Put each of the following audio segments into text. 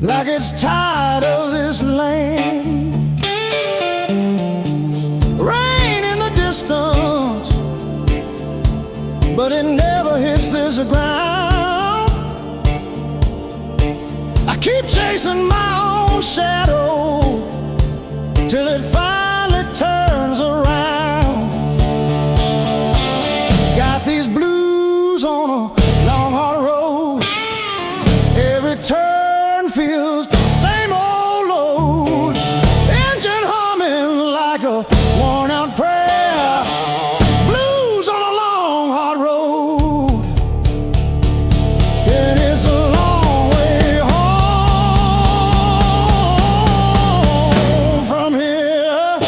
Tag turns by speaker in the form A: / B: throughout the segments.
A: like it's tired of this land. Rain in the distance, but it never hits this ground. I keep chasing my own shadow till it finally turns around. Got these blues on a long hard road. Every turn feels the same old load. Engine humming like a worn out prayer. Blues on a long hard road. And it's a long way home from here.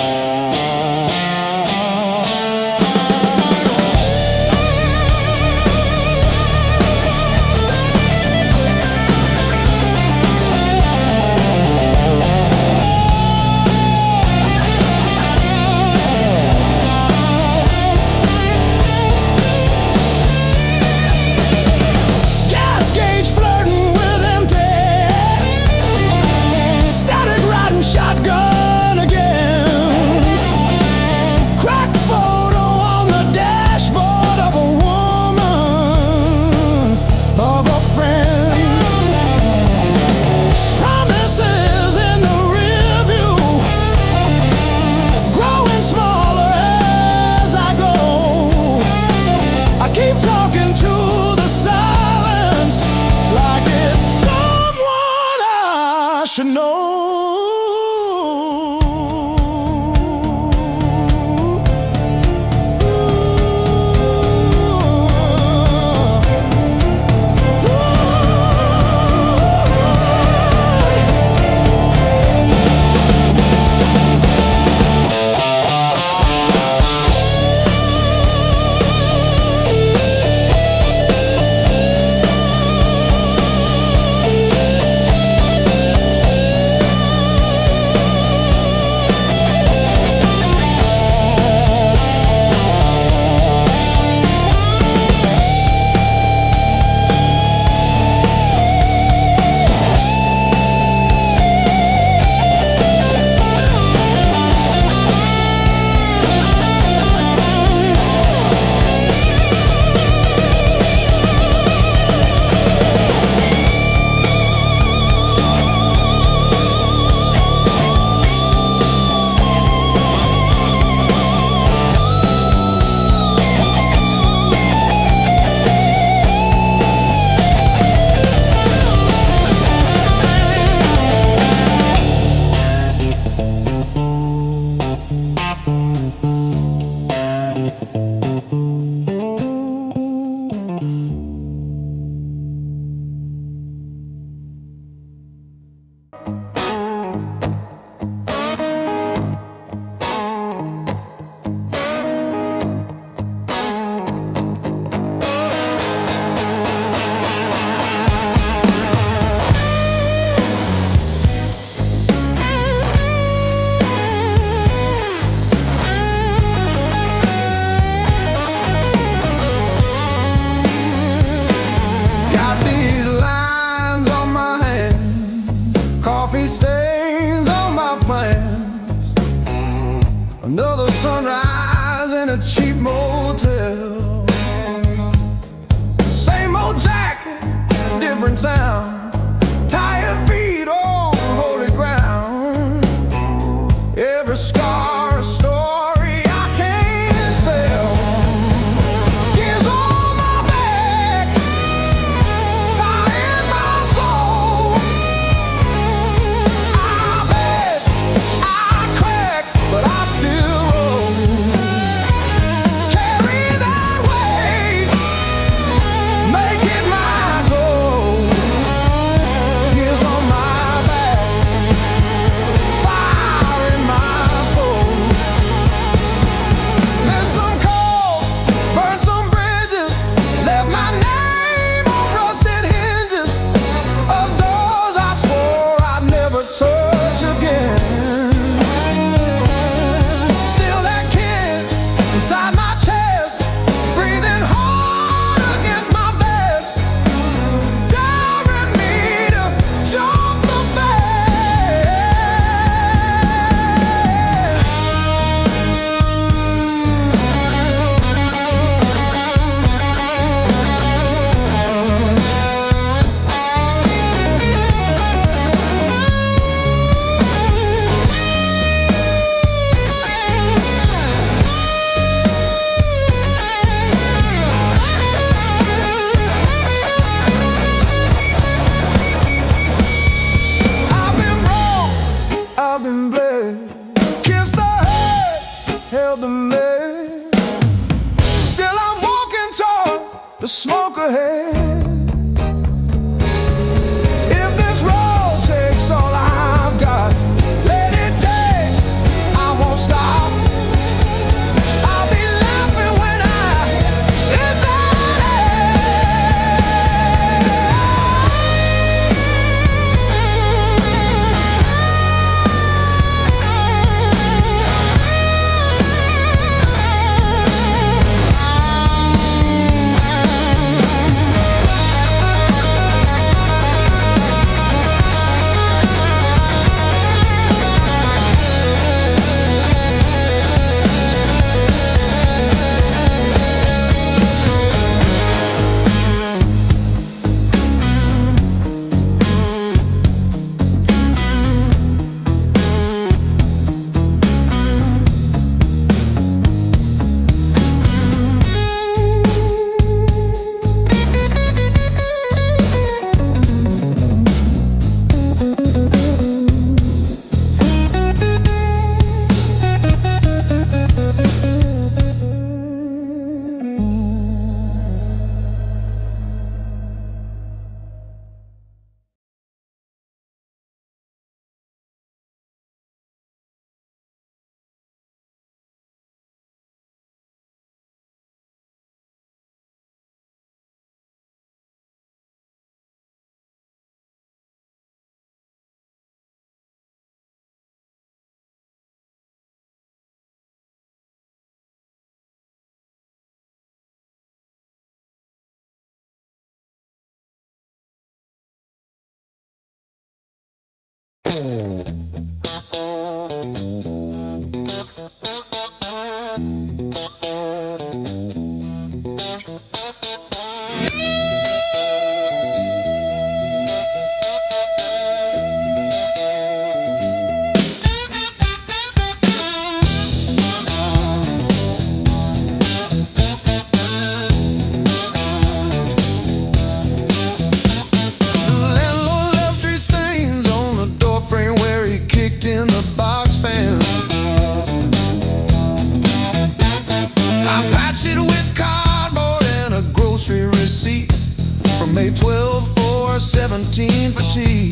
A: May 12 for 17 for tea.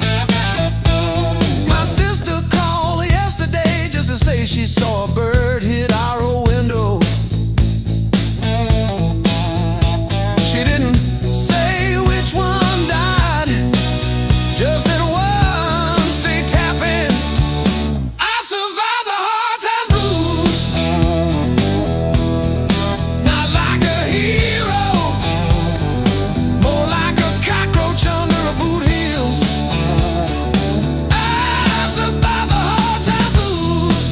A: My sister called yesterday just to say she saw a bird hit our window. She didn't say which one died, just that one stayed tapping. I survived the hard times blues, not like a hero, more like a cockroach under a boot heel. I survived the hard times blues,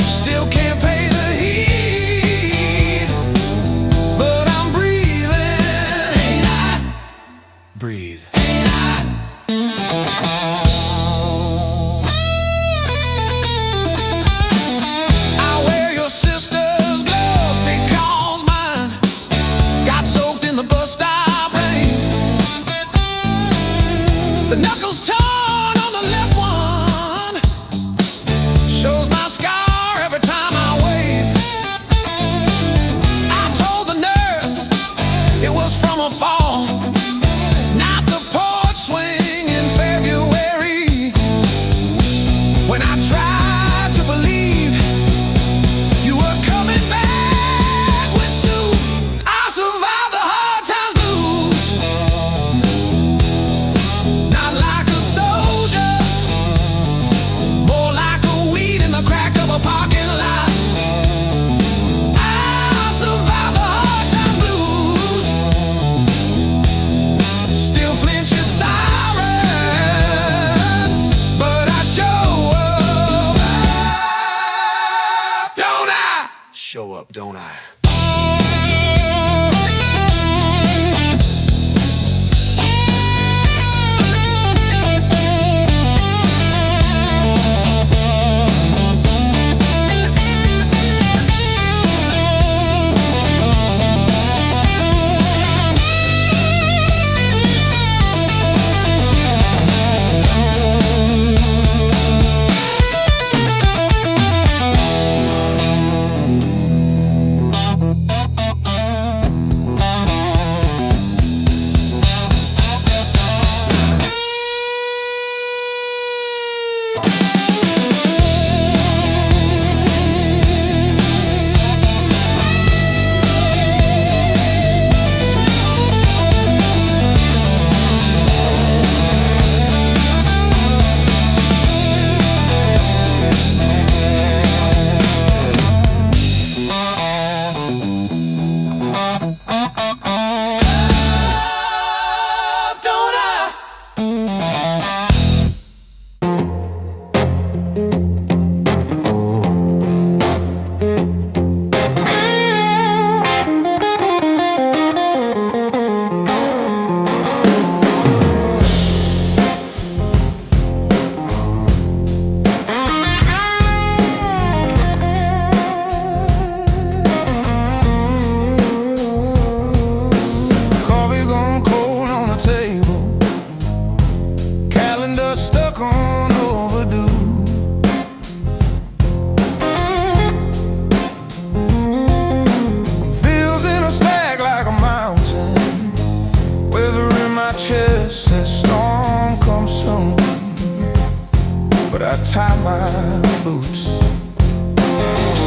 A: still can't pay the heat, but I'm breathing. Ain't I? Breathe. Ain't I? I wear your sister's gloves because mine got soaked in the bus stop rain. The knuckles torn on the left one shows my scar every time I wave. I told the nurse it was from a fall, not the porch swing in February. When I tried to believe you were coming back with soup, I survived the hard times blues, not like a soldier, more like a weed in the crack of a parking lot. I survived the hard times blues, still flinch at sirens, but I show up, don't I? Show up, don't I? Don't I? Coffee gone cold on the table, calendar stuck on overdue. Bills in a stack like a mountain, weather in my chest says storm comes soon, but I tie my boots.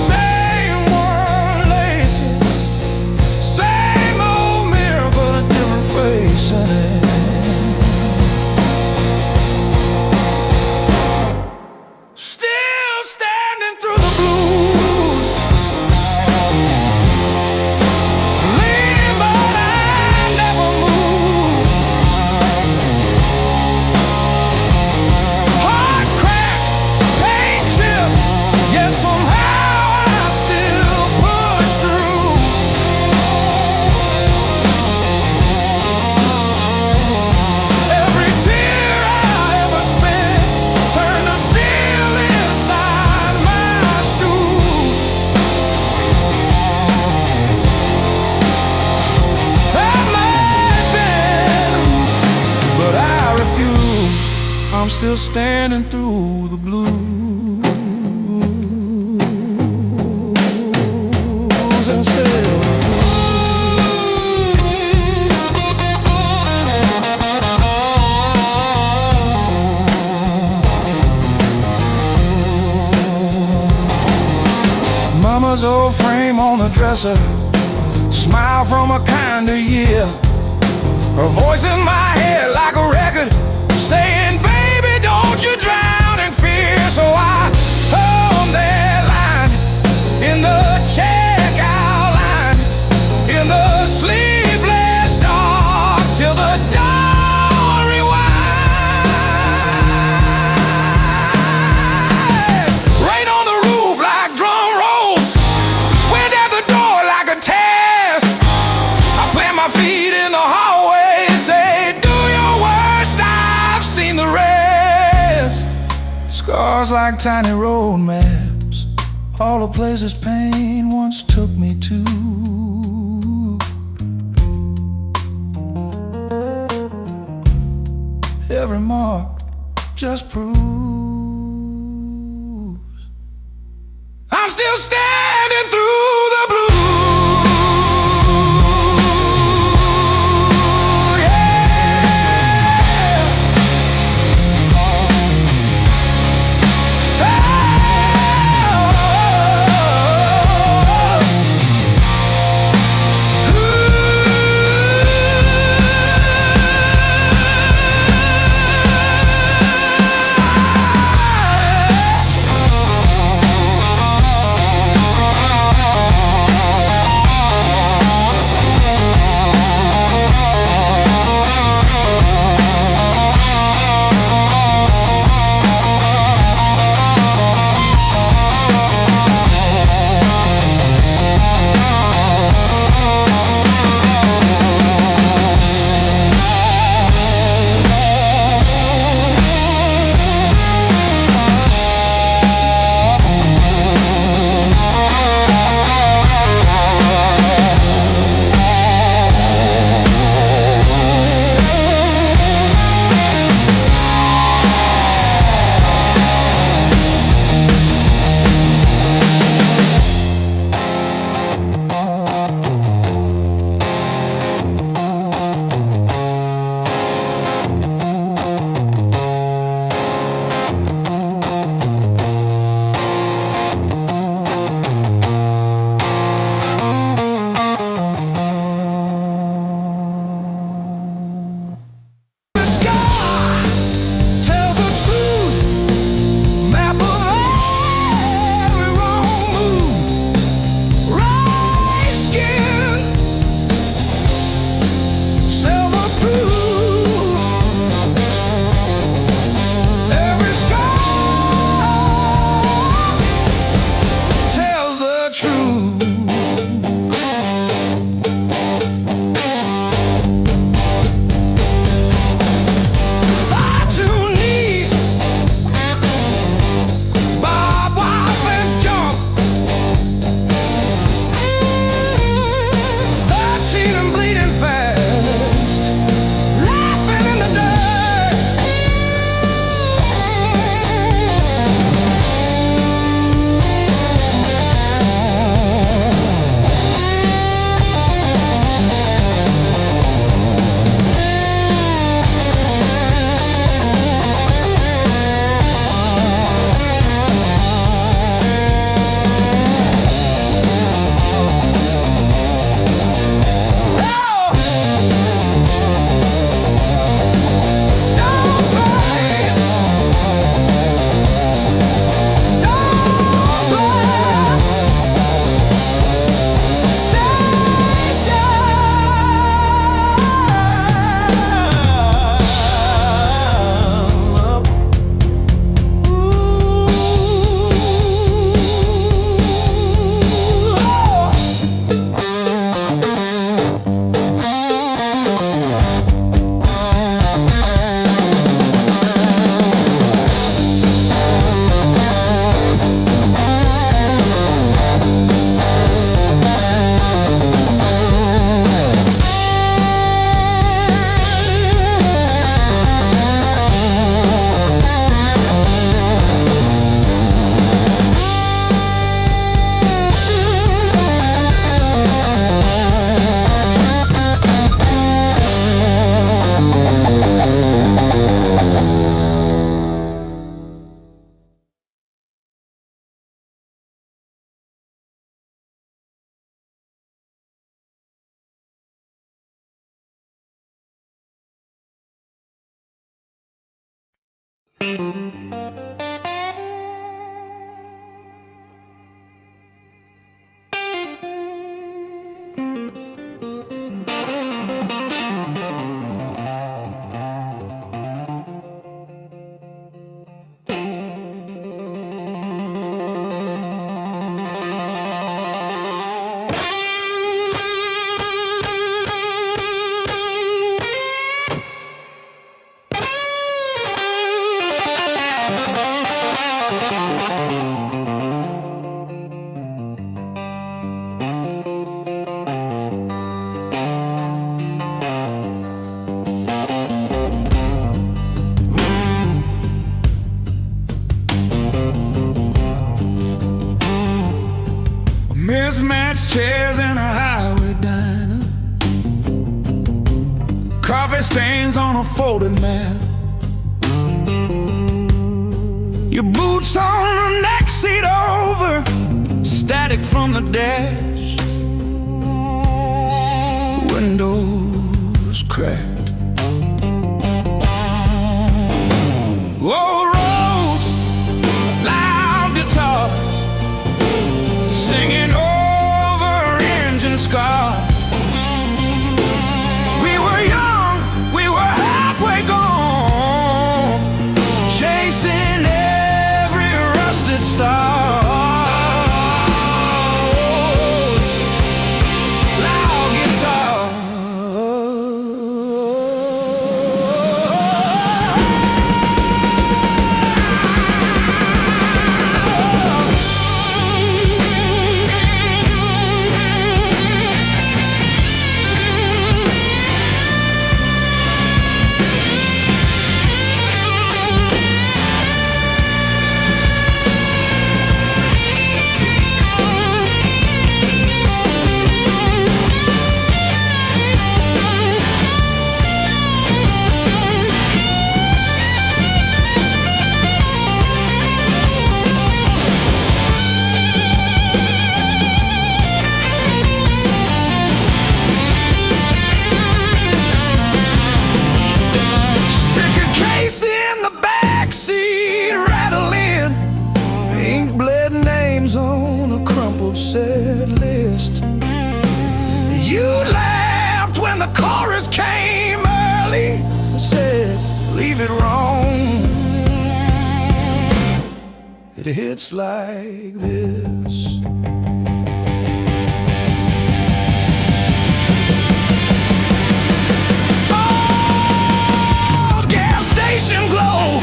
A: Same worn laces, same old mirror, but a different face in it. Still standing through the blues, leaning but I never move. still standing through the blues and still Mama's old frame on the dresser, smile from a kinder year. Her voice in my head like a record saying, baby, don't you drown in fear. So I hung that line in the checkout line, in the sleepless dark, till the dawn rewind. Rain on the roof like drum rolls, wind at the door like a test. I plant my feet in the hallway, say, do your worst, I've seen the rest. Scars like tiny road maps, all the places pain once took me to. Every mark just proves I'm still standing through the blues. Mismatched chairs in a highway diner, coffee stains on a folded map, your boots on the next seat over, static from the dash, windows cracked. Old roads, loud guitars, singing over engine scars. We were young, we were halfway gone, chasing every rusted star. Loud guitar. Set list. You laughed when the chorus came early and said, leave it wrong. It hits like this. Oh, gas station glow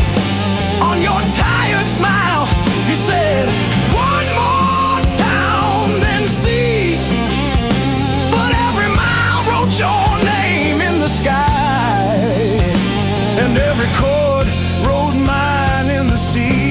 A: on your tired smile. You said, one more see, but every mile wrote your name in the sky, and every chord wrote mine in the sea.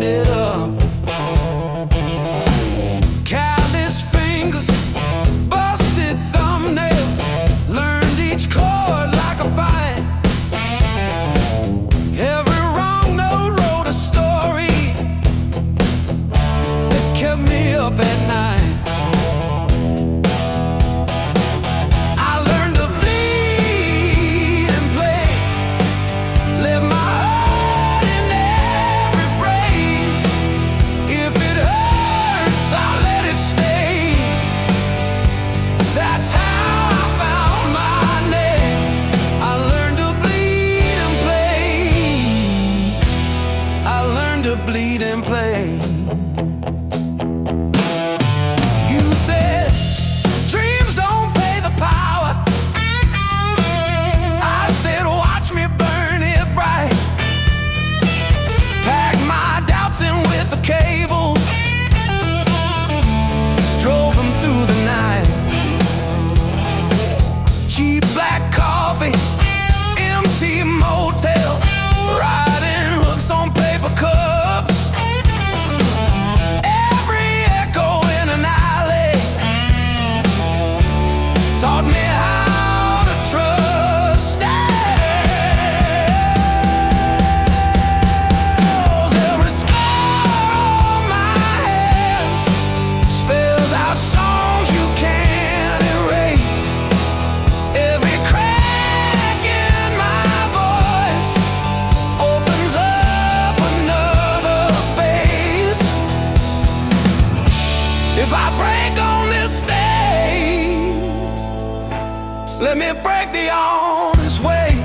A: it up. Callous fingers, busted thumbnails, learned each chord like a fight. Every wrong note wrote a story that kept me up at night. Bleed and play. You said dreams don't pay the power. I said watch me burn it bright. Pack my doubts in with the cables, drove them through the night. Cheap black coffee, empty motels, riding hooks on paper cups. Taught me how to trust else. Every scar on my hands spells out songs you can't erase. Every crack in my voice opens up another space. If I break on this stage, let me break the honest way.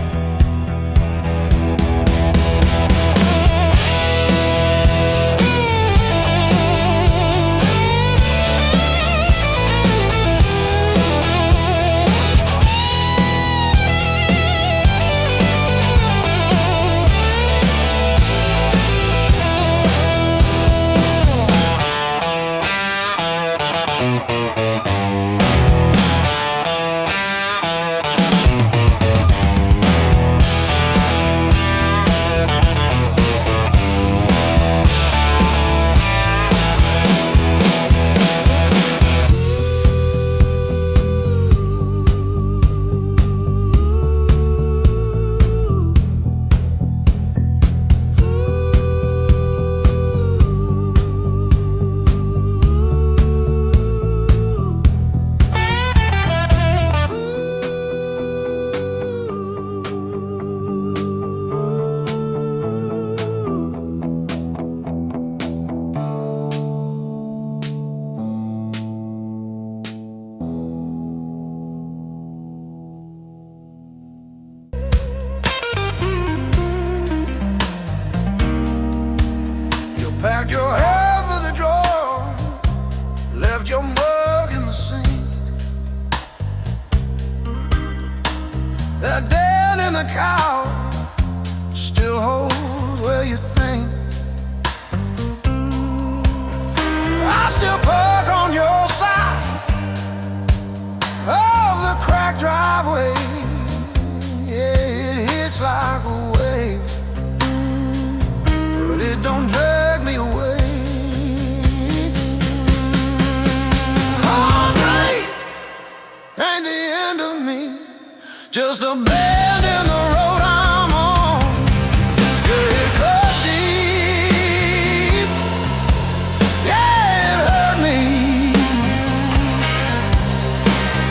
A: Packed your hair for the drawer, left your mug in the sink. That dead in the cow still holds where you think. I still park on your side of the cracked driveway. Yeah, it hits like a wave, but it don't drag me away. Heartbreak ain't the end of me, just a bend in the road I'm on. Yeah, it cut deep, yeah, it hurt me,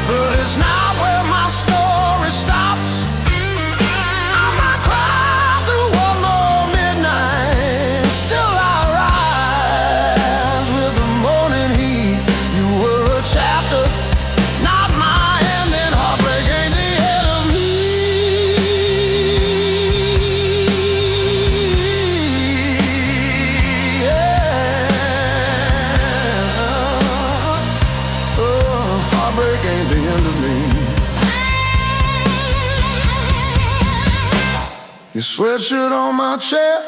A: but it's not where my story stops. I might cry through one more midnight, still I rise with the morning heat. You were a chapter, not my ending. Heartbreak ain't the end of me. Yeah. Oh, heartbreak ain't the end of me. Your sweatshirt on my chair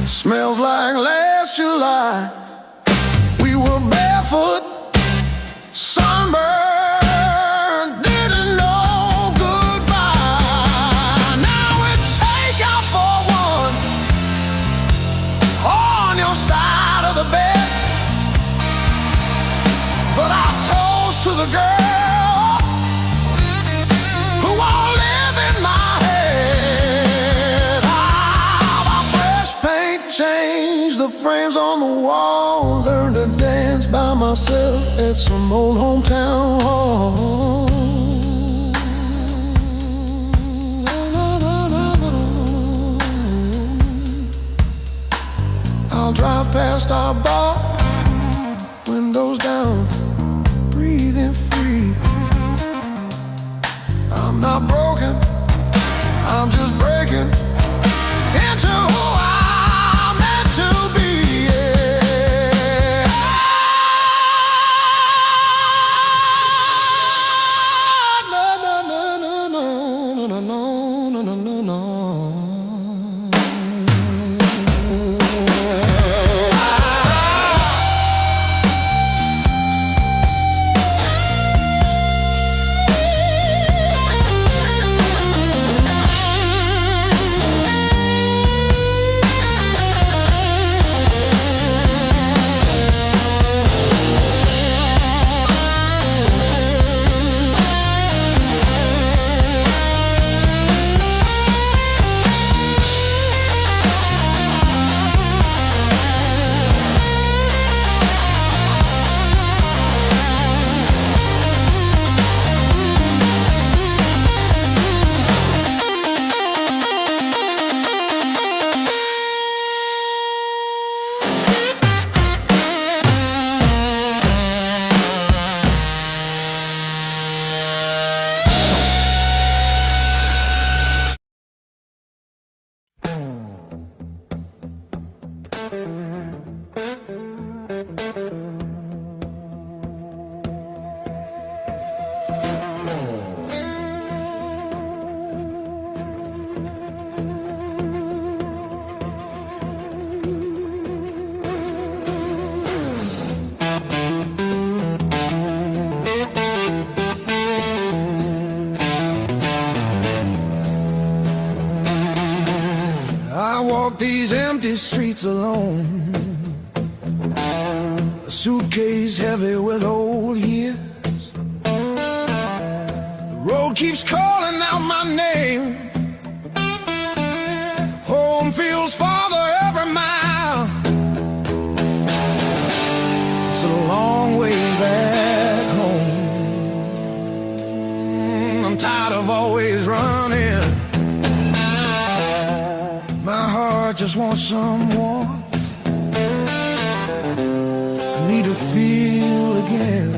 A: smells like last July. We were barefoot, sunburned, didn't know goodbye. Now it's takeout for one, the girl who won't live in my head. My fresh paint changed the frames on the wall. Learned to dance by myself at some old hometown hall. I'll drive past our bar, windows down, breathing free. I'm not broken, I'm just breaking into who I'm meant to be. Yeah. No, no, no, no, no, no, no, no, no, no. I walk these empty streets alone, a suitcase heavy with old years. The road keeps calling out my name. Home feels farther every mile. It's a long way back home. I'm tired of always running. My heart just wants some warmth. I need to feel again.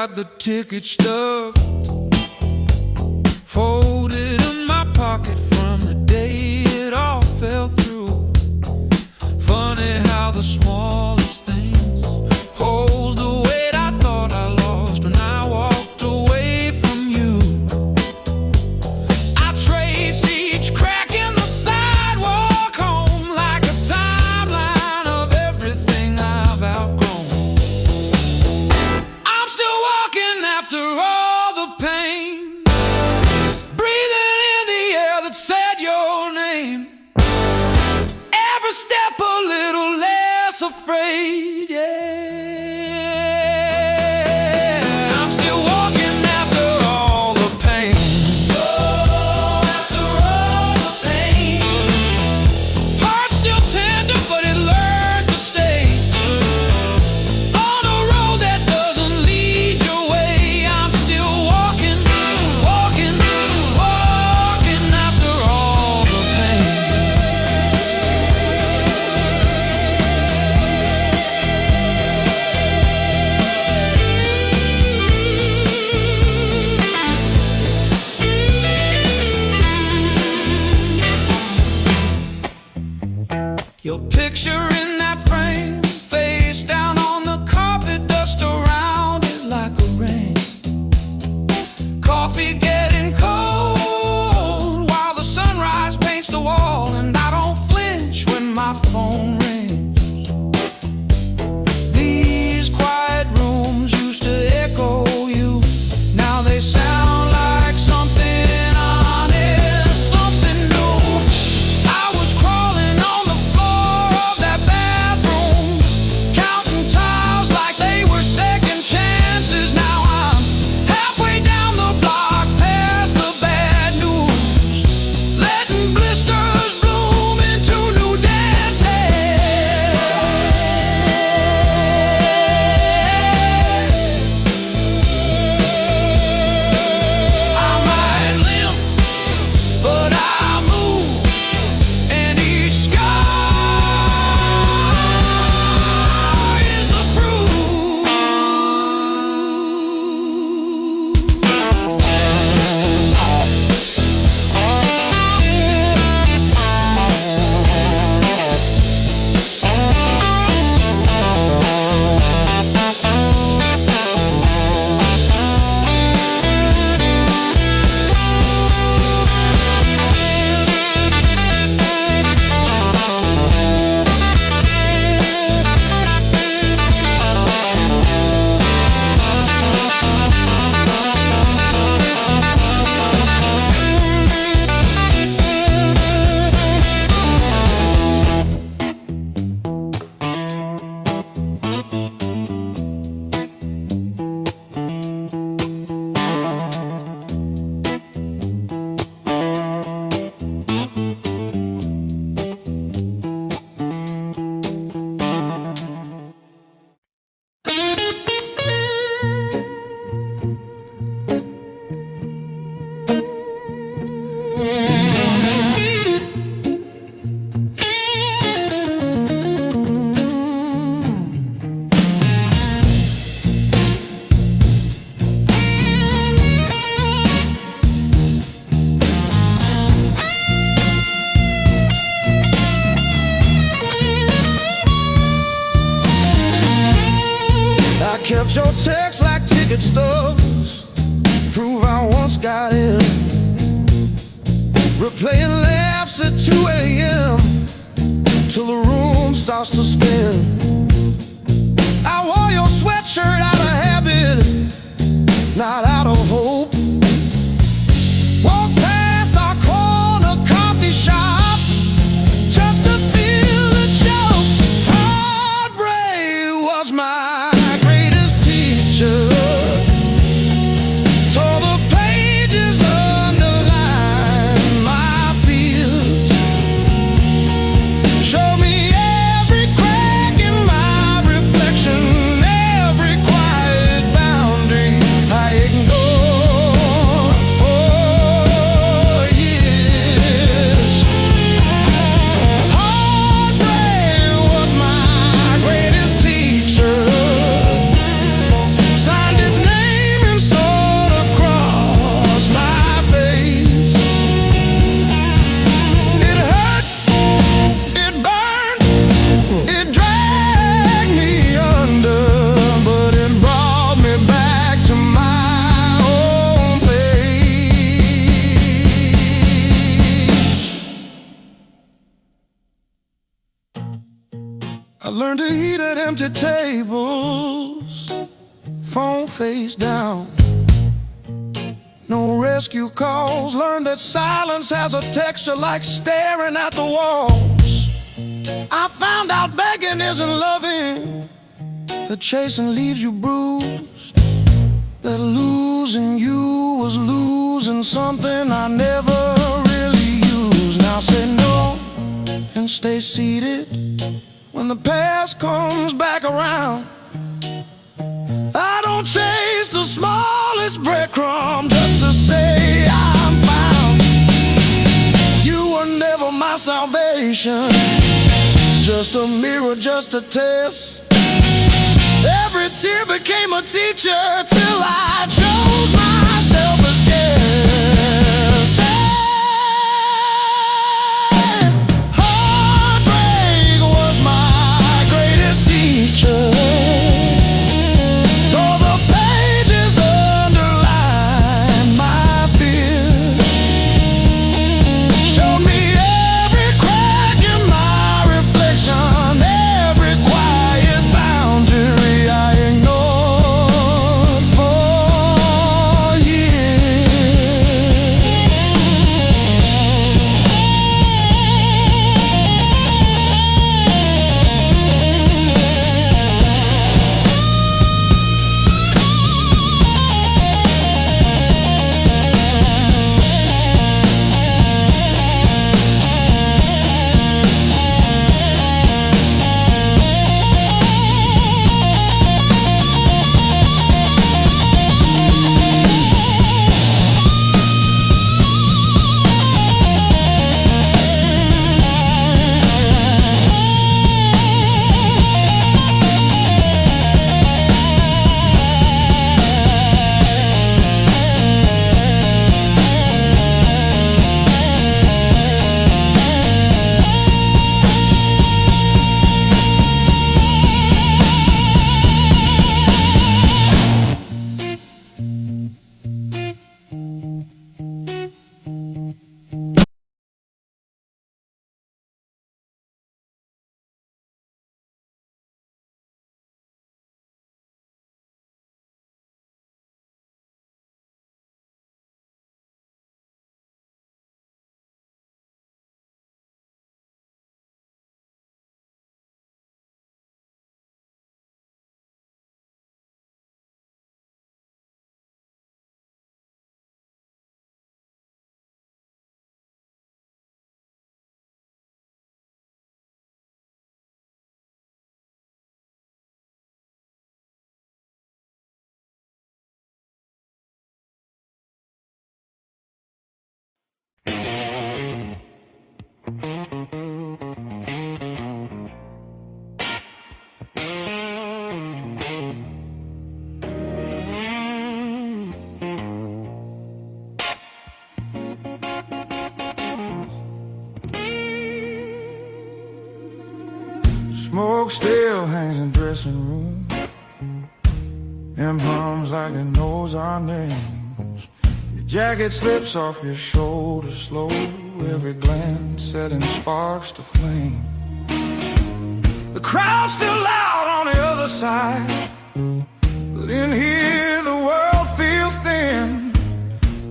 B: got the ticket stub folded in my pocket from the day it all fell through. Funny how the smallest things hold the weight I thought I lost when I walked away from you. I trace each crack in the sidewalk home like a timeline of everything I've outgrown. I'm still walking after all the pain, breathing in the air that said your name. Every step a little less afraid, yeah. I'm still walking after all the pain. Oh, after all the pain. Heart still tender, but it learned to stay on a road that doesn't lead your way. I'm still walking, walking, walking after all the pain. Your picture in that frame, face down on the carpet, dust around it like a rain. Coffee getting cold while the sunrise paints the wall, and I don't flinch when my phone rings. These quiet rooms used to echo you, now they sound like something honest, something new. I was crawling on the floor of that bathroom, counting tiles like they were second chances. Now I'm halfway down the block, past the bad news, letting blisters bloom into new dances. I might limp, but I move, and each scar is a bruise. I kept your text like ticket stubs, prove I once got in. Replaying laughs at 2 a.m. till the room starts to spin. I wore your sweatshirt out of habit, not out of hope. Walk past our corner coffee shop just to feel the choke. Heartbreak was my greatest teacher. Tore the pages, underline my fears. Show me every crack in my reflection, every quiet boundary I ignore.
A: I learned to eat at empty tables, phone face down. No rescue calls. Learned that silence has a texture like staring at the walls. I found out begging isn't loving, that chasing leaves you bruised, that losing you was losing something I never really used. Now say no and stay seated when the past comes back around. I don't chase the smallest breadcrumb just to say I'm found. You were never my salvation, just a mirror, just a test. Every tear became a teacher till I chose myself as guest. Heartbreak was my greatest teacher. Tore the pages, underlined my fear. Showed me every crack in my reflection, every quiet boundary I ignored for years. Smoke still hangs in dressing room, and hums like it knows our names. Your jacket slips off your shoulders slow, every glance setting sparks to flame. The crowd's still loud on the other side, but in here the world feels thin.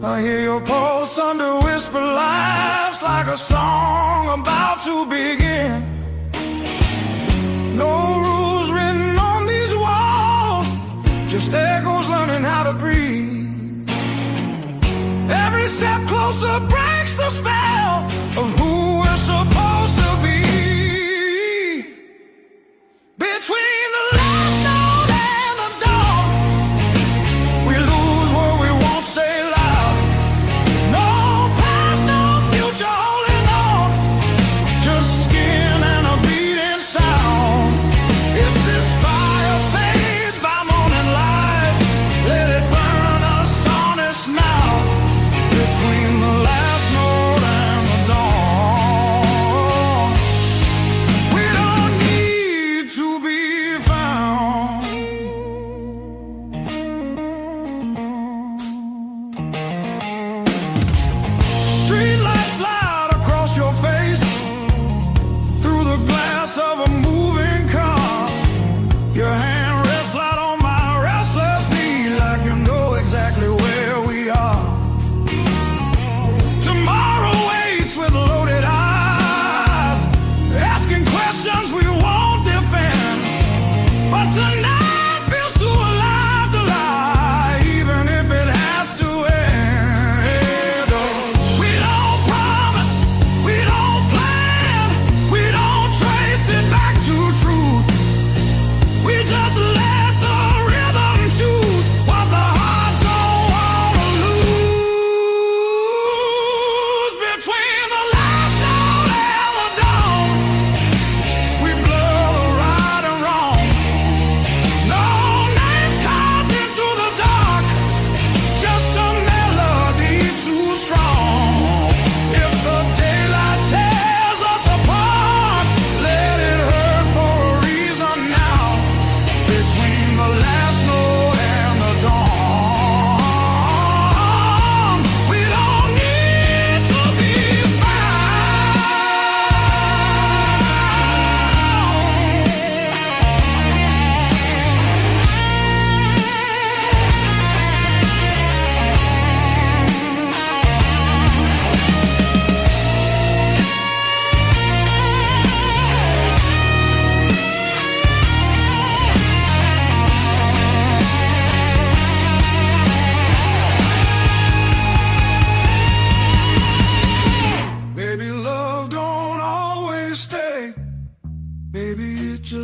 A: I hear your pulse under whispered laughs, like a song about to begin. No rules written on these walls, just echoes learning how to breathe. Every step closer breaks the spell of who we're supposed to be. Between the last note and the dawn, we lose what we won't say loud. No past, no future holding on, just skin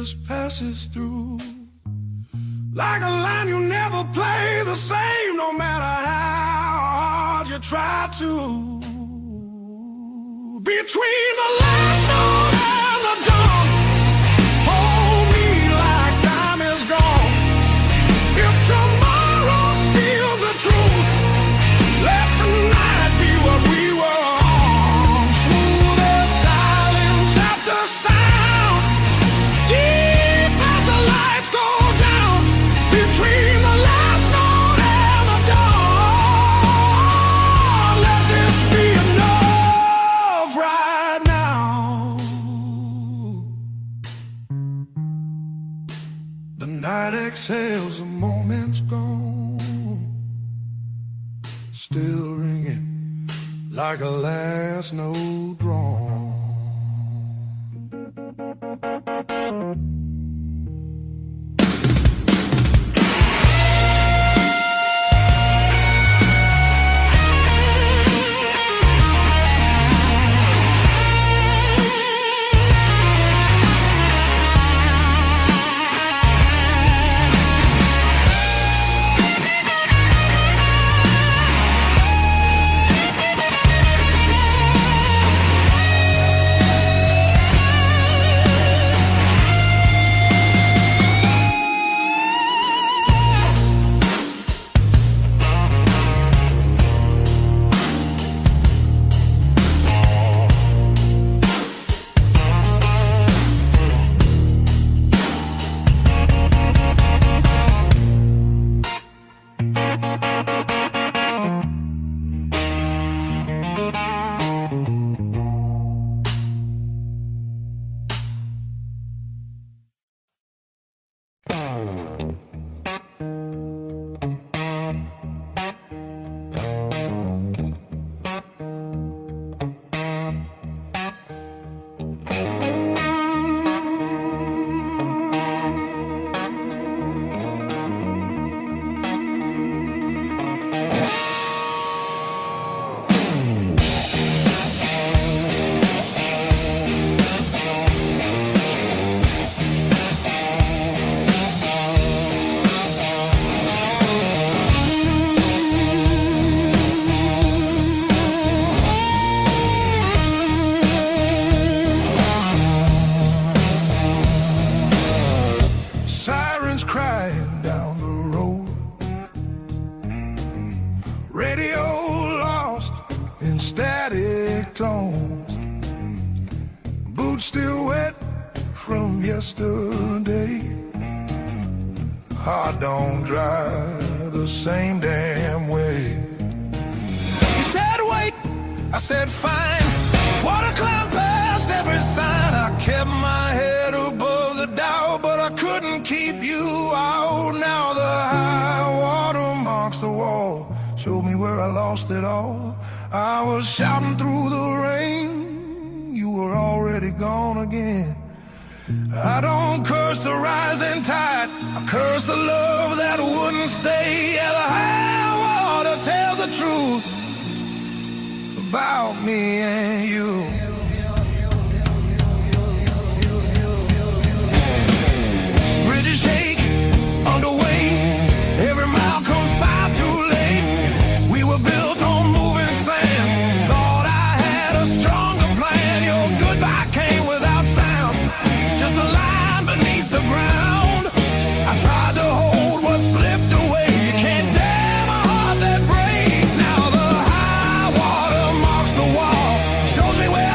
B: just passes through. Like a line you never play the same, no matter how hard you try to. Between the last note and the dawn, hold me like time is gone. If tomorrow steals the truth, let tonight be what we were on. Smooth as silence after sound, deep as the lights go down. Between the last note and the dawn, let this be enough right now. The night exhales, the moment's gone, still ringing like a last note drawn. Sirens crying down the road, radio lost in static tones, boots still wet from yesterday, heart don't drive the same damn way. He said wait, I said fine, water cloud past every sign. I kept my head above the Dow, but I couldn't keep you out. Now the high water marks the wall, showed me where I lost it all. I was shouting through the rain, you were already gone again. I don't curse the rising tide, I curse the love that wouldn't stay. Yeah, the high water tells the truth about me and you. Bridges shake underway, every mile comes far too late. We were built on moving sand, thought I had a stronger plan. Your goodbye came without sound, just a line beneath the ground. I tried to hold what slipped away, you can't damn a heart that breaks. Now the high water marks the wall, shows me where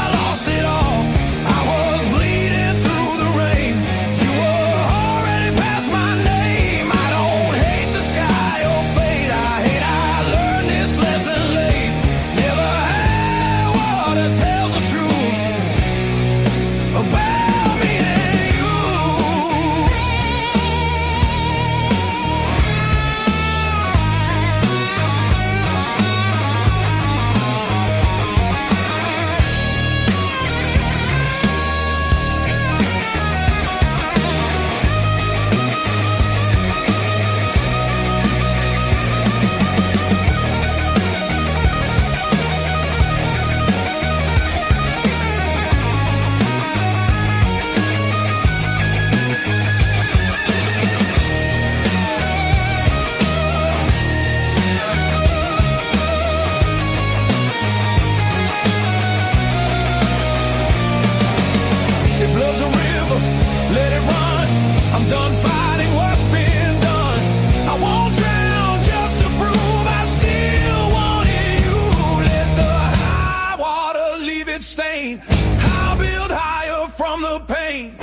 B: pain. I'll build higher from the pain.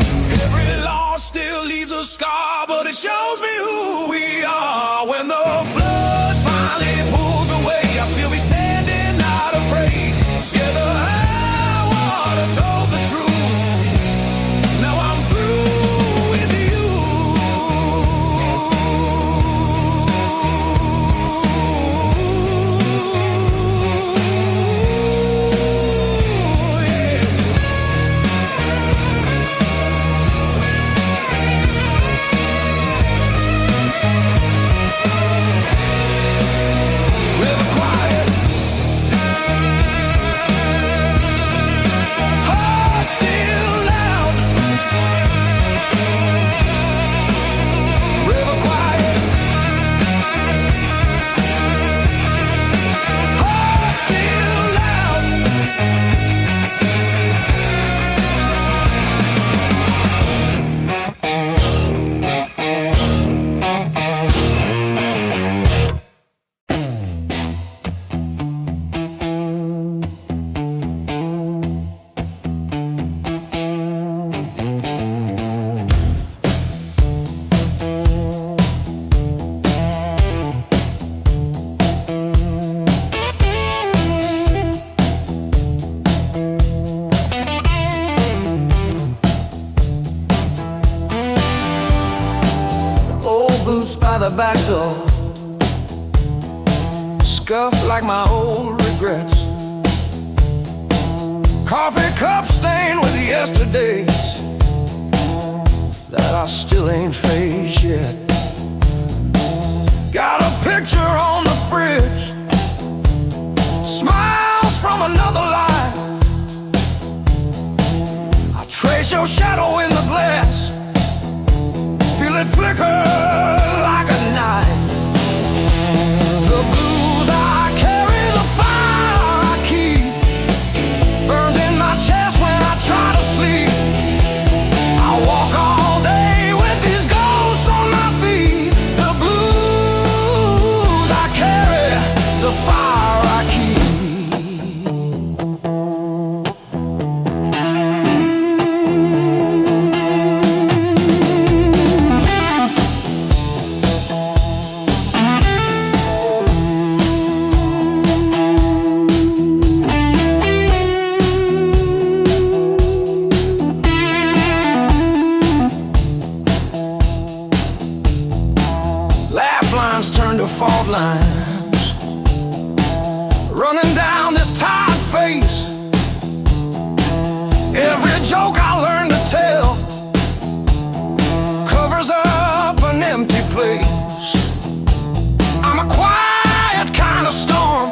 B: Every loss still leaves a scar, but it shows me who we are. When the flood finally pulls away, I'll still be standing, not afraid. Yeah, the high water told the truth. Now I'm through with you. River quiet, heart still loud. River quiet, heart still loud. Old boots by the back door, scuffed like my old regrets. Coffee cup stained with yesterdays that I still ain't faced yet. Got a picture on the fridge, smiles from another life. I trace your shadow in the glass, feel it flicker like a knife. The blues I carry, the fire I keep, burns in my chest when I try to sleep. I walk all day with these ghosts on my feet. The blues I carry, the fire I keep. Laugh lines turn to fault lines, running down this tired face. Every joke I learn to tell covers up an empty place. I'm a quiet kind of storm,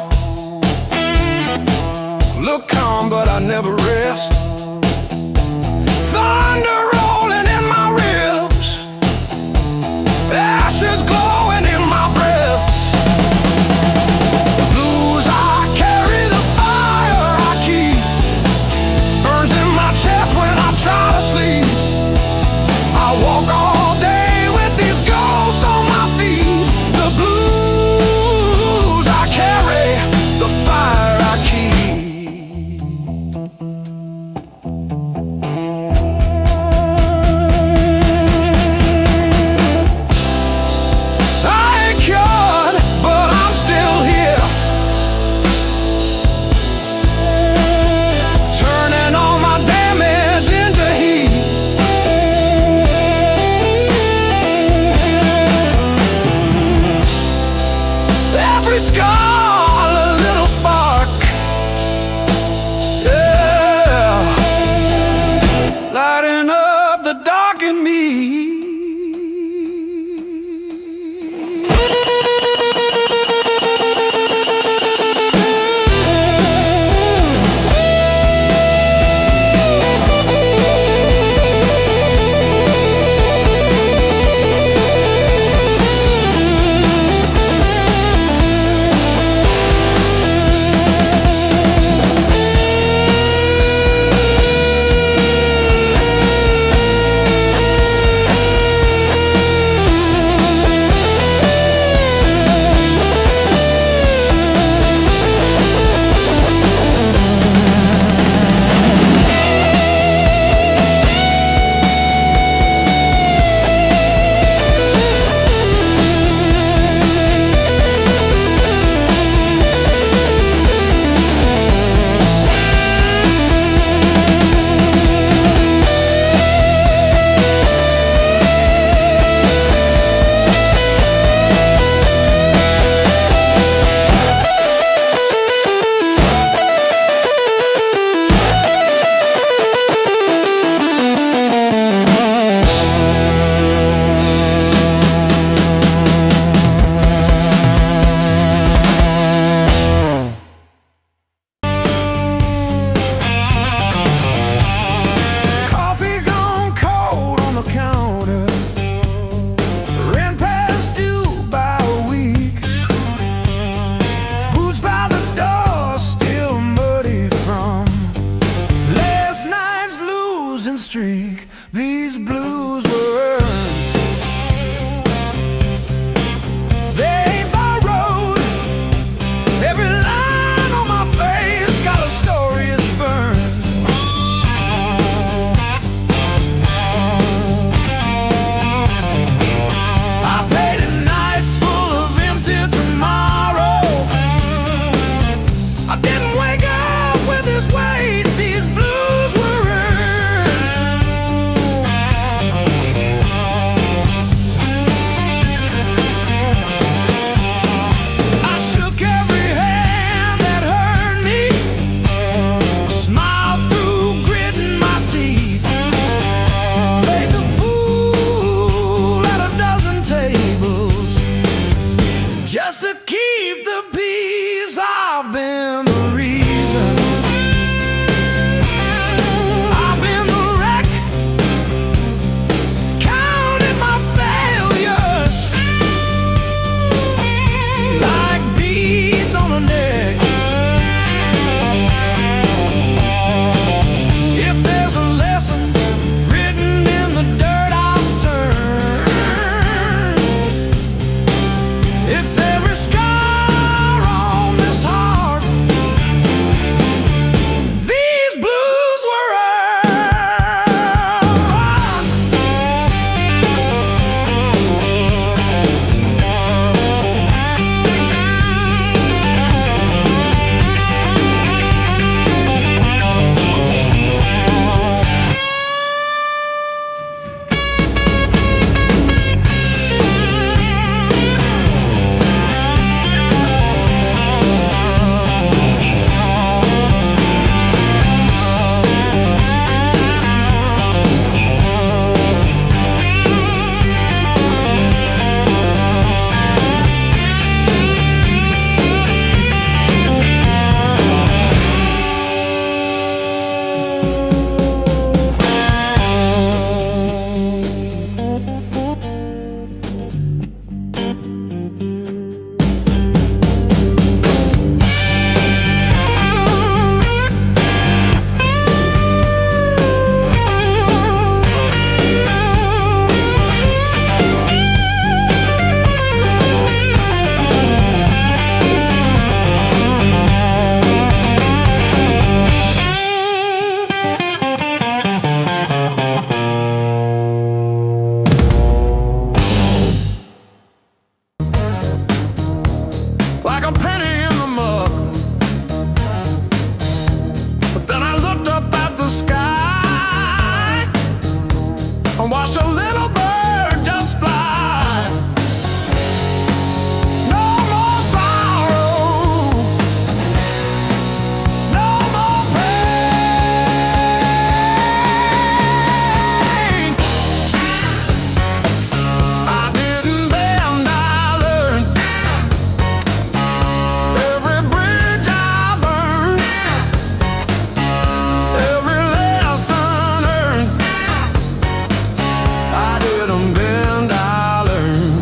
B: look calm but I never rest. Thunder rolling in my ribs, ashes glowing in my breath.
A: losing streak. These blues were earned. They ain't borrowed. Every line on my face got a story it's burned. I paid in nights full of empty tomorrow. I didn't wake up with this weight. These blues were earned. I shook every hand that hurt me, smiled through gritting my teeth, played the fool at a dozen tables just to keep the peace. I've been the reason, I've been the wreck, counting my failures like beads on a neck. If there's a lesson written in the dirt I've turned, it's every scar on this heart. These blues were earned. Like a penny in the mug. But then I looked up at the sky and watched a little bird just fly. No more sorrow, no more pain. I didn't bend, I learned. Every bridge I burned, every lesson earned. I didn't bend, I learned.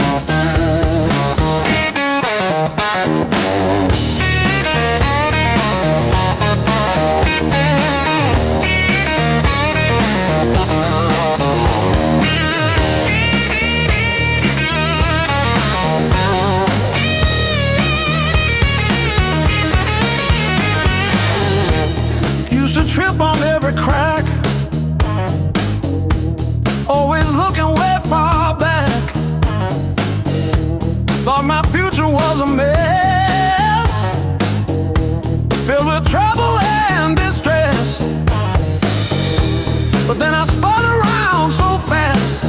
A: Used to trip on every crack, always looking way far back. Thought my future was a mess, filled with trouble and distress. But then I spun around so fast,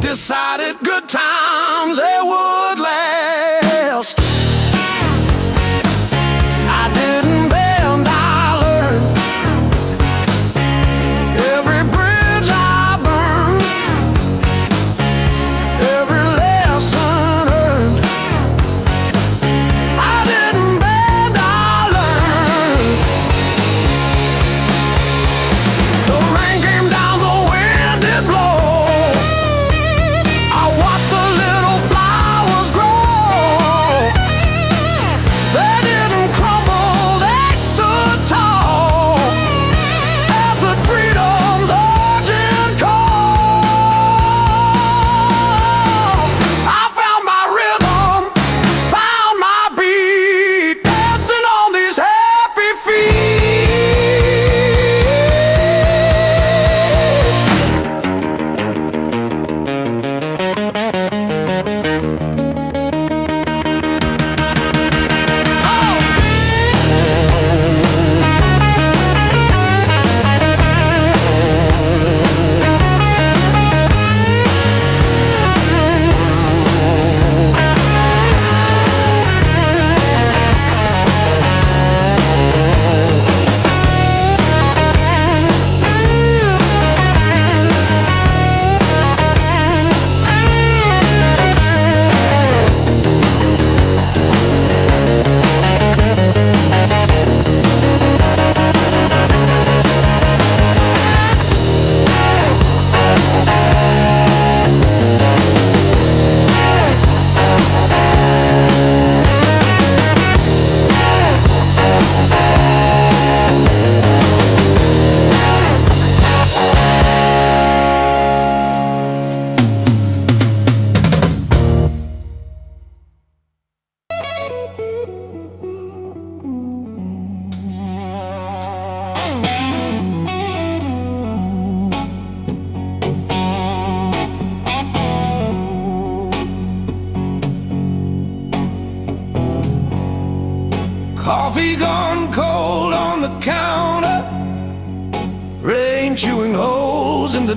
A: decided good times they would last. I didn't bend, I learned. Every bridge I burned, every lesson earned.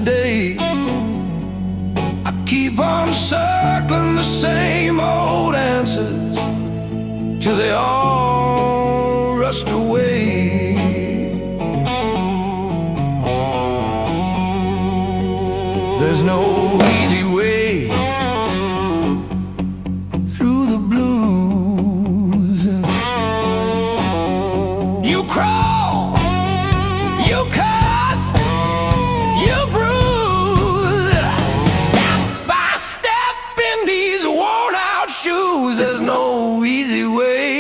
B: day. I keep on circling the same old answers till they all rust away. There's no easy way through the blues. You crawl, you cuss, you bruise, step by step in these worn out shoes. There's no easy way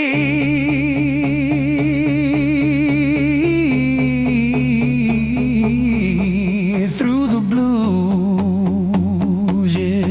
B: through the blues, yeah.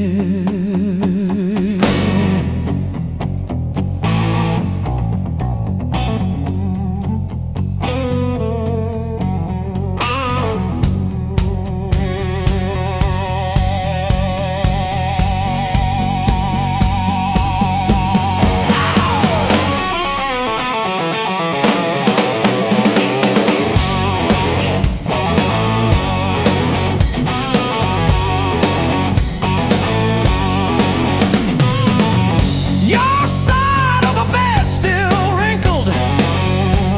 B: Your side of the bed still wrinkled,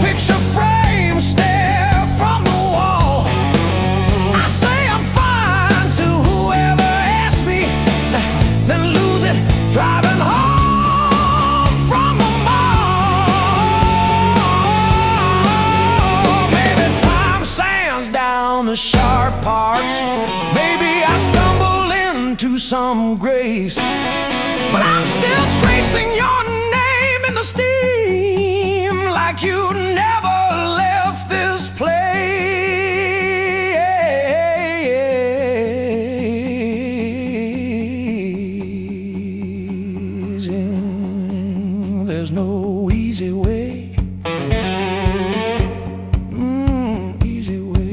B: picture frame stare from the wall. I say I'm fine to whoever asks me, then lose it driving home from the mall. Maybe time sands down the sharp parts. Maybe I stumble into some grace, but I'm still tracing your name in the steam like you never left this place. And there's no easy way. Easy way.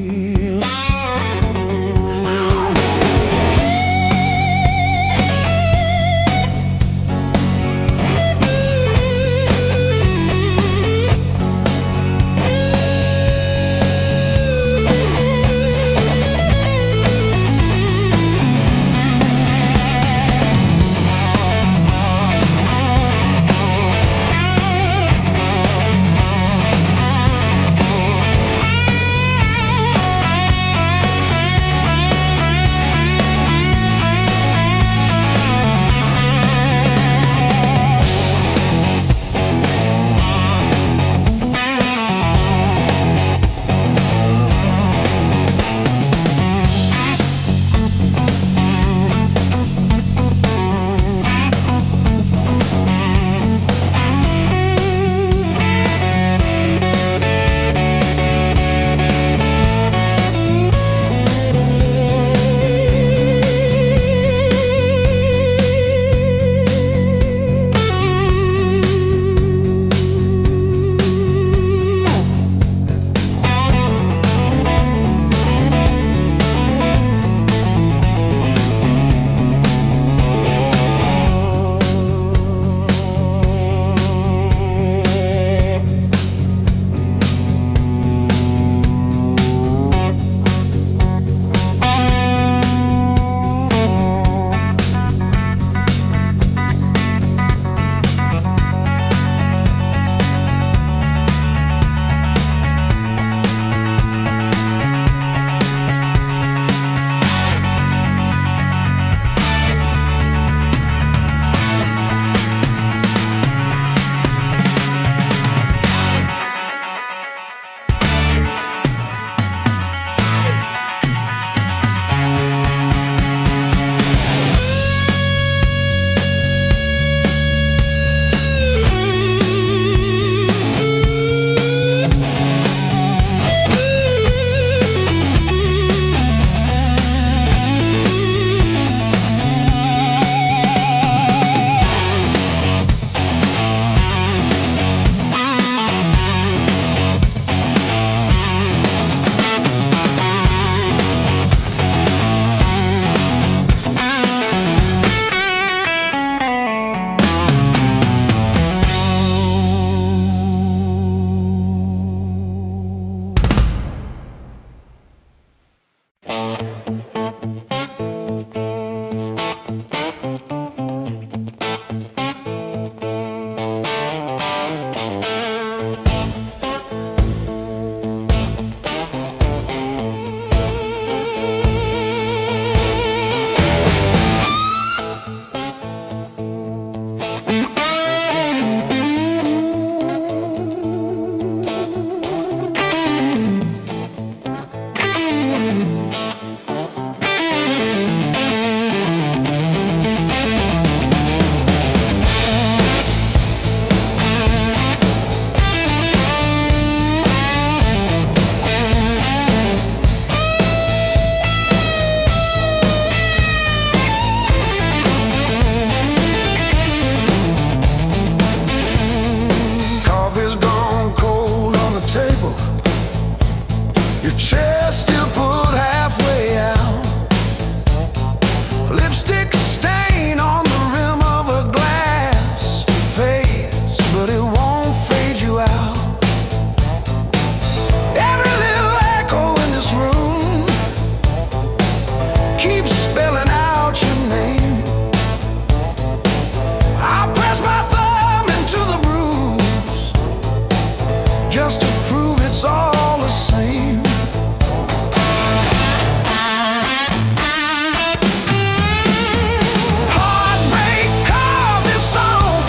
A: Coffee's gone cold on the table. Your chair still pulled halfway out. Lipstick stain on the rim of a glass fades, but it won't fade you out. Every little echo in this room keeps spelling out your name. I press my thumb into the bruise just to prove it's all the same. Heartbreak carved this song,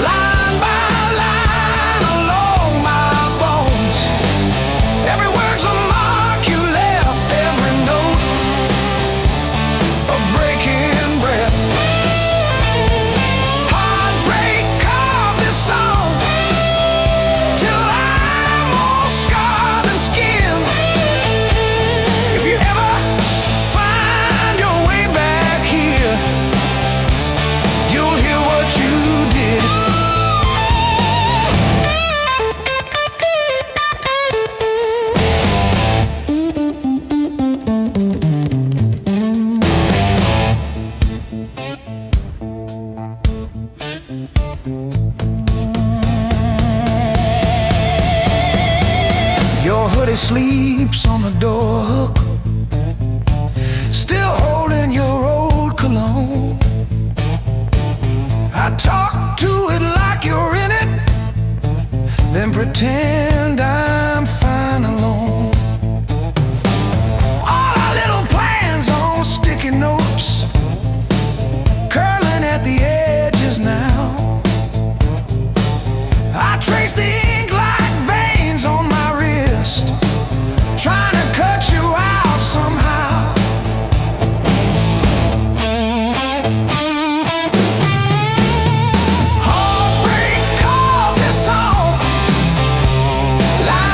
A: line by line along my bones. Every word's a mark you left, every note a breaking breath. Heartbreak carved this song till I'm all scarred and skinned. If you ever find your way back here, you'll hear what you did. Your hoodie sleeps on the door hook, still holding your old cologne. I talk to it like you're in it, then pretend I'm fine alone. All our little plans on sticky notes, curling at the edges now. I trace the ink like veins on my wrist, trying to cut you out somehow. Heartbreak carved this song, line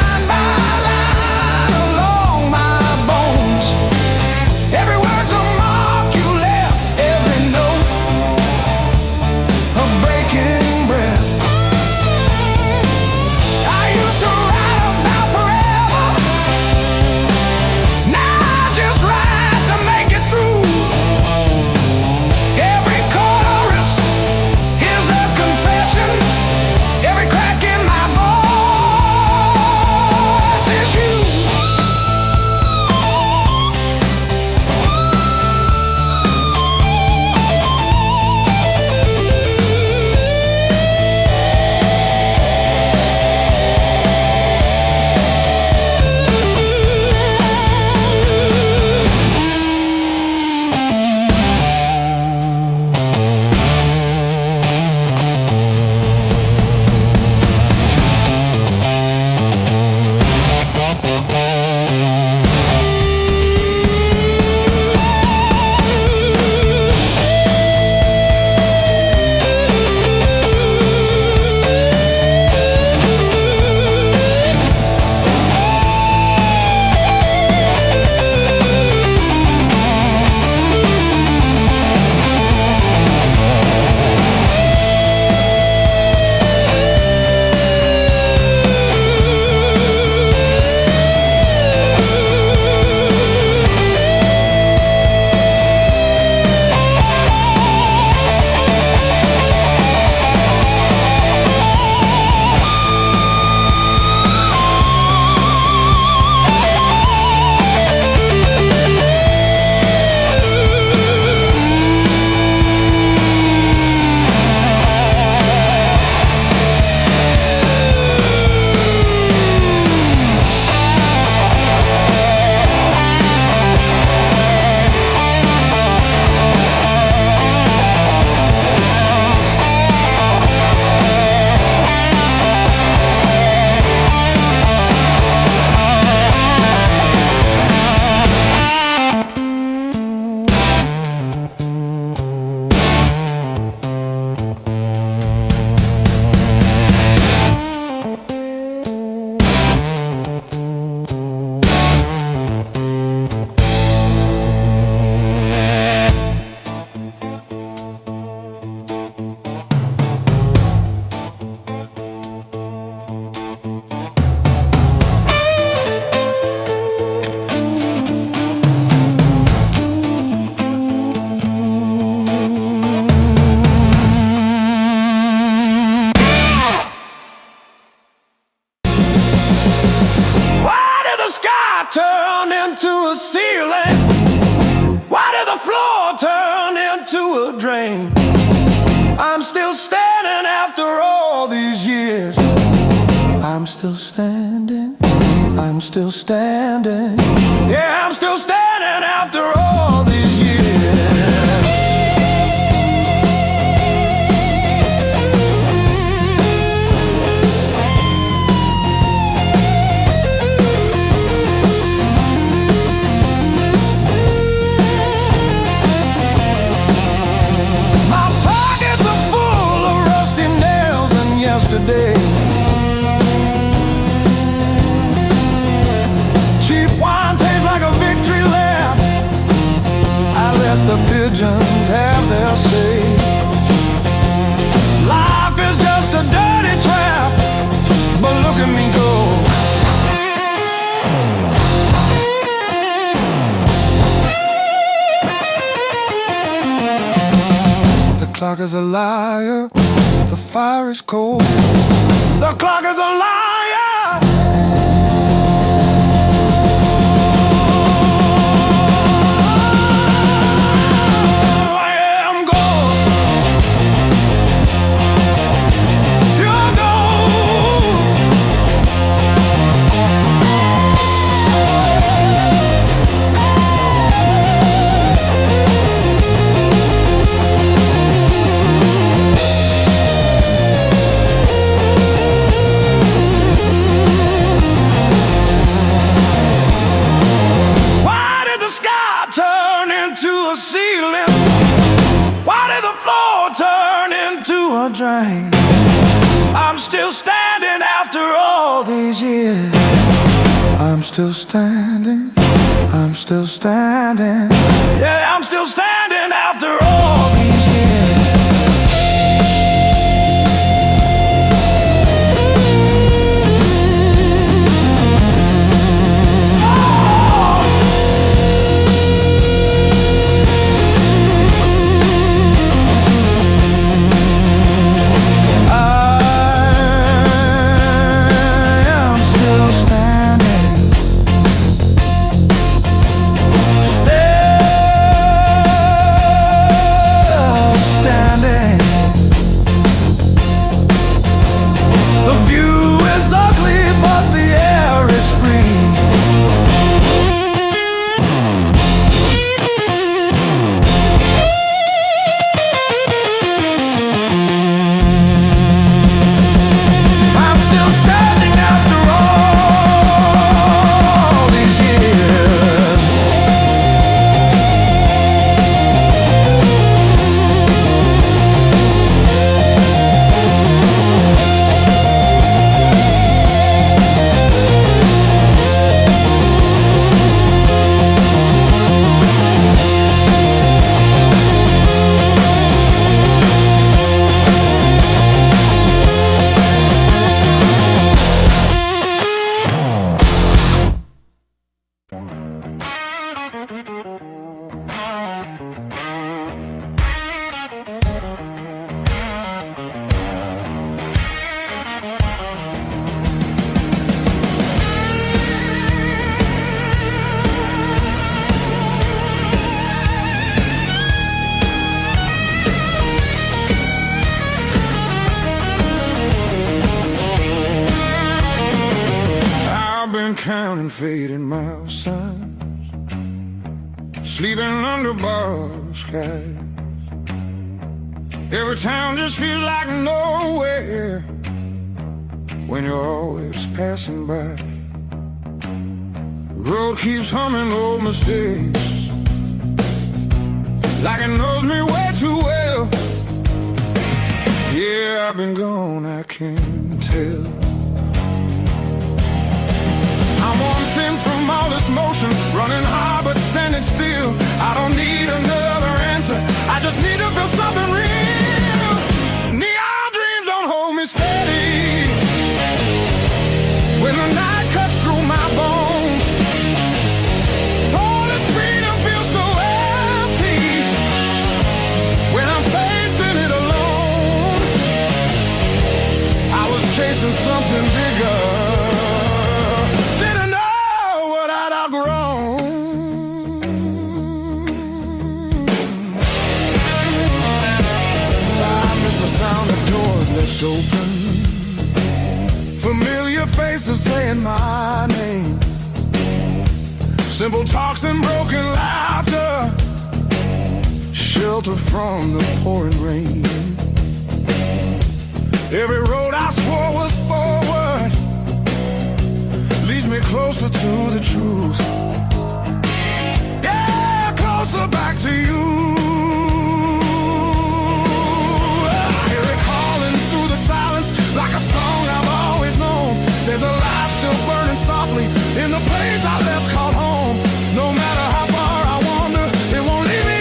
A: ceiling? Why did the floor turn into a drain? I'm still standing after all these years. I'm still standing, I'm still standing. Yeah, I'm still standing after all these years. My pockets are full of rusty nails and yesterday. Cheap wine tastes like a victory lap. I let the pigeons have their say. Life is just a dirty trap, but look at me go. The clock is a liar, the fire is cold. The clock is a liar. Drain. I'm still standing after all these years. I'm still standing, I'm still standing. Yeah, I'm still standing after all these years. Counting fading miles, signs, sleeping under borrowed skies. Every town just feels like nowhere when you're always passing by. The road keeps humming old mistakes like it knows me way too well. Yeah, I've been gone, I can't tell. I'm one thing from all this motion, running hard but standing still. I don't need another answer, I just need to feel something real. Neon dreams don't hold me steady when the night cuts through my bones. All this freedom feels so empty when I'm facing it alone. I was chasing something bigger, didn't know Simple talks and broken laughter, shelter from the pouring rain. Every road I swore was forward leads me closer to the truth. Yeah, closer back to you. I hear it calling through the silence like a song I've always known. There's a light still burning softly in the place I left called home. No matter how far I wander, it won't leave me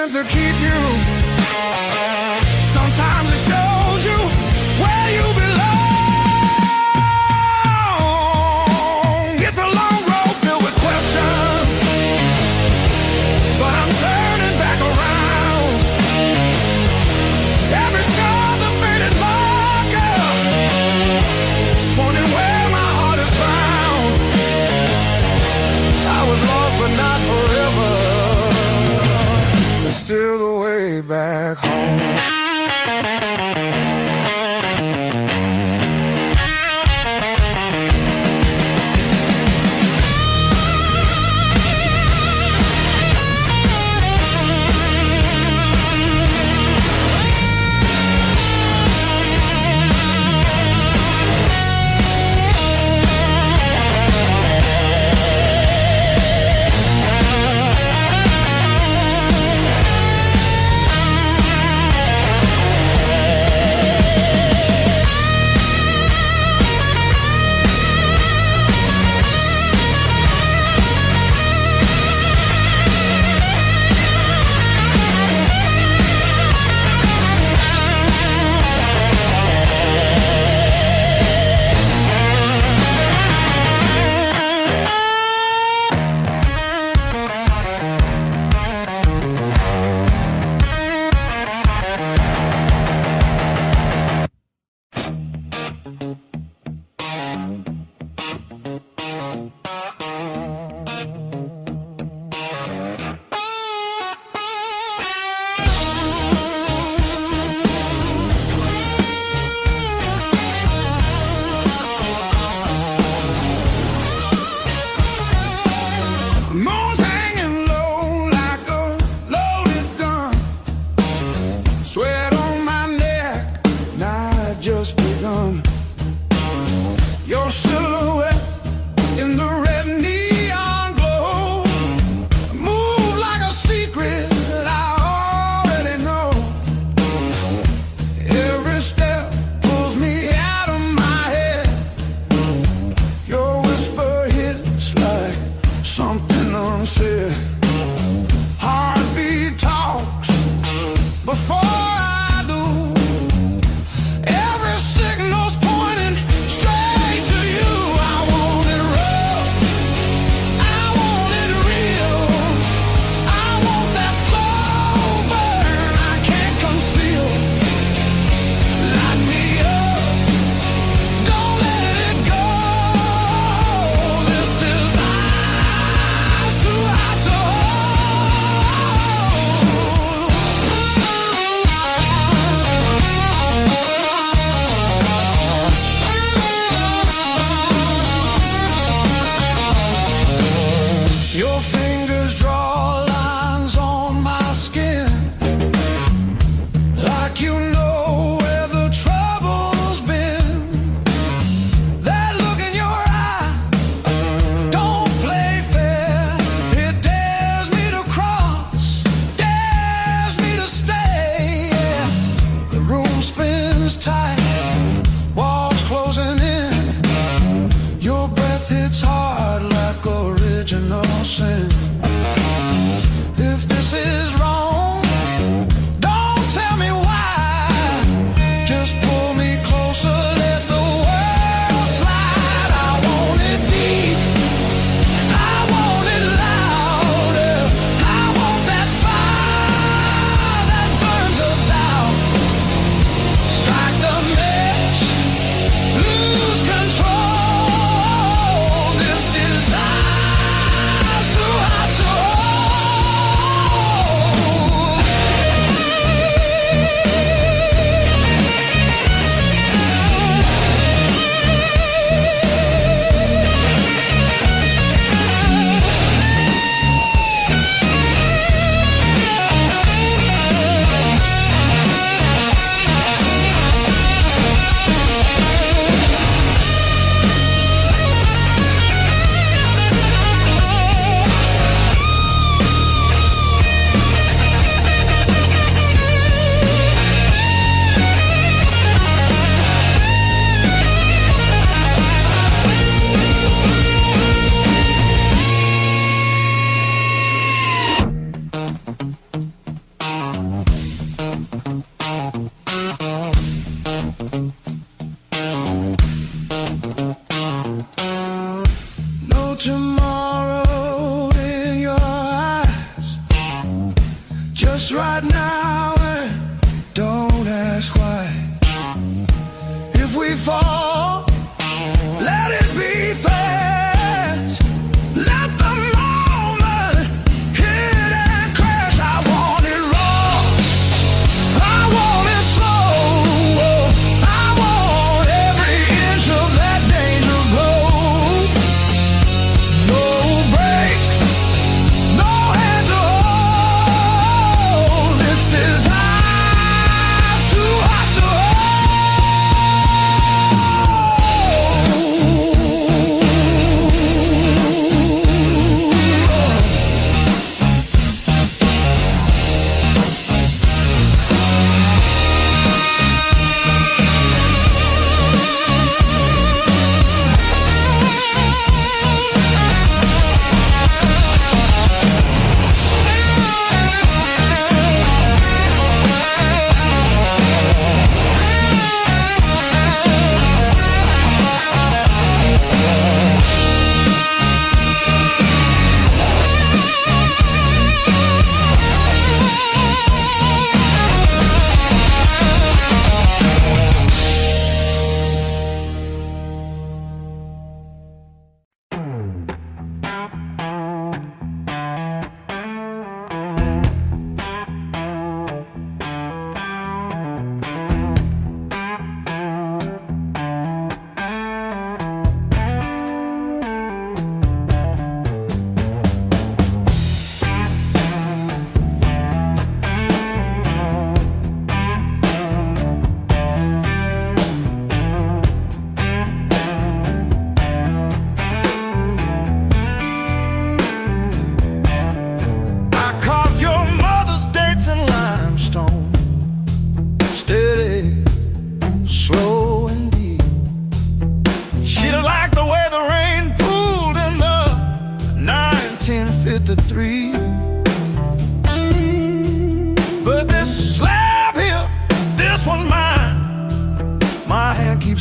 A: to keep you. Sometimes it shows you where you belong. It's a long road filled with questions, but I'm turning back around. Every scar's a faded marker, pointing where my heart is found. I was lost but not forever, still the way back home.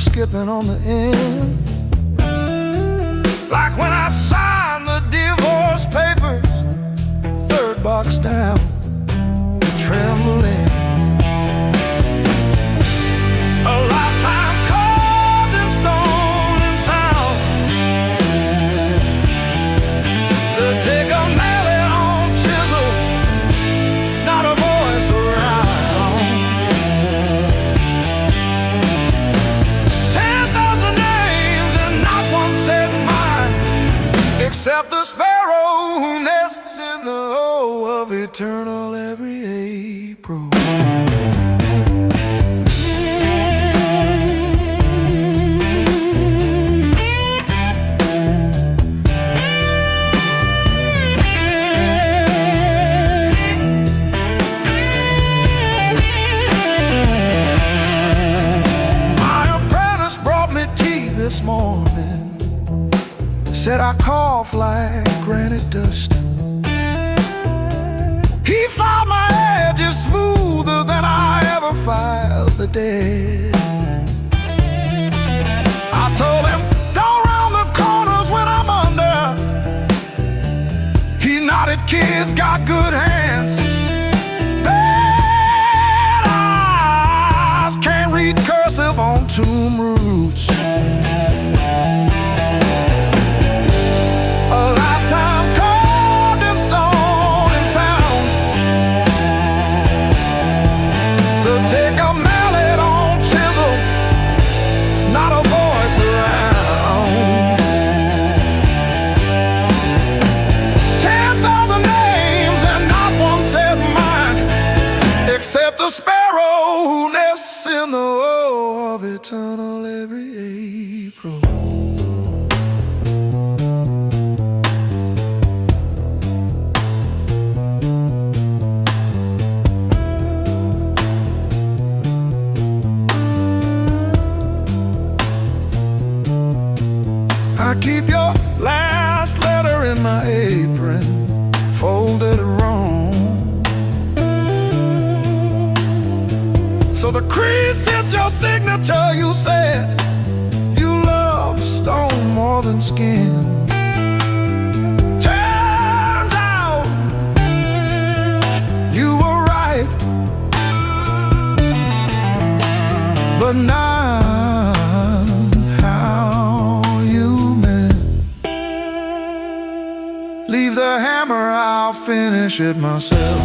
A: skipping on the end. Like when I signed the divorce papers, third box down, trembling. A lifetime carved in stone and sound. The take of nail it on chisel, not a voice around. 10,000 names and not one said mine, except the sparrow who nests in the O of eternal every April. This morning said I cough like granite dust. He filed my edges smoother than I ever filed the dead. I told him, don't round the corners when I'm under. He nodded, kids got good hands. Bad eyes can't read cursive on tomb roots. Except the sparrow who nests in the O of eternal every April. I keep your last letter in my apron, folded wrong. So the crease hits your signature. You said you love stone more than skin. Turns out you were right, but not how you meant. Leave the hammer, I'll finish it myself.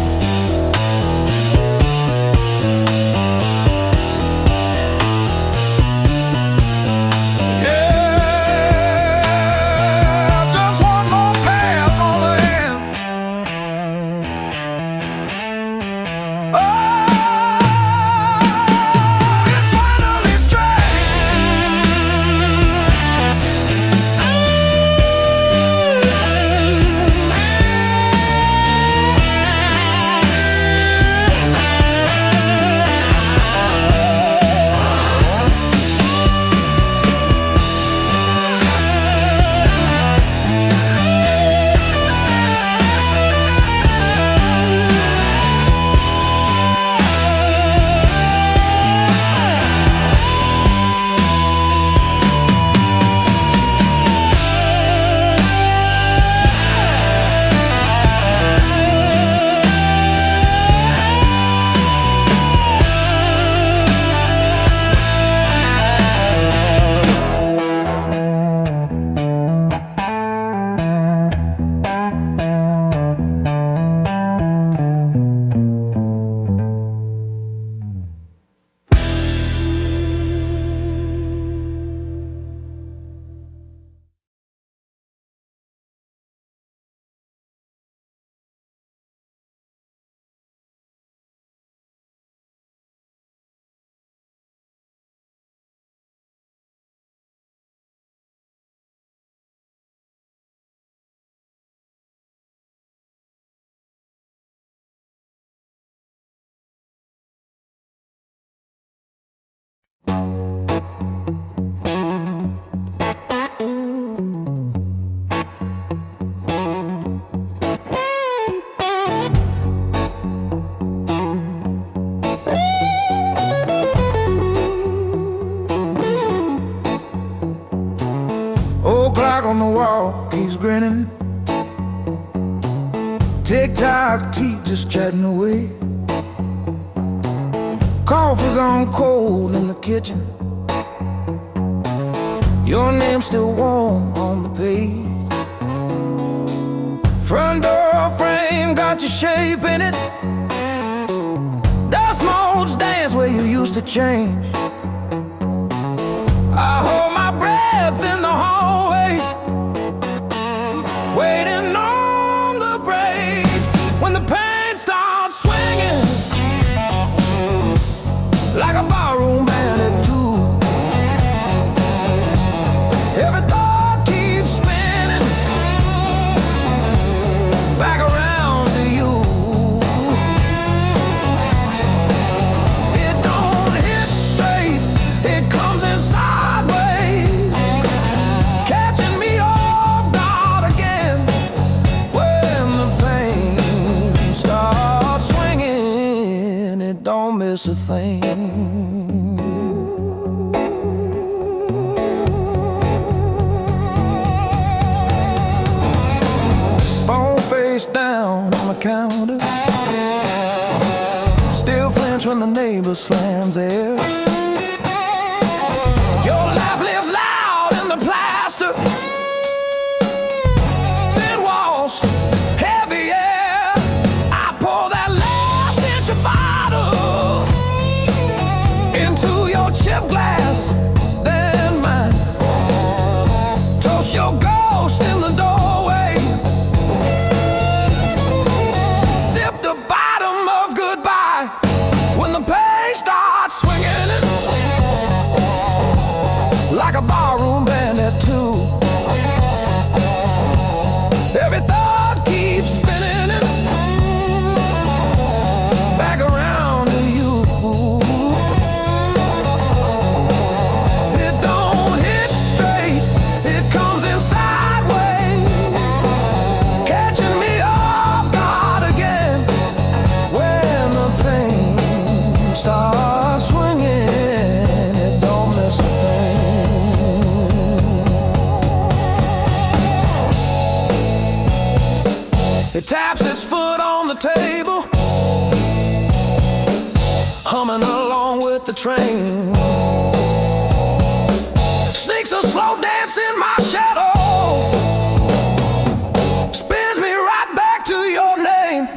A: on the wall keeps grinning. Tick-tock, teeth just chatting away. Coffee gone cold in the kitchen. Your name's still warm on the page. Front door frame got your shape in it. Dust motes dance where you used to change. I hold my breath in the hallway, waiting on the break. When the pain starts swinging like a barroom band at two. Every thought keeps spinning back around to you. It don't hit straight, it comes in sideways, catching me off guard again. When the pain starts swinging, it don't miss a thing. Down on the counter, still flinch when the neighbor slams theirs. Your laugh lives loud in the plaster, thin walls, heavy air. I pour that last inch of bottle into your chip glass, then mine. Toast your ghost in the doorway. Like a barroom band at two. Every thought keeps spinning back around to you. It don't hit straight, it comes in sideways, catching me off guard again. When the pain starts swinging, it don't miss a thing. It taps its foot on the table, humming along with the train. Sneaks a slow dance in my shadow, spins me right back to your name.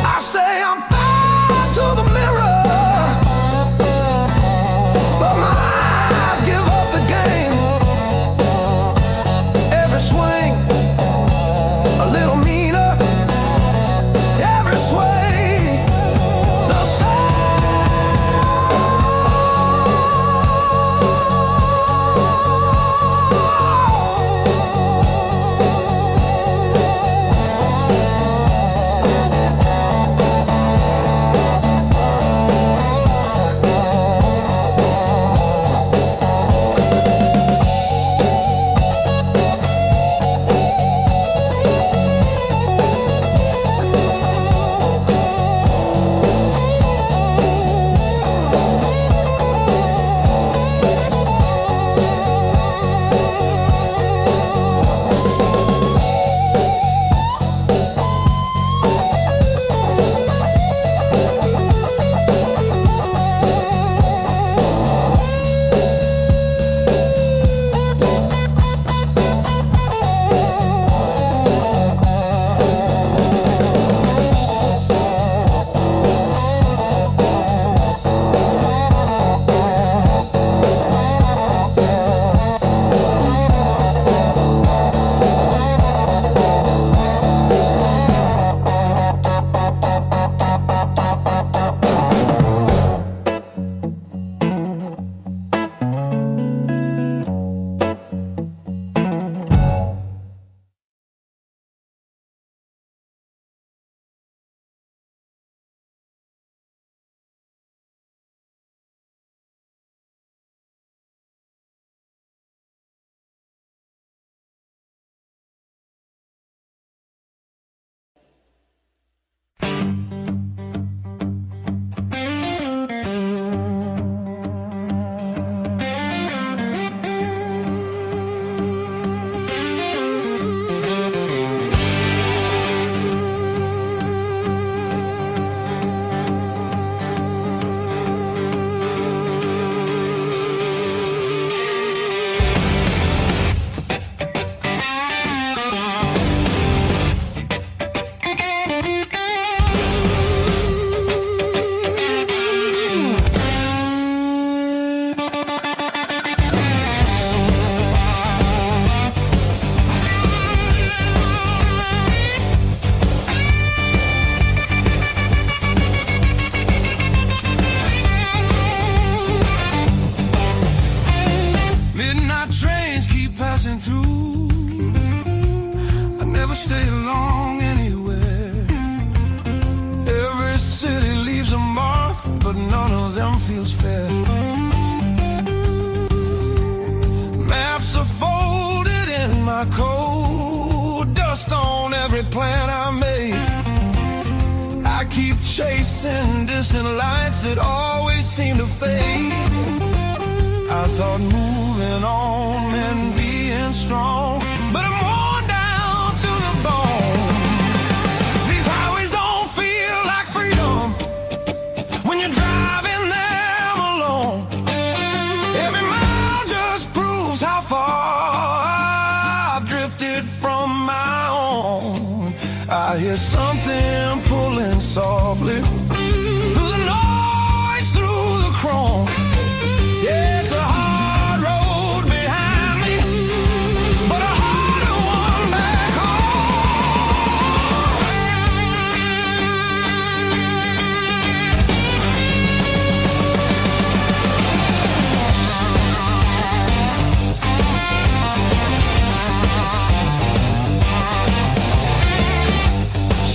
A: I say I'm fine to the mirror, but my eyes give up the game. Every swing a little meaner, every sway the same.
B: keep chasing distant lights that always seem to fade. I thought moving on meant being strong, but I'm worn down to the bone. These highways don't feel like freedom when you're driving them alone. Every mile just proves how far I've drifted from my own. I hear something pulling softly through the noise, through the chrome. Yeah, it's a hard road behind me, but a harder one back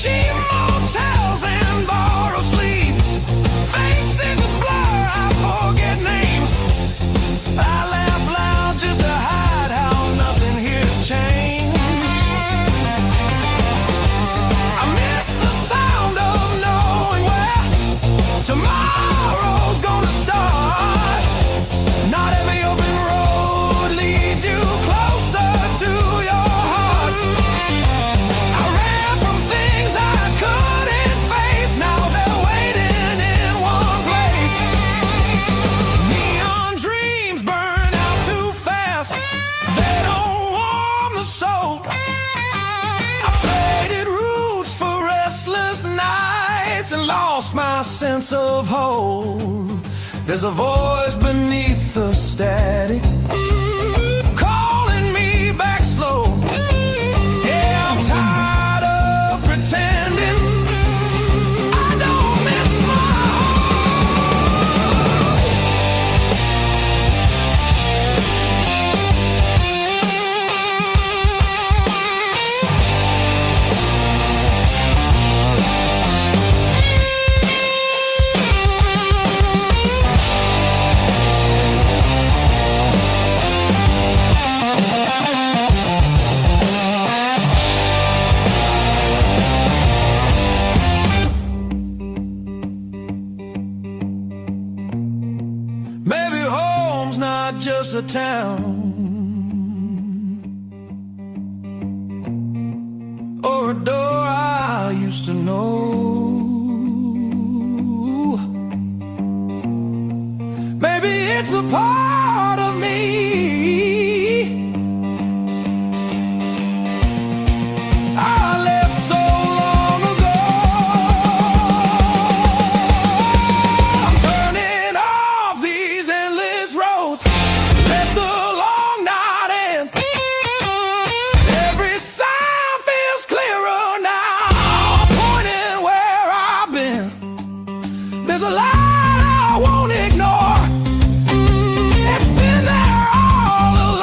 B: cheap motels and borrowed sleep, faces a blur, I forget names. I laugh loud just to hide how nothing here's changed. I miss the sound of knowing where tomorrow's gonna start. Not every open road leads you closer to your heart. I ran from things I couldn't face, now they're waiting in one place. Neon dreams burn out too fast, they don't warm the soul. I traded roots for restless nights and lost my sense of hold. There's a voice beneath the static calling me back slow. Yeah, I'm tired of pretending I don't miss my maybe home's not just a town or a door I used to know. Maybe it's a part of me I left so long ago. I'm turning off these endless roads, let the long night end. Every sign feels clearer now, pointing where I've been. There's a light I won't ignore, it's been there all along.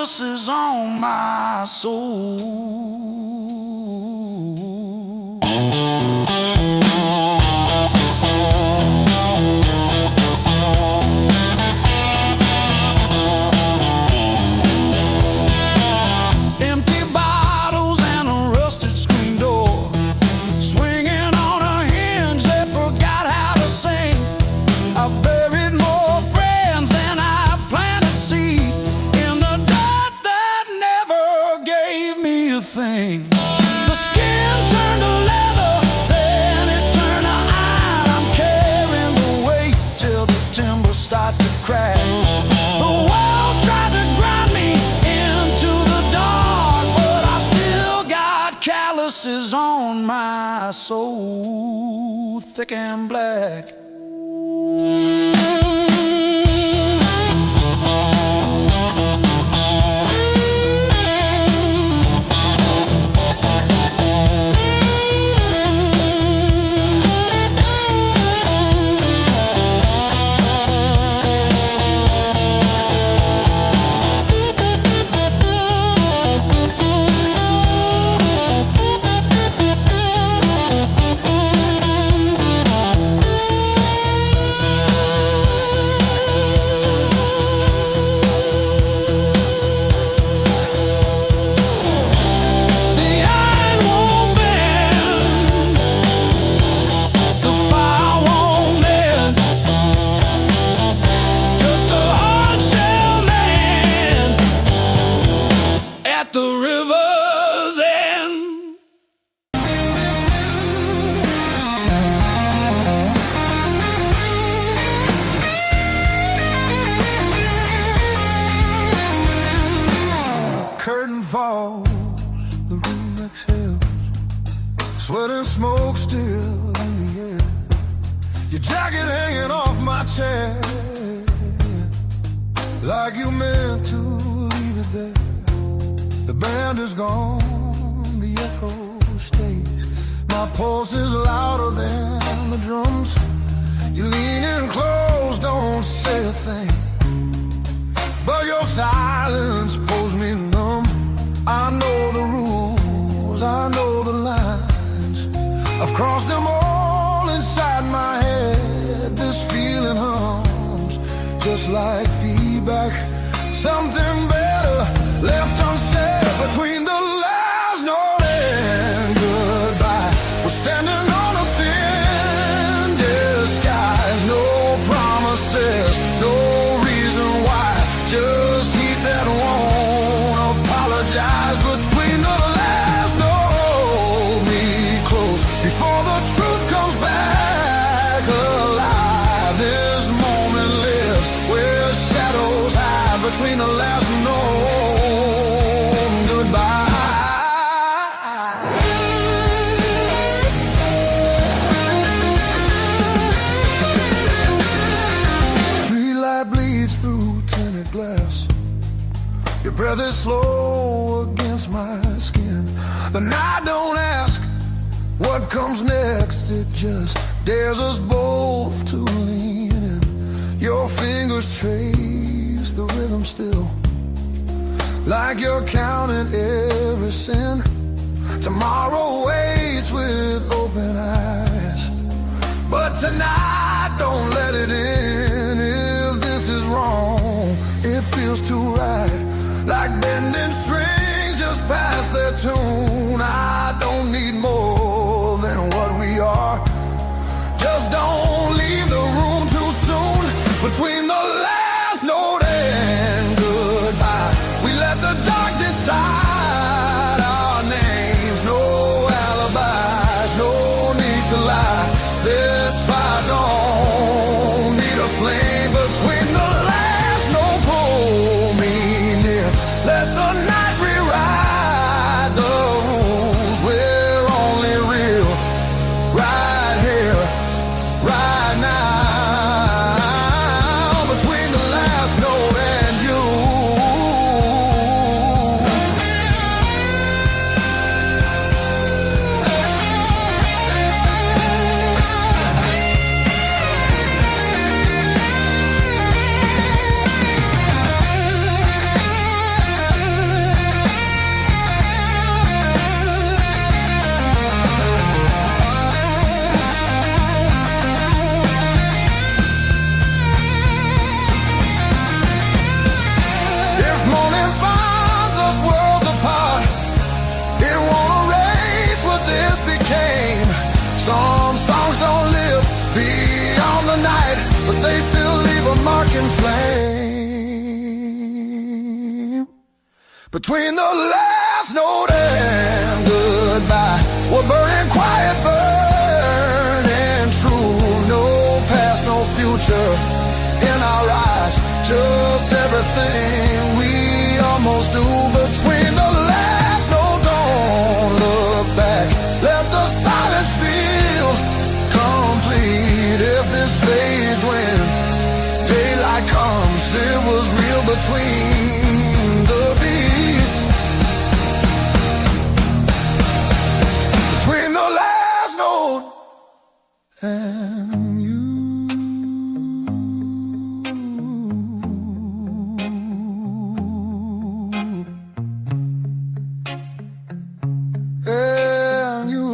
B: calluses on my soul. Empty bottles and a rusted screen door, swinging on a hinge that forgot how to sing. I've buried more friends than I planted seed in the dirt that never gave me a thing. The skin turned to leather, then it turned to iron. I'm carrying the weight till the timber starts to crack. The world tried to grind me into the dark, but I still got calluses on my soul, thick and black.
A: Curtain falls, the room exhales, sweat and smoke still in the air. Your jacket hanging off my chair, like you meant to leave it there. The band is gone, the echo stays. My pulse is louder than the drums. You lean in close, don't say a thing, but your silence pulls me numb. I know the rules, I know the lines. I've crossed them all inside my head. This feeling hums, just like feedback. Something better left unsaid between the last note and goodbye. We're standing on a thin disguise. No promises, no reason why. Just heat that won't apologize. Between the last note, hold me close before the truth comes back alive. This moment lives where shadows hide. Between the last note and goodbye. Free light bleeds through tinted glass. Your breath is slow against my skin. The night don't ask what comes next. It just dares us both to lean in. Your fingers trace the rhythm still, like you're counting every sin. Tomorrow waits with open eyes, but tonight don't let it in. If this is wrong, it feels too right, like bending strings just past their tune. I don't need more than what we are. Just don't leave the room too soon. Between the last note and goodbye, we let the dark decide our names. No alibis, no need to lie. This fire don't need a flame. Between the last note, pull me near. Let the night rewrite the rules. We're only real right here, right Morning finds us worlds apart. It won't erase what this became. Some songs don't live beyond the night, but they still leave a mark in flame. Between the last note and goodbye, we're burning quiet, burning true. No past, no future in our eyes, just everything we almost do. Between the last note, don't look back, let the silence feel complete. If this fades when daylight comes, it was real between the beats. Between the last note and you. And you.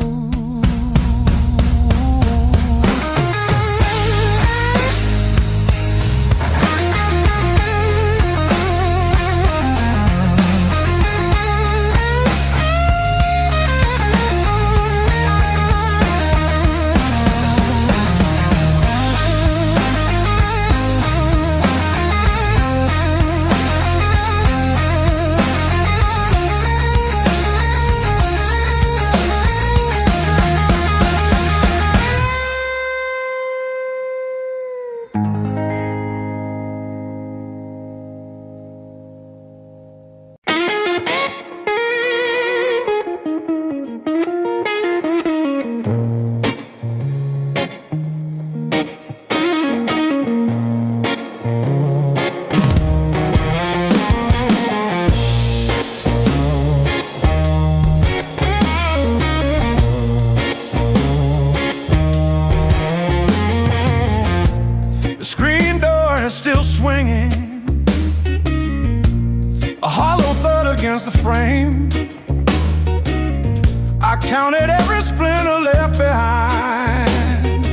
A: The screen door is still swinging, a hollow thud against the frame. I counted every splinter left behind.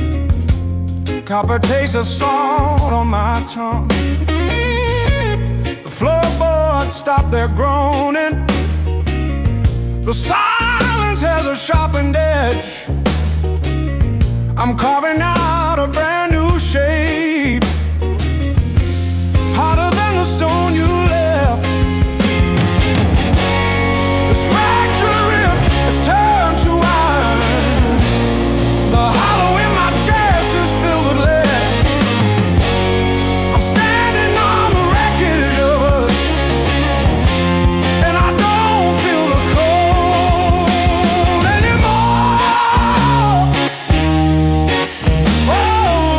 A: Copper taste of salt on my tongue. The floorboards stopped their groaning. The silence has a sharpened edge. I'm carving out a brand new shape, harder than the stone you left. This fractured rib has turned to iron. The hollow in my chest is filled with lead. I'm standing on the wreckage of us, and I don't feel the cold anymore. Oh,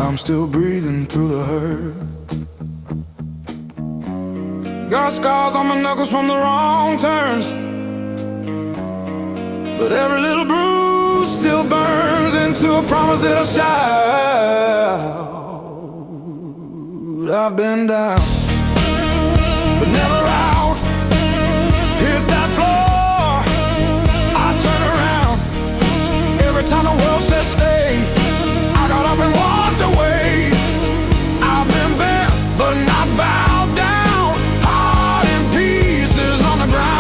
A: I'm still breathing through the hurt. Got scars on my knuckles from the wrong turns, but every little bruise still burns into a promise that I'll shout. I've been down, but never out. Hit that floor, I turn around. Every time the world says stay, I got up and walked away. I've been bent, but not bowed down. Heart in pieces on the ground.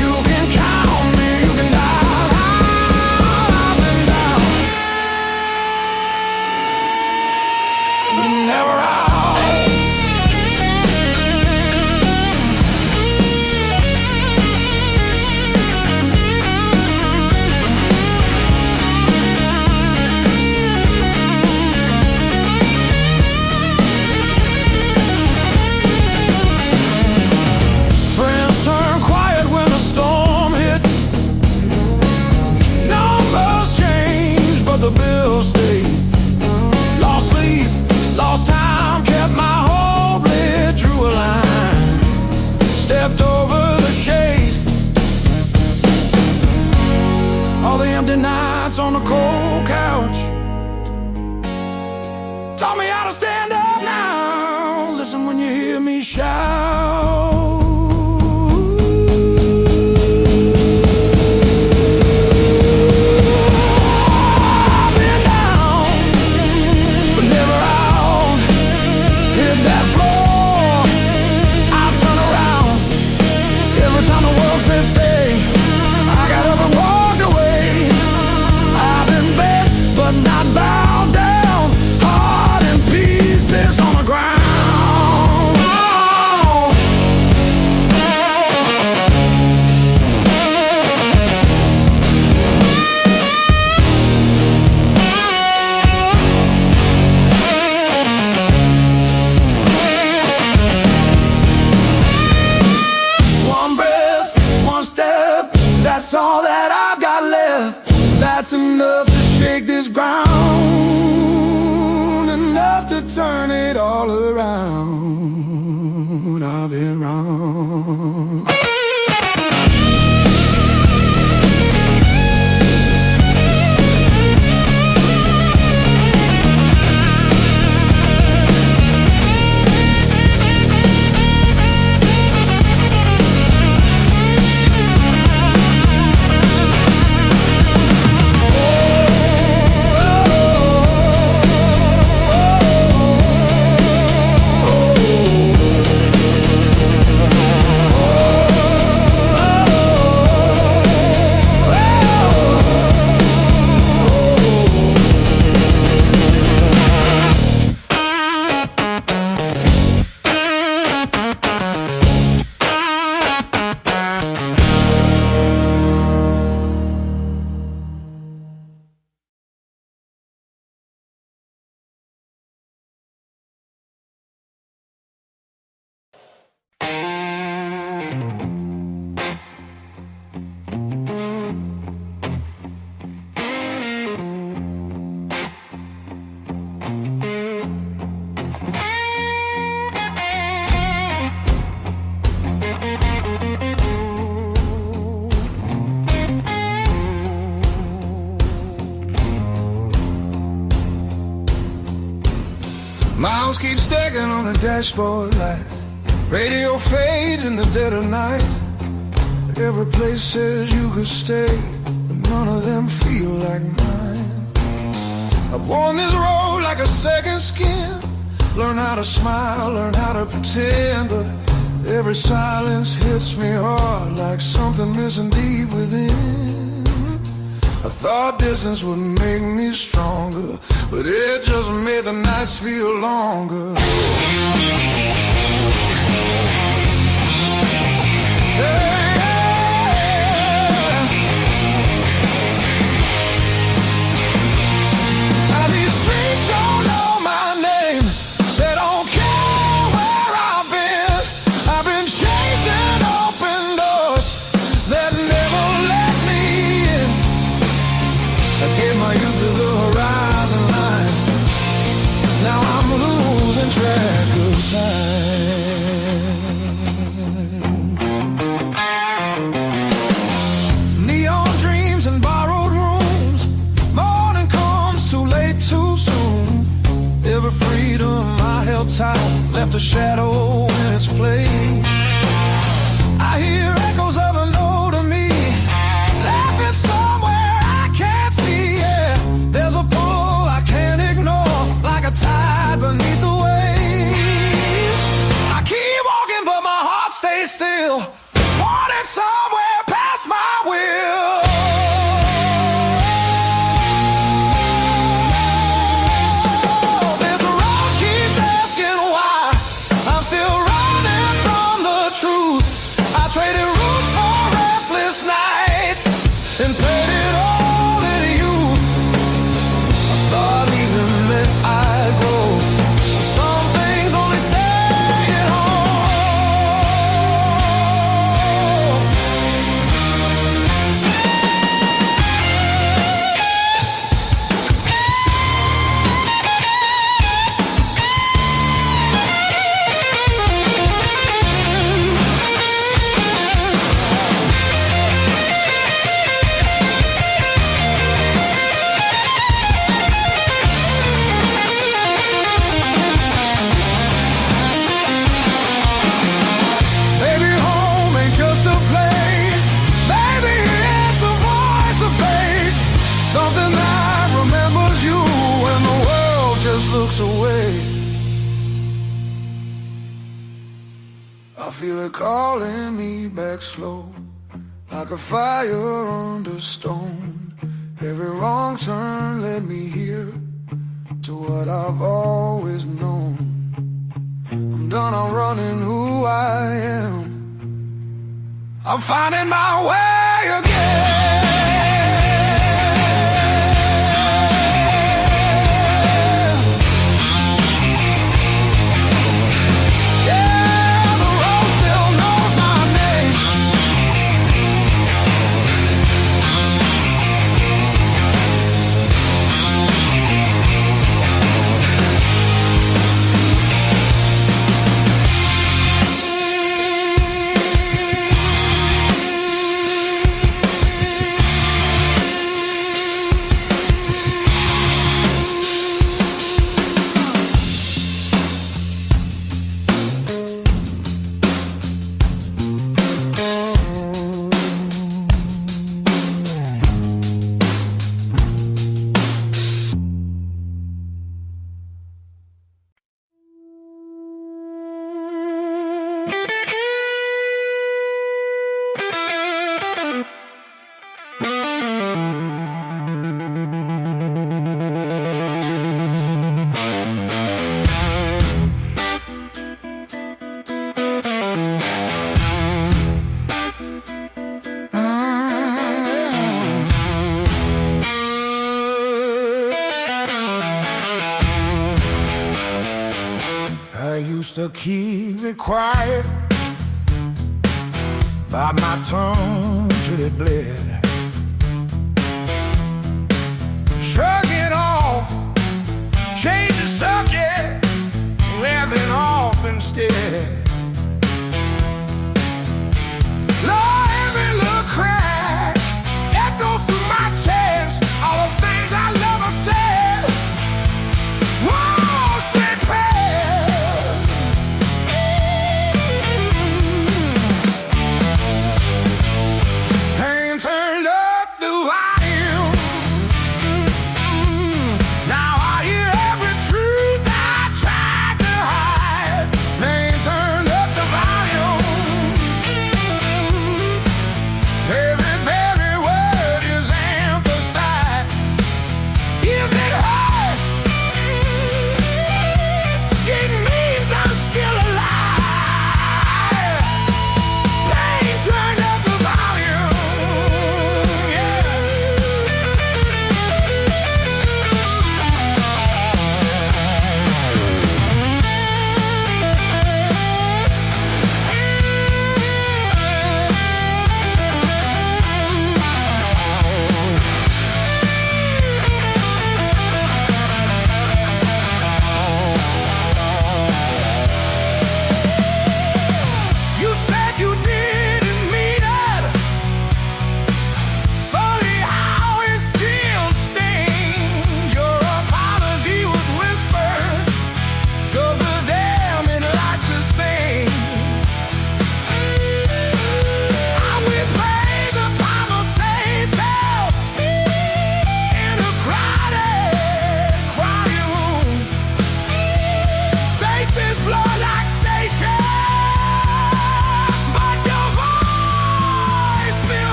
A: You can count me, you can die. I've been down, but never out. The bills stayed. Lost sleep, lost time, kept my hope lit, drew a line, stepped over the shade. All the empty nights on the cold couch taught me how to stand up now. Listen when you hear me shout. That's all that I've got left. That's enough to shake this ground, enough to turn it all around. I've been wrong. Miles keep stacking on the dashboard light. Radio fades in the dead of night. Every place says you could stay, but none of them feel like mine. I've worn this road like a second skin. Learn how to smile, learn how to pretend, but every silence hits me hard like something missing deep within. I thought distance would make me stronger, but it just made the nights feel longer. Now these streets don't know my name. They don't care where I've been. I've been chasing open doors that never let me in. I gave my youth to the horizon. feel it calling me back slow, like a fire under stone. Every wrong turn led me here to what I've always known. I'm done, I'm running who I am. I'm finding my way again. I used to keep it quiet, bite my tongue till it bled. Shrug it off, change the subject, laughing off instead. Lord, every little crack echoes through my chest. All the things I love are said. Whoa, stay past. Pain turned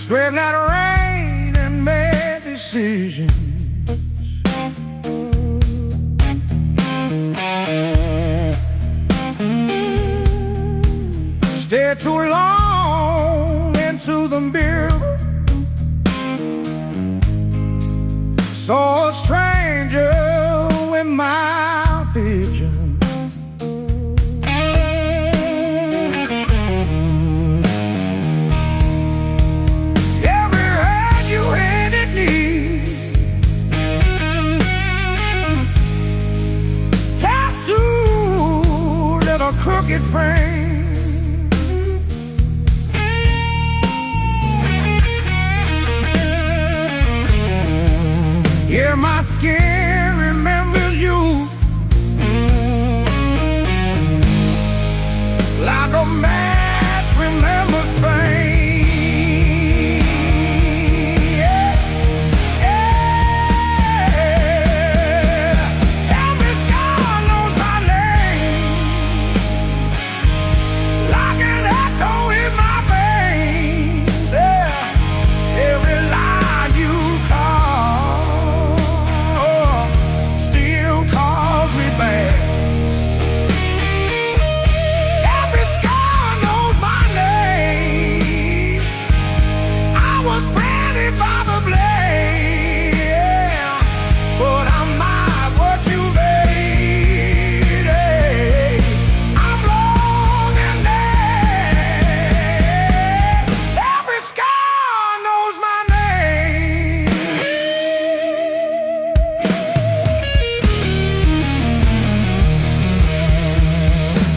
A: sweat that rain and made decisions. Stayed too long into the mirror, saw a stranger in my vision. Every hand you handed me, tattooed in a crooked frame. Yeah, my skin remembers you like a match remembers fame. Yeah, yeah. Every scar knows my name, like an echo in my veins. Yeah, every line you call still calls me back. Every scar knows my name. I was branded by the blade, yeah, but I'm not what you made. Hey, I'm long and dead. Every scar knows my name.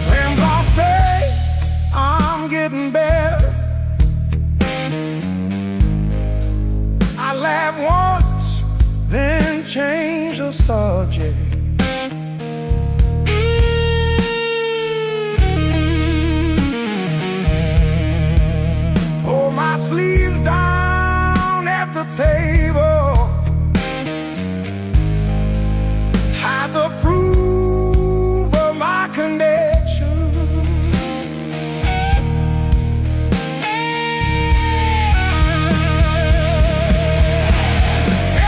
A: Friends all say I'm getting better. I laugh once, then change the subject. Pull my sleeves down at the table, hide the proof of my connection.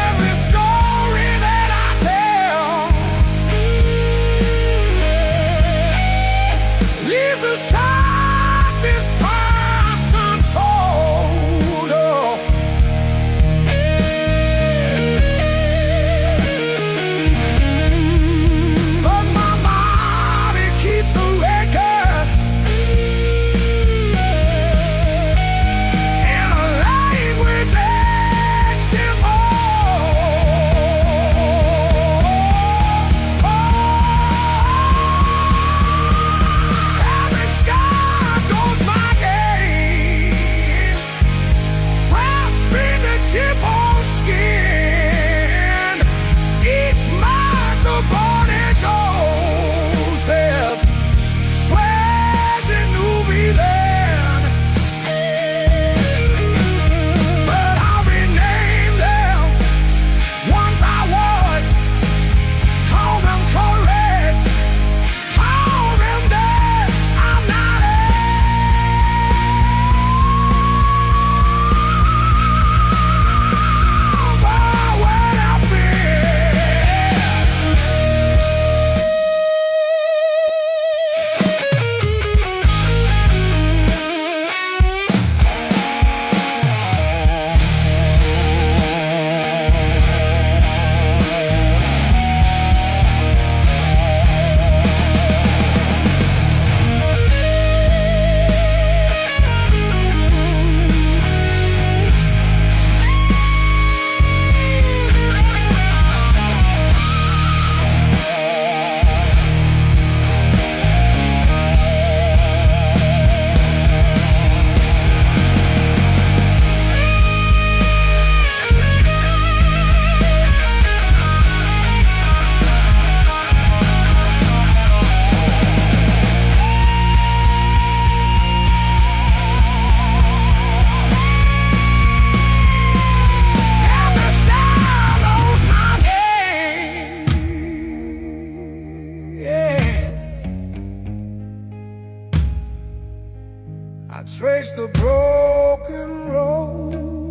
A: Every story that I tell leaves a sharpest parts untold. Oh. But my body keeps a record in a language etched in every scar goes my name, from fingertip on skin. Each mark the body goes there, swears it knew me then. But I'll rename them one by one, call them correct, call them dead. I'm not ever where I've I trace the broken road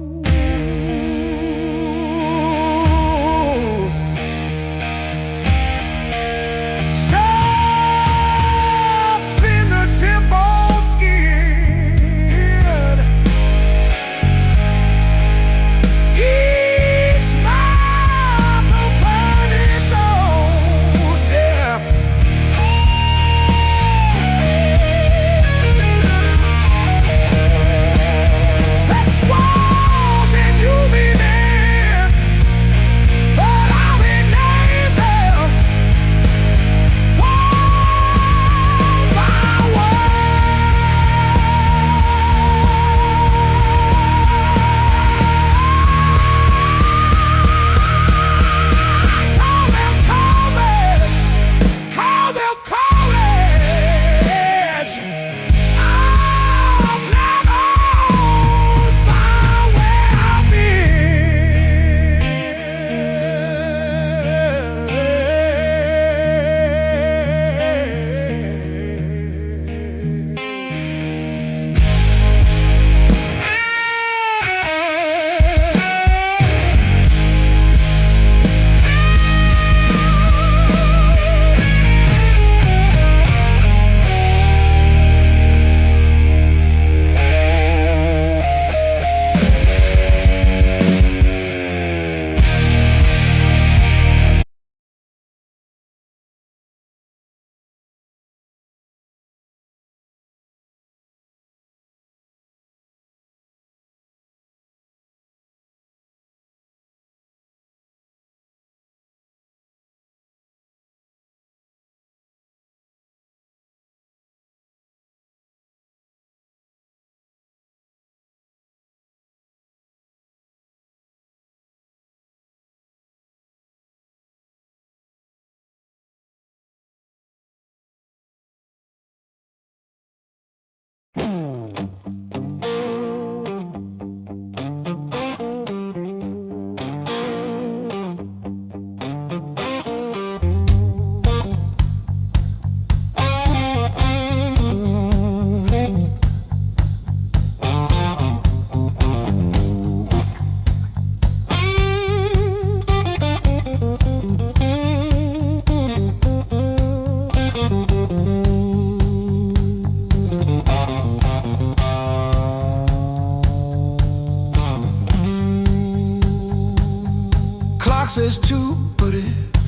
B: says 2, but it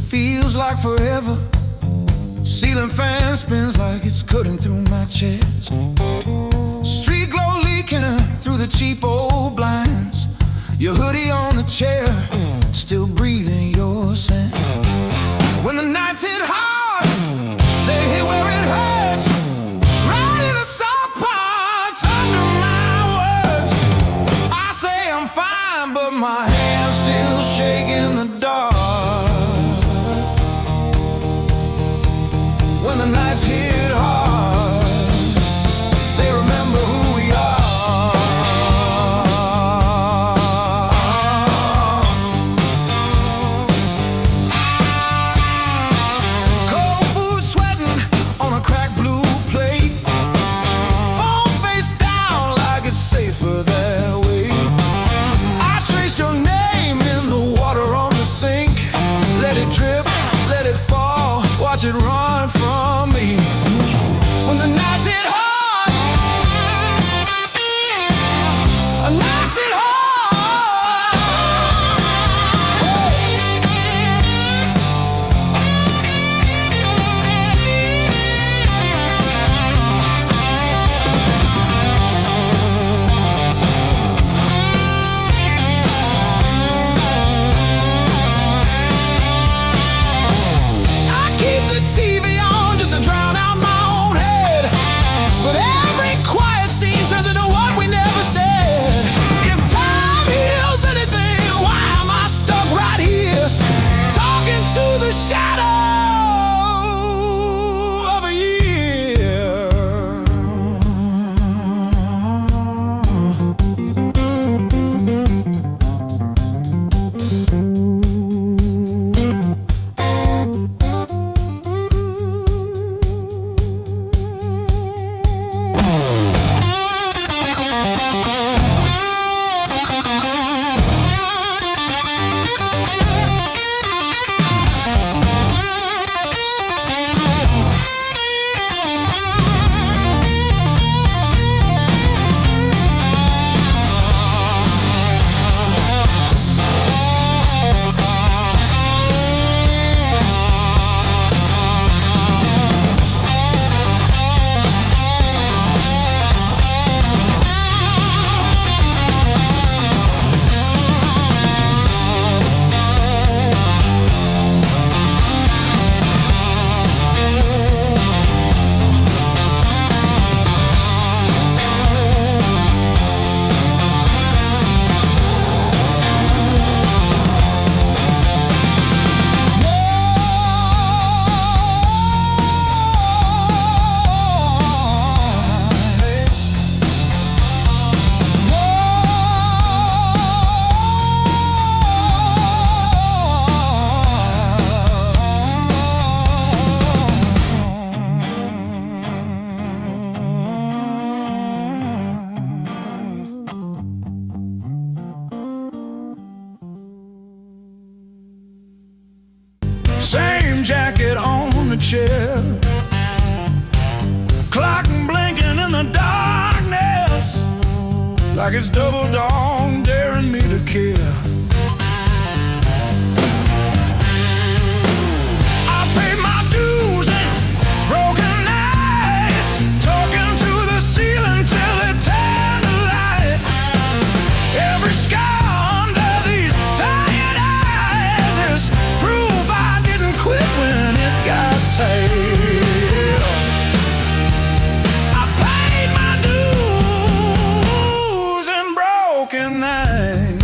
B: feels like forever. Ceiling fan spins like it's cutting through my chest. Street glow leaking through the cheap old blinds. Your hoodie on the chair, still breathing your scent. When the nights hit hard, they hit where it hurts, right in the soft parts under my words. I say I'm fine, but my hands still shake in the dark. When the nights hit hard, they remember who we are. Cold food sweating on a cracked blue plate. Phone face down like it's safer that way. I trace your name in the water on the sink. Let it drip, let it fall, watch it run from me. When the nights hit hard, nights hit hard. I keep the TV on just to drown out my own head, but every quiet scene turns into what we never said. If time heals anything, why am I stuck right here, talking to the shadow of a year? Same jacket on the chair, clock blinking in the darkness, like it's double dawn daring me to care. I paid my dues and broken nights, talking to the ceiling till it turned to light. Every scar under these tired eyes is proof I didn't quit when it got tight. I paid my dues and broken nights.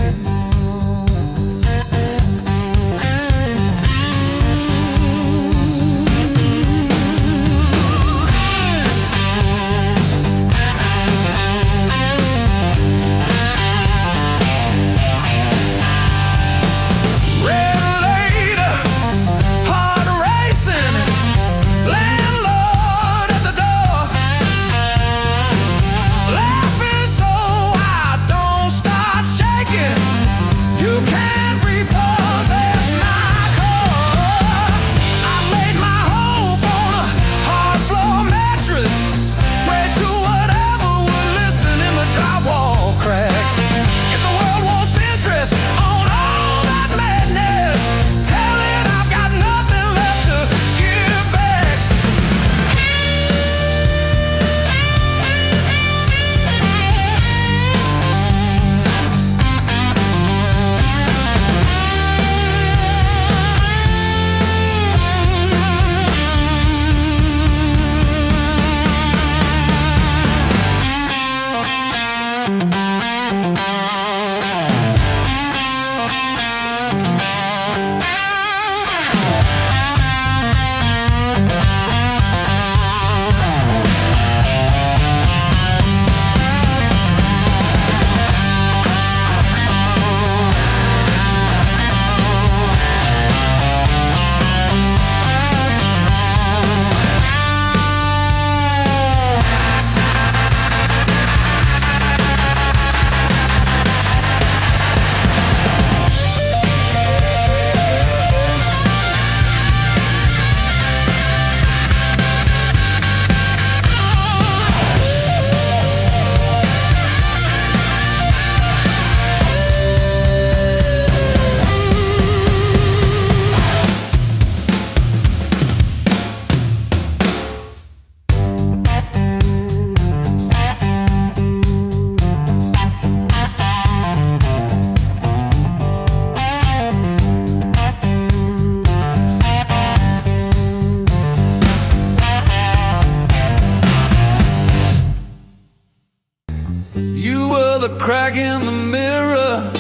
B: You were the crack in the mirror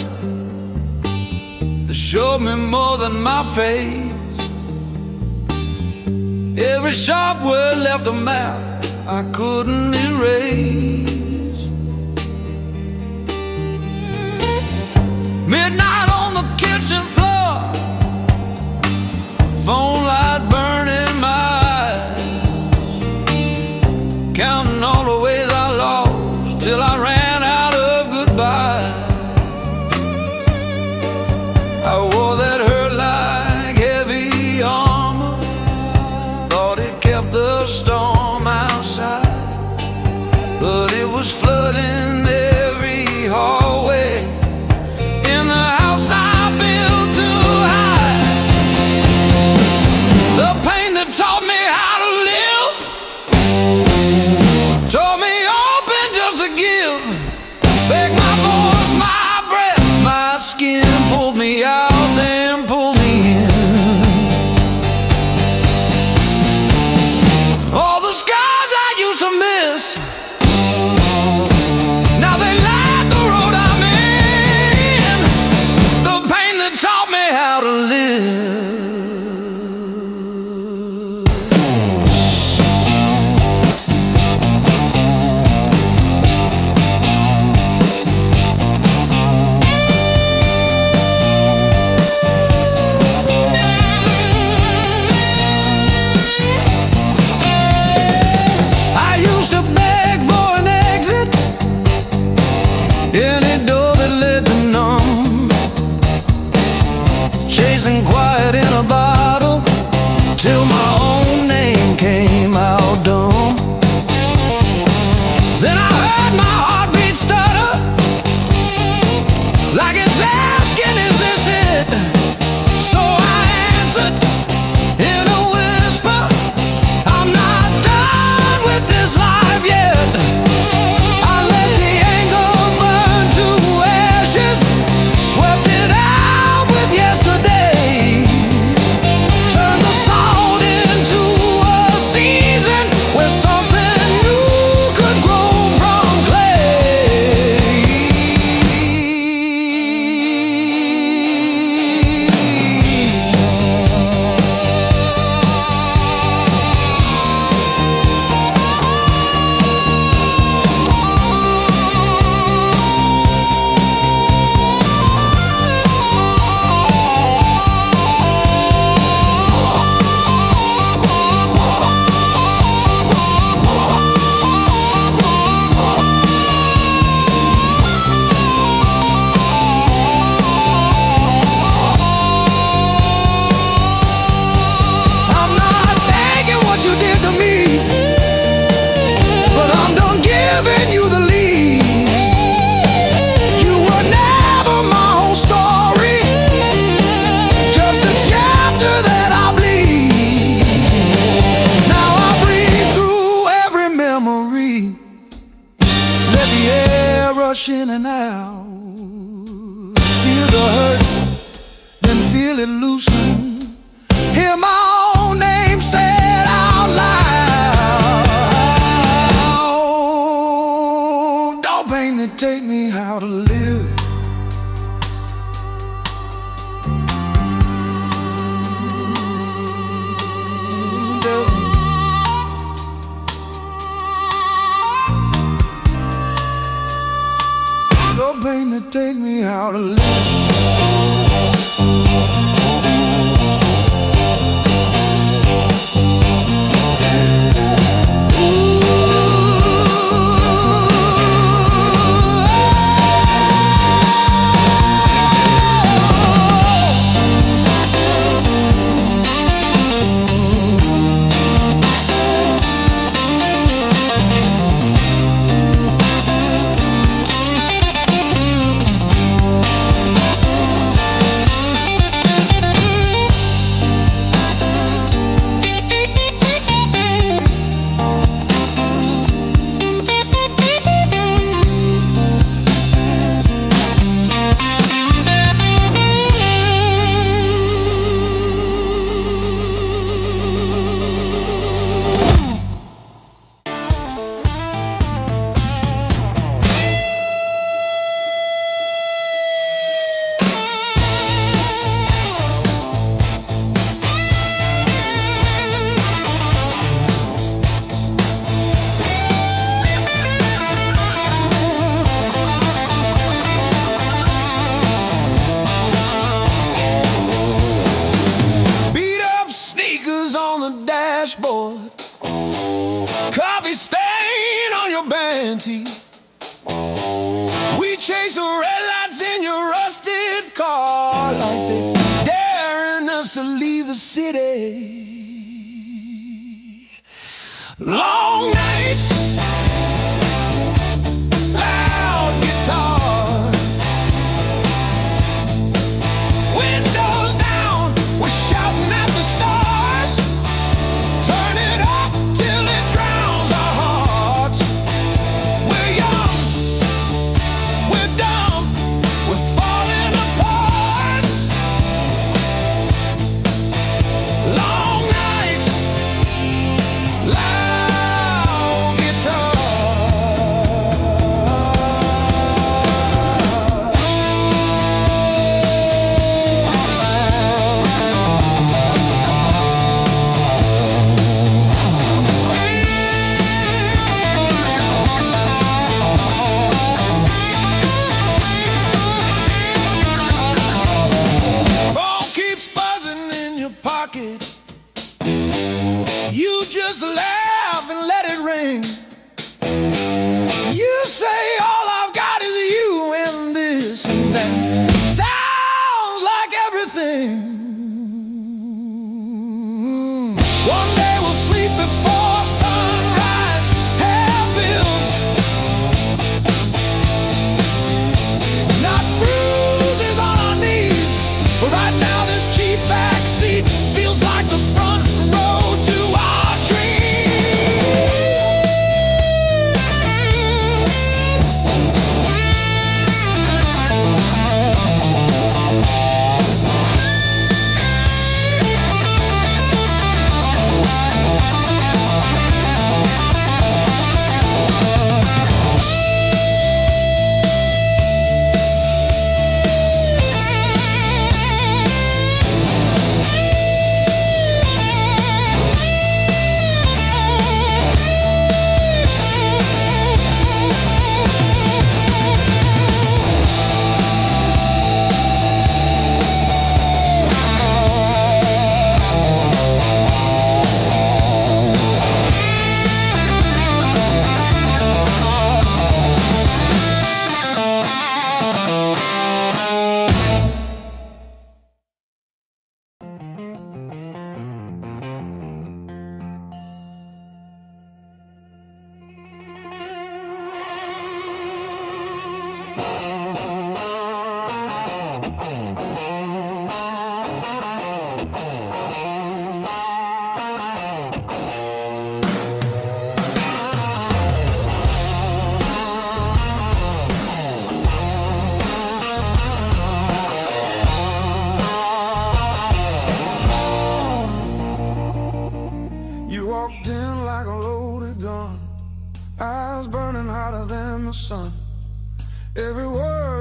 B: that showed me more than my face. Every sharp word left a map I couldn't erase. Midnight on the kitchen floor, phone light burning my eyes, counting all the ways I lost till I ran out of goodbye. I wore that hurt like heavy armor, thought it kept the storm outside, but it was flooding every hallway in the house I built too high. The pain that taught me how to live taught me open just to give. Beg my voice, my breath, my skin pulled me out, then pulled me in. All the scars I used to miss, now they light the road I'm in. The pain that taught me how to live. I used to beg for an exit, any door that led to none, chasing quiet in a bottle till my own name came out dumb. Then I heard my heartbeat stutter, like it's asking, is this it? So I answered in a whisper, I'm not done with this life yet. I let the anger burn to ashes, swept it out with yesterday, turned the salt into a season where something new could grow from clay. I'm not thanking what you did to me, but I'm done giving you the lead. You were never my whole story, just a chapter that I bleed. Now I breathe through every memory, let the air rush in and out, feel the hurt, then feel it loosen. Hear my own name said out loud. Don't pain that take me high.
A: how to live. Your pain to take me how to live. Dashboard, coffee stain on your band tee. We chase the red lights in your rusted car like they daring us to leave the city. Long nights, loud guitar, windows down, we're shouting at the stars. Turn it up till it drowns our hearts. We're young, we're dumb, we're falling apart. Long nights, loud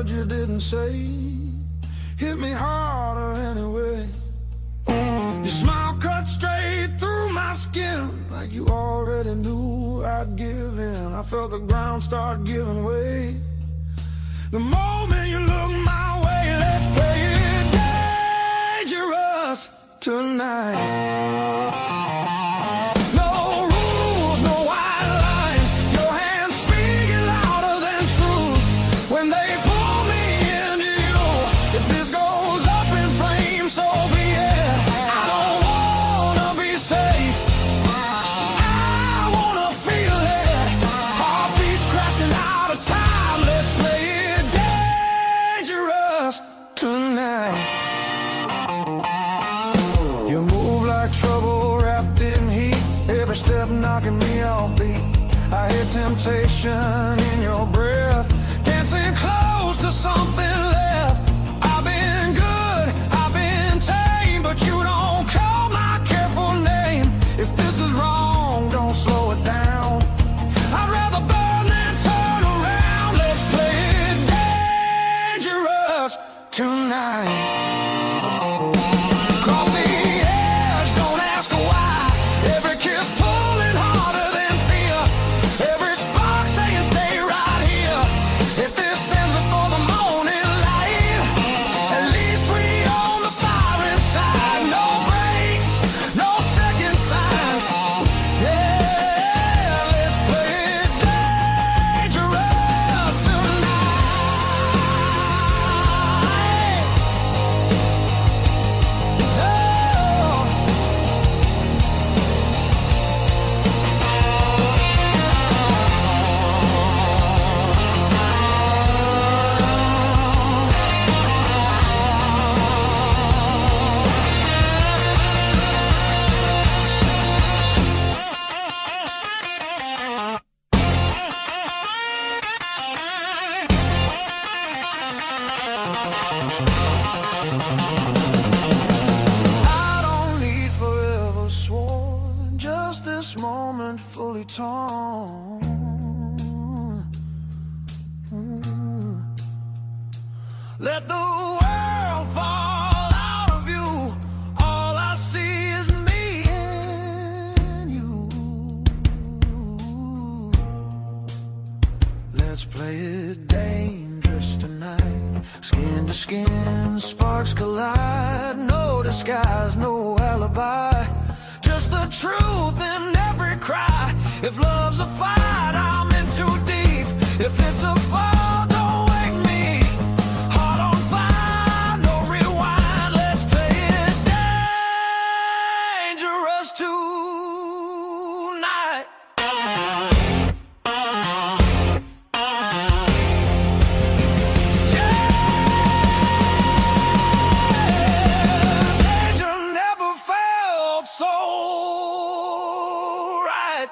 A: word you didn't say hit me harder anyway. Your smile cut straight through my skin, like you already knew I'd give in. I felt the ground start giving way. The moment you look my way, let's play it dangerous tonight. No rules, no white lines, your hands speaking louder than truth. When they pull me into you, if this goes up in flames, so be it. I don't wanna be safe, I wanna feel it. Heartbeats crashing out of time, let's play it dangerous tonight. You move like trouble wrapped in heat, every step knocking me off beat. I hear temptation in your breath, dancing close to something left. I've been good, I've been tame, but you don't call my careful name. If this is wrong, don't slow it down. I'd rather burn than turn around. Let's play it dangerous tonight. Cross the edge, don't ask why. Every kiss pulling harder than fear. Every spark saying stay right here. If this ends before the morning light, at least we own the fire inside. No breaks, no second signs. Yeah, let's play it dangerous tonight. I don't need forever sworn, just this moment fully torn. Let the world fall out of you. All I see is me and you. Let's play it dangerous tonight. Skin to skin, sparks collide. No disguise, no alibi. Just the truth in every cry. If love's a fight, I'm in too deep. If it's a fall, don't wake me. Heart on fire, no rewind. Let's play it dangerous tonight. Danger never felt so right.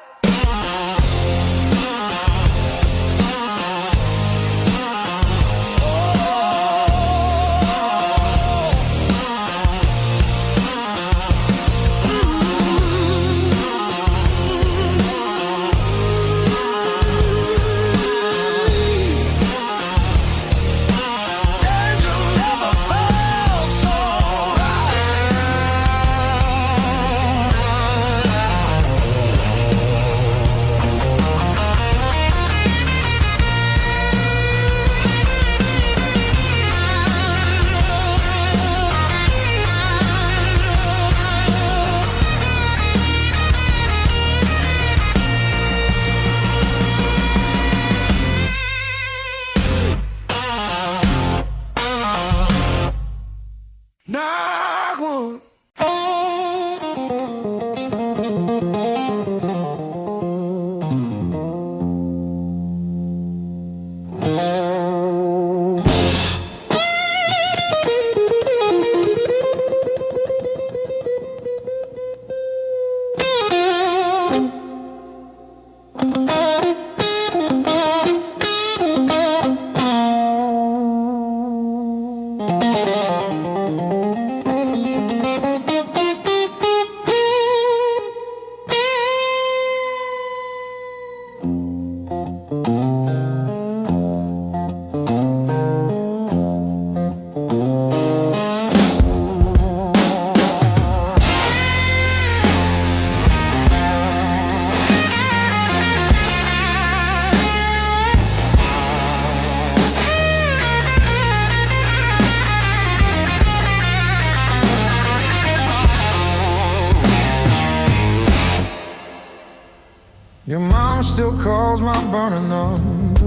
A: still calls my burning number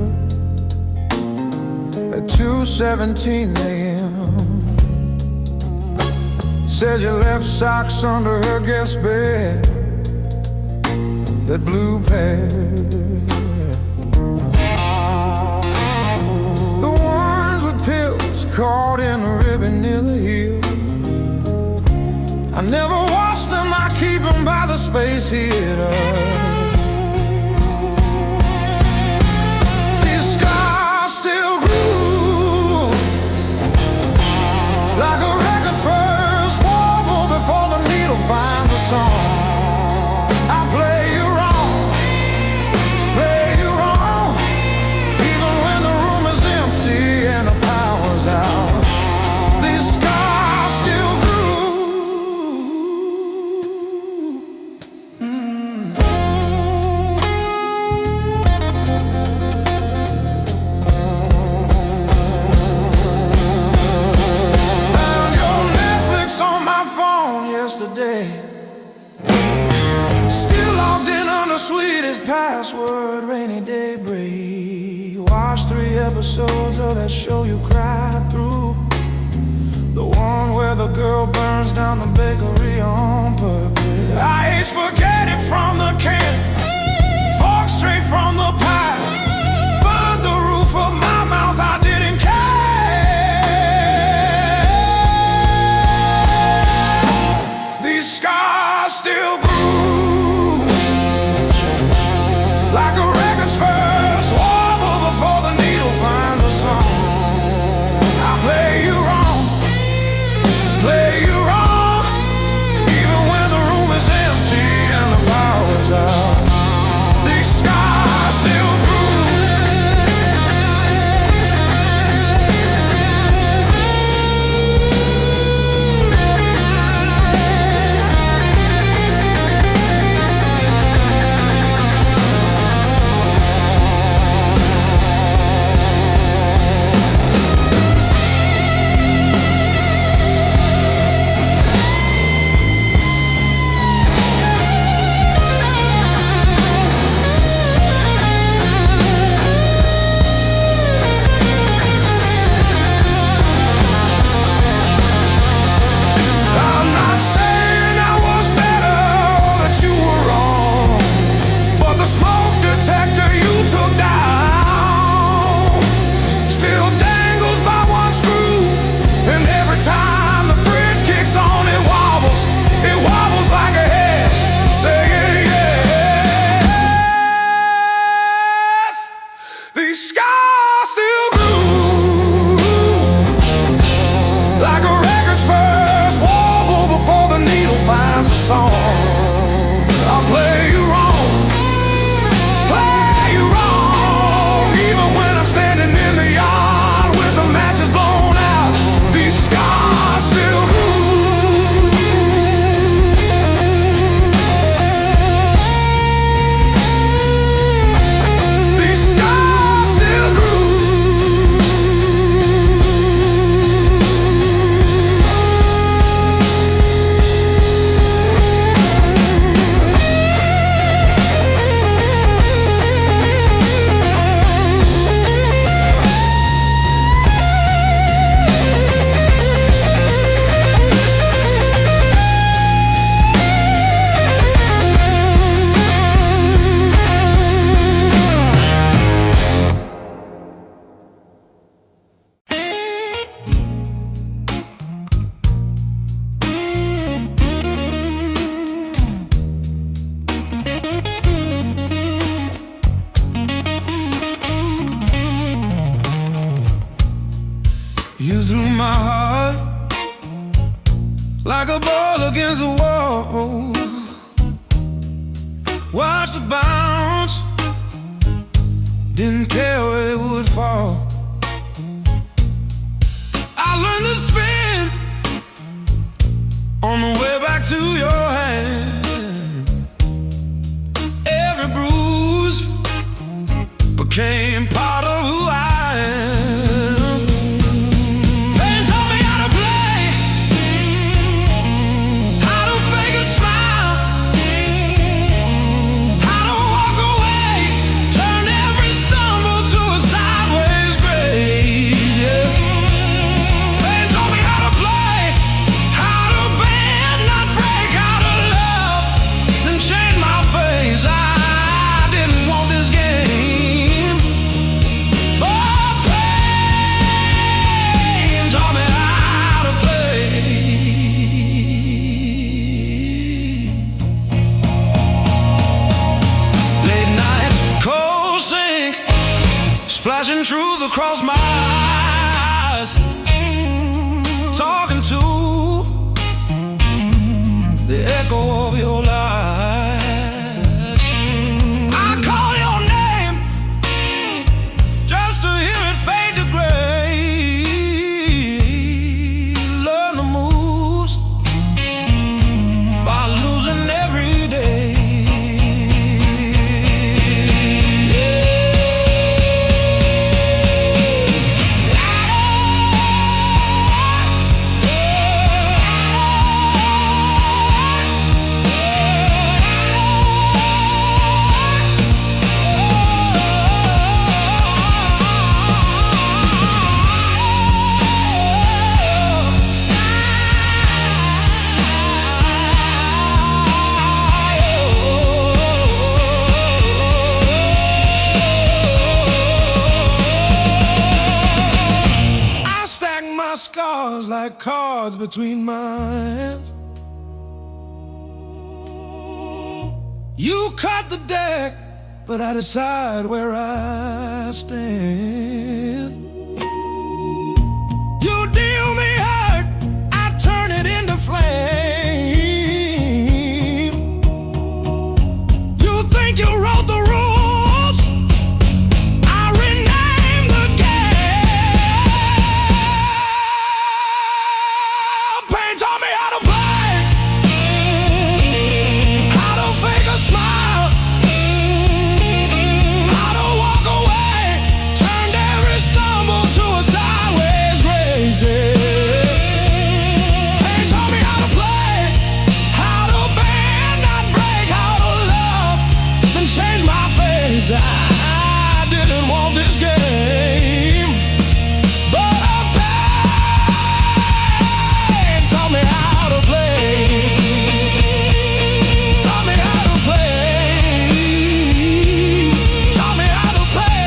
A: at 2:17 a.m. Says you left socks under her guest bed, that blue pair, the ones with pills caught in a ribbon near the heel. I never wash them, I keep them by the space heater. These scars still groove like a record's first warble before the needle finds the song. I play you wrong, even when the room is empty and the power's out. These scars still yesterday, still logged in on the sweetest password, rainy day break. Watched 3 episodes of that show you cried through, the one where the girl burns down the bakery on purpose. I ate spaghetti from the can, fork straight from the pie, burned the roof of my mouth, I didn't care. Scars still groove like a record's first warble before the needle finds a song. I play you wrong, even when the room is empty and the power's out. These scars still like a ball against the wall. Watched it bounce, didn't care where it would fall. I learned to spin on the way back to your hand. Every bruise became part of who I am. Pain taught me how to play, how to fake a smile, how to walk away
B: across my eyes, talking to the echo of your lies. I call your name just to hear it fade to gray. Learn the moves by losing every day. Scars like cards between my hands. You cut the deck, but I decide where I stand. You deal me hurt, I turn it into flame. You think you wrote the rules, I rename the game. Pain taught me how to play, how to fake a smile, how to walk away, turned every stumble to a sideways grace. Pain taught me how to play, how to bend, not break, how to love, then change my face. I didn't want this game, but pain taught me how to play. Taught me how to play. Taught me how to play.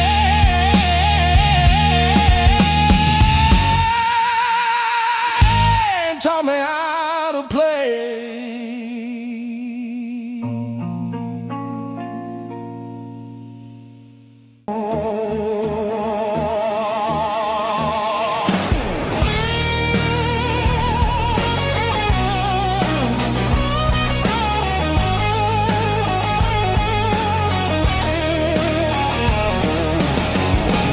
B: Taught me how to play.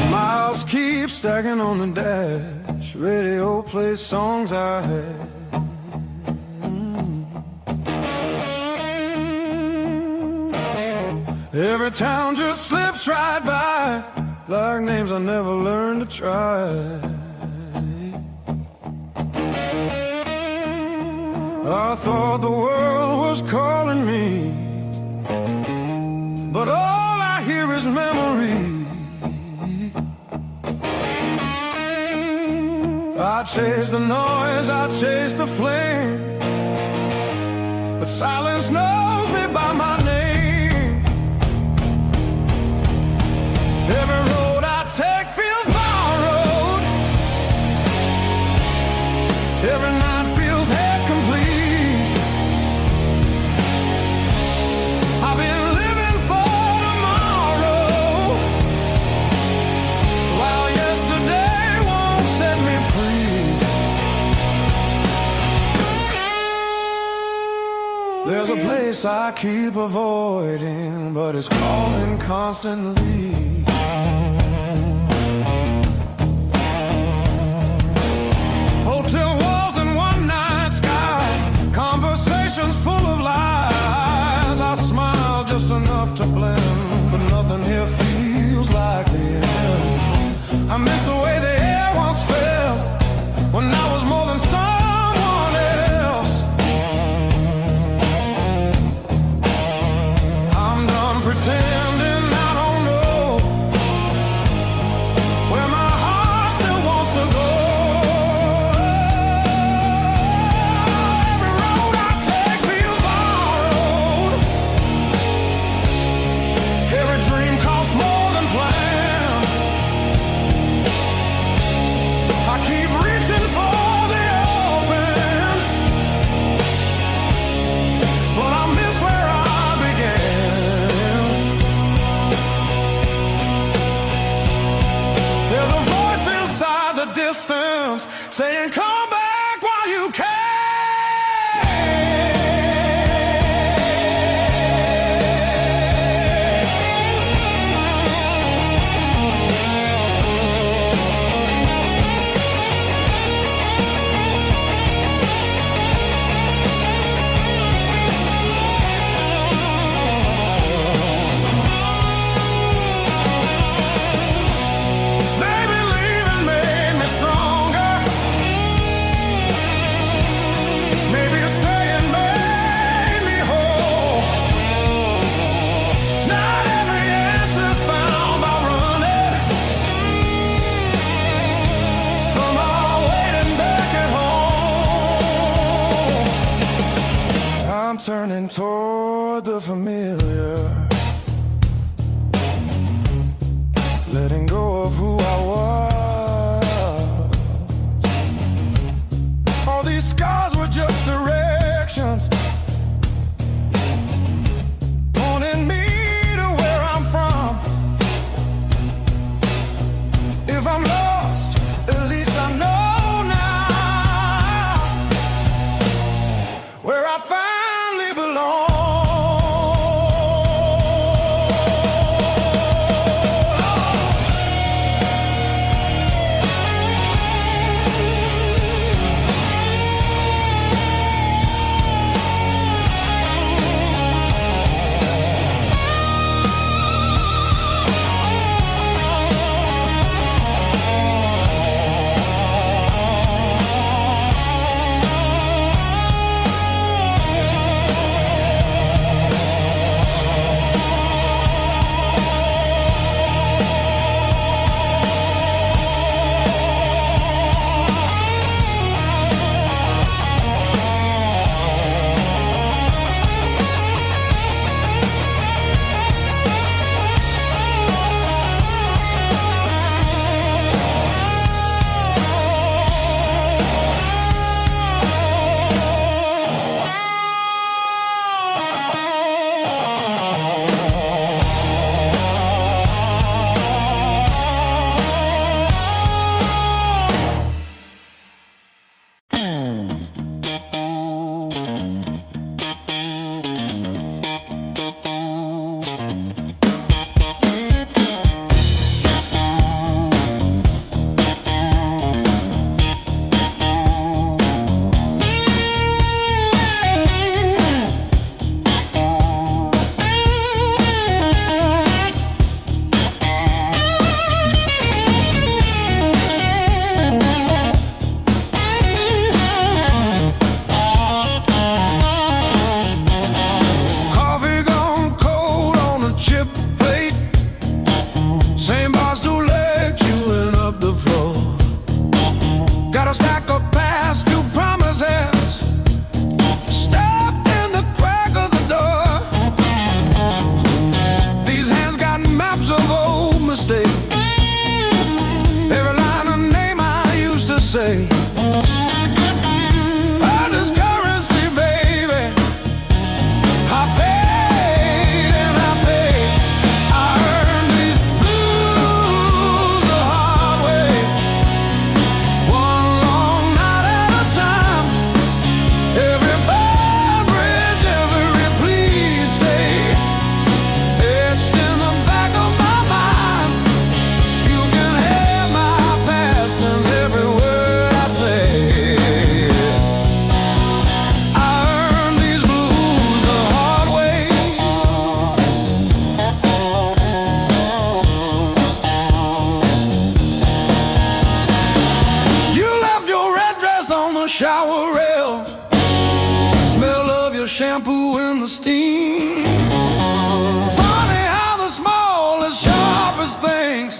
B: Miles keep stacking on the dash. Radio plays songs I had. Every town just slips right by, like names I never learned to try. I thought the world was calling me, but all I hear is memory. I chase the noise, I chase the flame, but silence knows me by my name. Every road I take feels borrowed, every night feels half complete. I've been living for tomorrow, while yesterday won't set me free. There's a place I keep avoiding, but it's calling constantly. Hotel walls and one-night skies, conversations full of lies. I smile just enough to blend, but nothing here feels like the end. I miss the way the air once felt, when I was more than someone else. I'm done pretending I don't know where my heart still wants to go. Every road I take feels borrowed, every dream costs more than planned. I keep reaching for the open, but I miss where I began. There's a
A: distance, saying come back while you can. Turning toward the familiar, letting go of who I was. All these scars were just directions, pointing me to where I'm from. If I'm lost, at least I know now where I found say earned is currency, baby. I paid and I paid. I earned these blues the hard way, one long night at a time. Every bar bridge, every please stay, etched in the back of my mind. You can hear my past and every word I say. I earned these blues the hard way. You left your red dress on the shower rail, smell of your shampoo in the steam. Funny how the smallest, sharpest things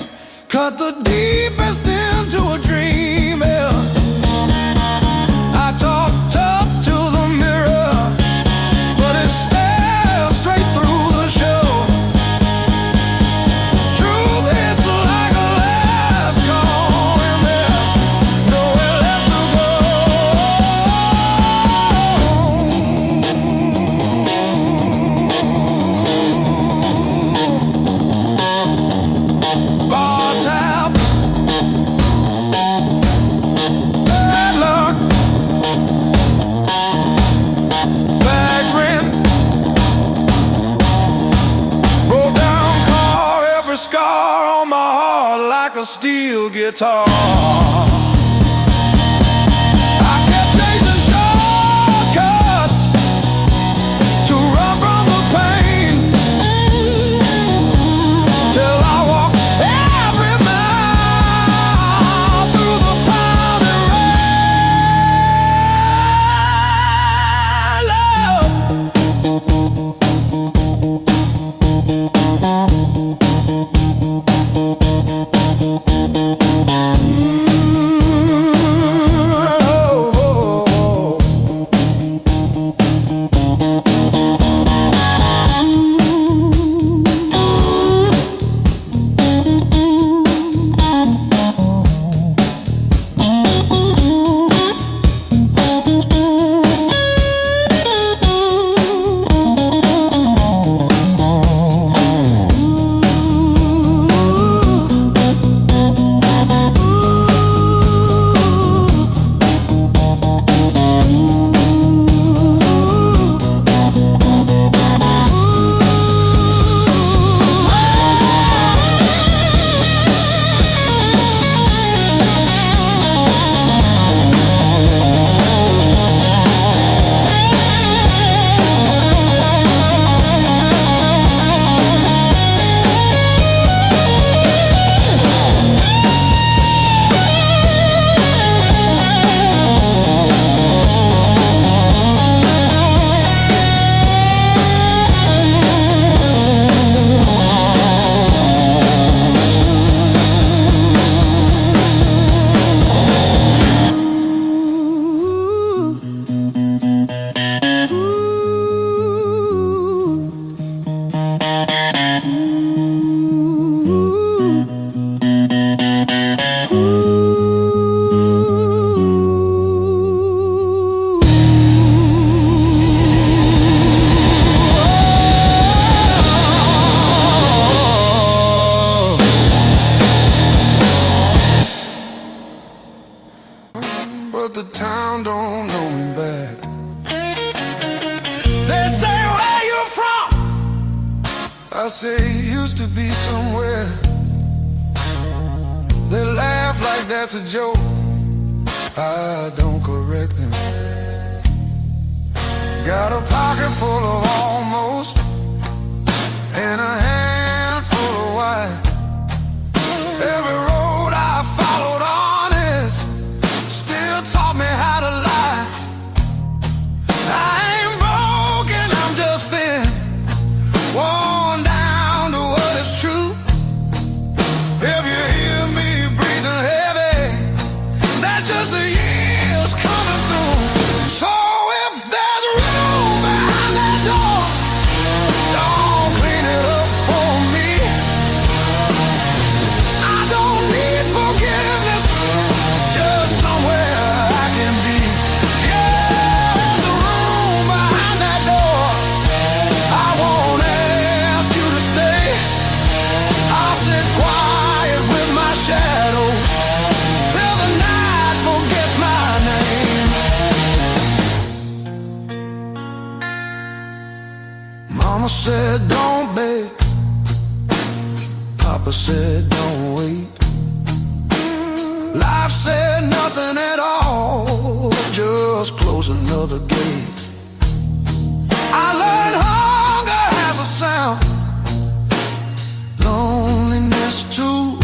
A: cut the deepest into a dream. Yeah. I talk tough to the mirror, but it stares straight through the show. Truth hits like a last call, and there's nowhere left to go. Bar tab, guitar. I kept chasing shortcuts to run from the pain, till I walked every mile through the pounding but the town don't know me back. They say, where you from? I say, used to be somewhere. They laugh like that's a joke. I don't correct them. Got a pocket full of almost, and a handful of why. Every road I followed honest still taught me how to lie. I ain't broken, I'm just thin, worn down to what is true. If you hear me breathing heavy, that's just the years coming through. So if there's room behind that door, don't clean it up for me. I don't need forgiveness, just somewhere I can be. Yeah, there's a room behind that door. I won't ask you to stay. I'll sit quiet with my shadows till the night forgets my name. Mama said don't beg, Papa said don't wait. Life said nothing at all, just close another gate. I learned hunger has a sound, loneliness too.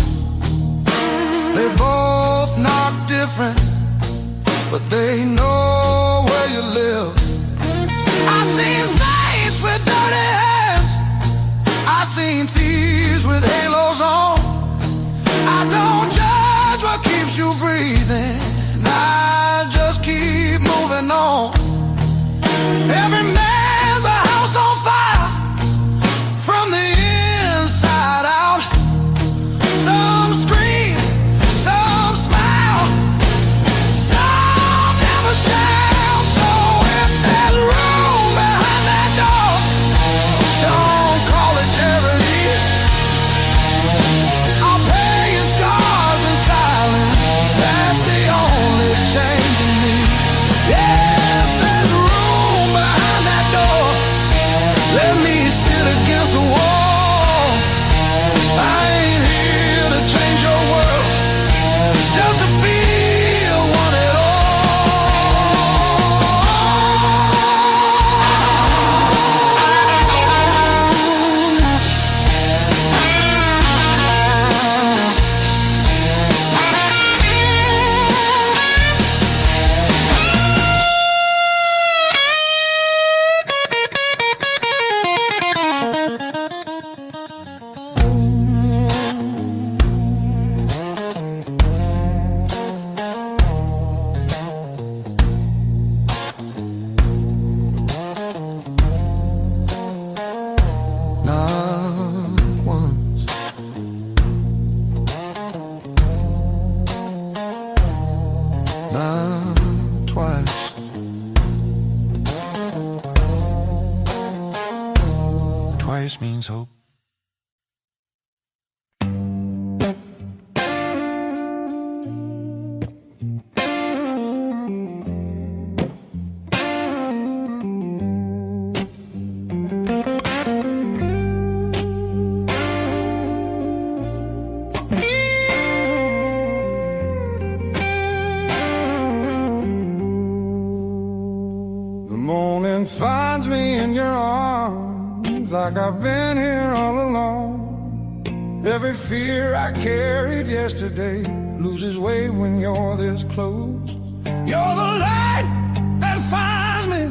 A: They both knock different, but they know where you live. I seen saints with dirty hands, I seen thieves with halos on. I don't judge what keeps you breathing, I just keep moving on. not twice. Twice means hope. Morning finds me in your arms like I've been here all along. Every fear I carried yesterday loses weight when you're this close. You're the light that finds me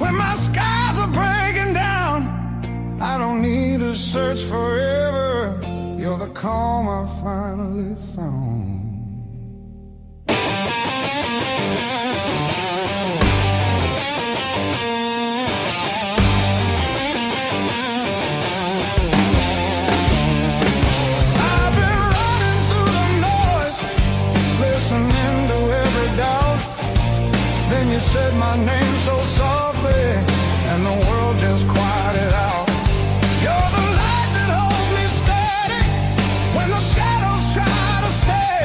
A: when my skies are breaking down. I don't need to search forever. You're the calm I finally found. You said my name so softly, and the world just quieted out. You're the light that holds me steady when the shadows try to stay.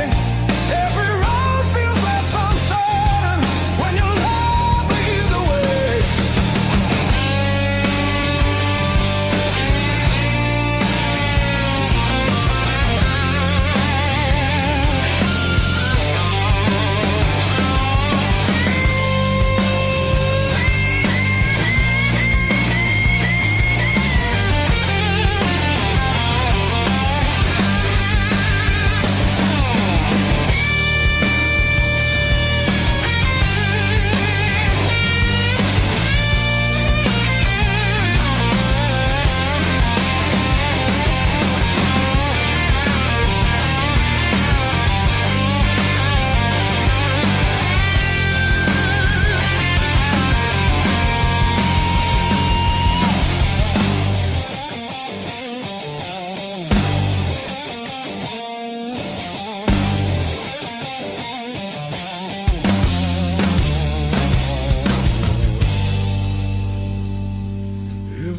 A: Every road feels less uncertain when your love leads the way.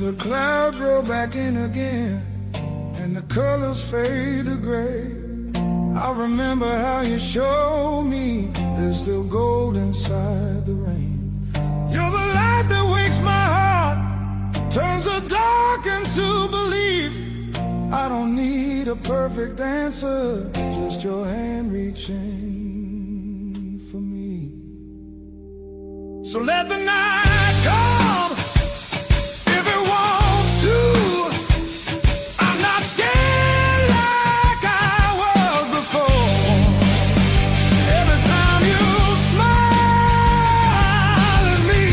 A: The clouds roll back in again and the colors fade to gray. I remember how you showed me there's still gold inside the rain. You're the light that wakes my heart, turns the dark into belief. I don't need a perfect answer, just your hand reaching for me. So let the night come if it wants to. I'm not scared like I was before. Every time you smile at me,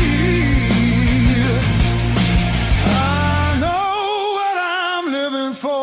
A: I know what I'm living for.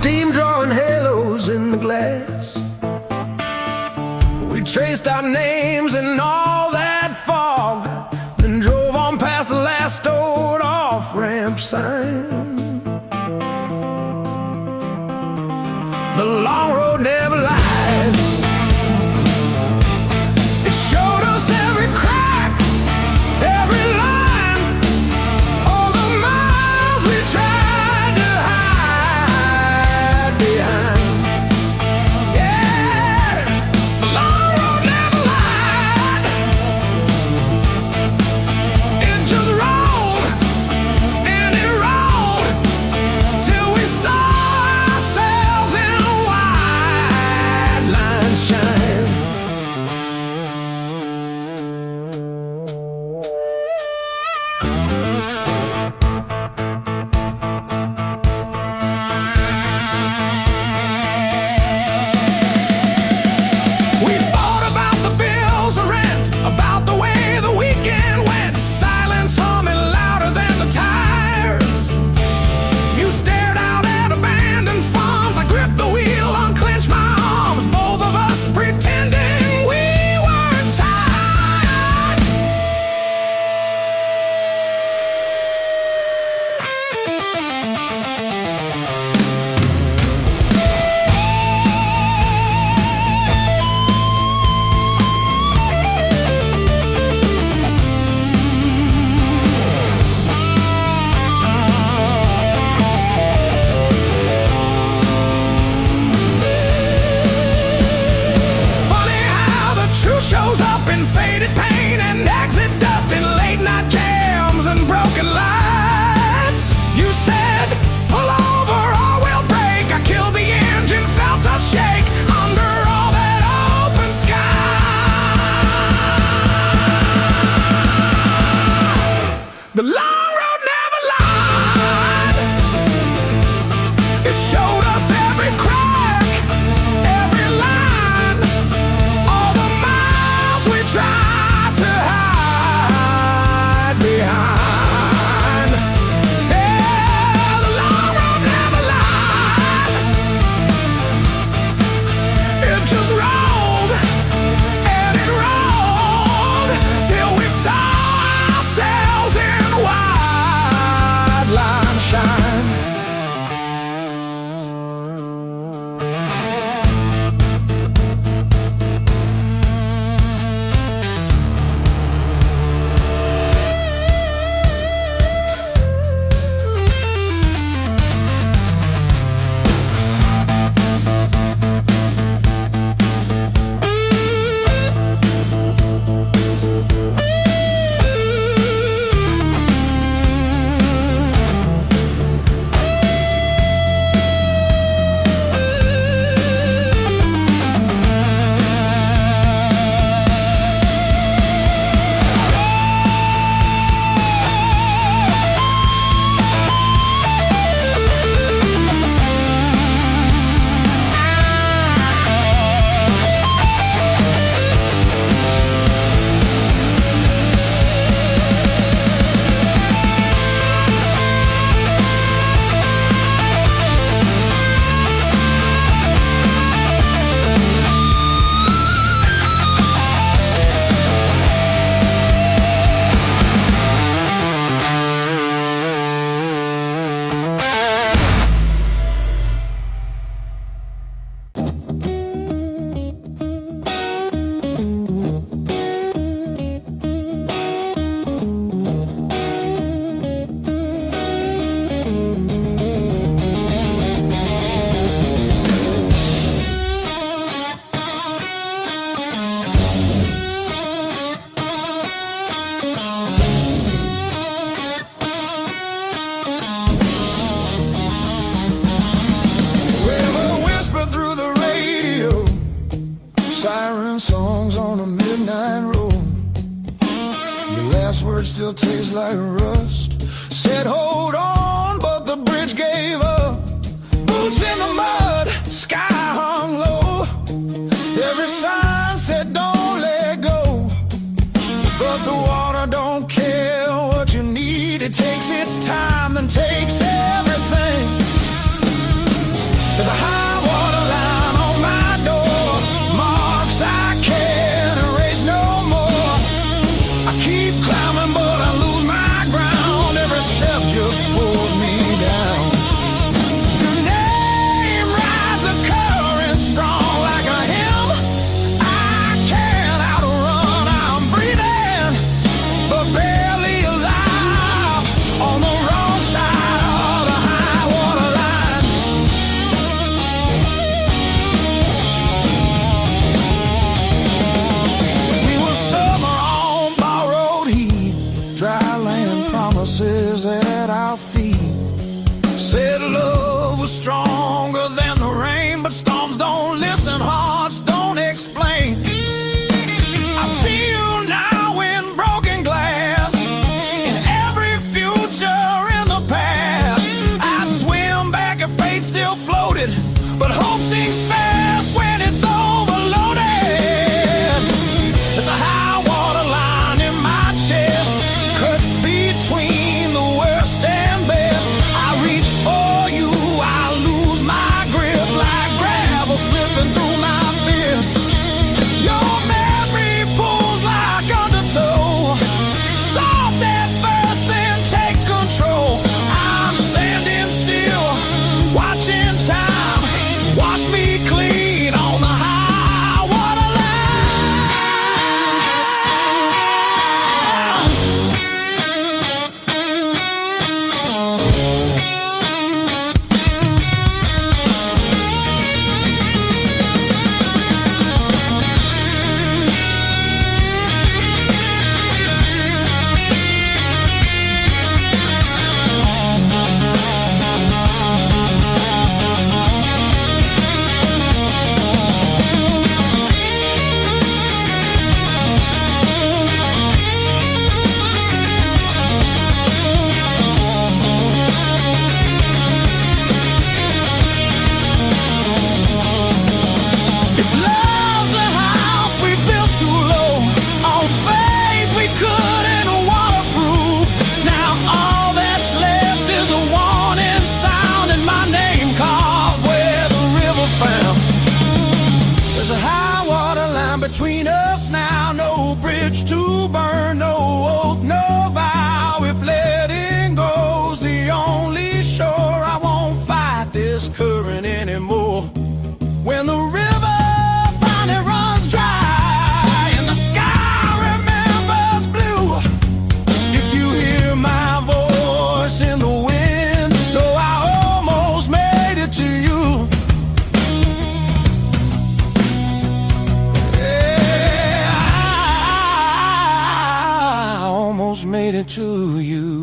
A: steam drawing halos in the glass. We traced our names in all that fog, then drove on past the last old off-ramp sign. The long road never lies. It showed us every crack, every line, all the miles we tried to hide behind. Yeah, the long road never lied. It just rolled and it rolled till we saw ourselves in a wide line shine. We fought about the bills of rent, about the way the weekend went, silence humming louder than the tires. You stared out at abandoned farms. I gripped the wheel, unclenched my arms, both of us pretending we weren't tired. Funny how the truth shows up in faded paint and exit dust in late night jams and broken lights. You said, pull over or we'll break. I killed the engine, felt us shake under all that open sky. The long road never lied. It showed us every crack, every line, all the miles we tried to hide behind. Yeah, the long road never lied. It just rolled and it rolled till we saw ourselves in wide line shine. Siren songs on a midnight road. Your last word still tastes like rust. Said hold on, but the bridge gave up. Boots in the mud, sky hung low. Every sign said don't let go, but the water don't care what you need. It takes its time, then takes everything.
B: loaded, but hope sinks fast when it's overloaded. There's a high water line in my chest, cuts between the worst and best. I reach for you, I lose my grip like gravel slipping through my fist. Your memory pulls like undertow, soft at first then takes control. I'm standing still, watching time wash me clean on the high water between us now, no bridge to burn, no oath, no vow. If letting go's the only shore, I won't fight this current anymore. When the river finally runs dry and the sky remembers blue, if you hear my voice in the wind, know I almost made it to you. Made it to you.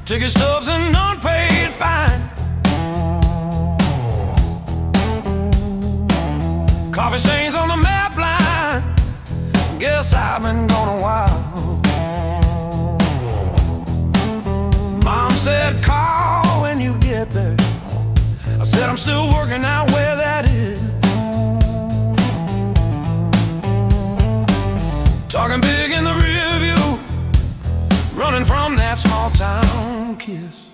B: Ticket stubs and unpaid fine, coffee stains on the map line. Guess I've been gone a while. Mom said call when you get there. I said I'm still working out where that is. Talking big in the rear view, running from that small town kiss.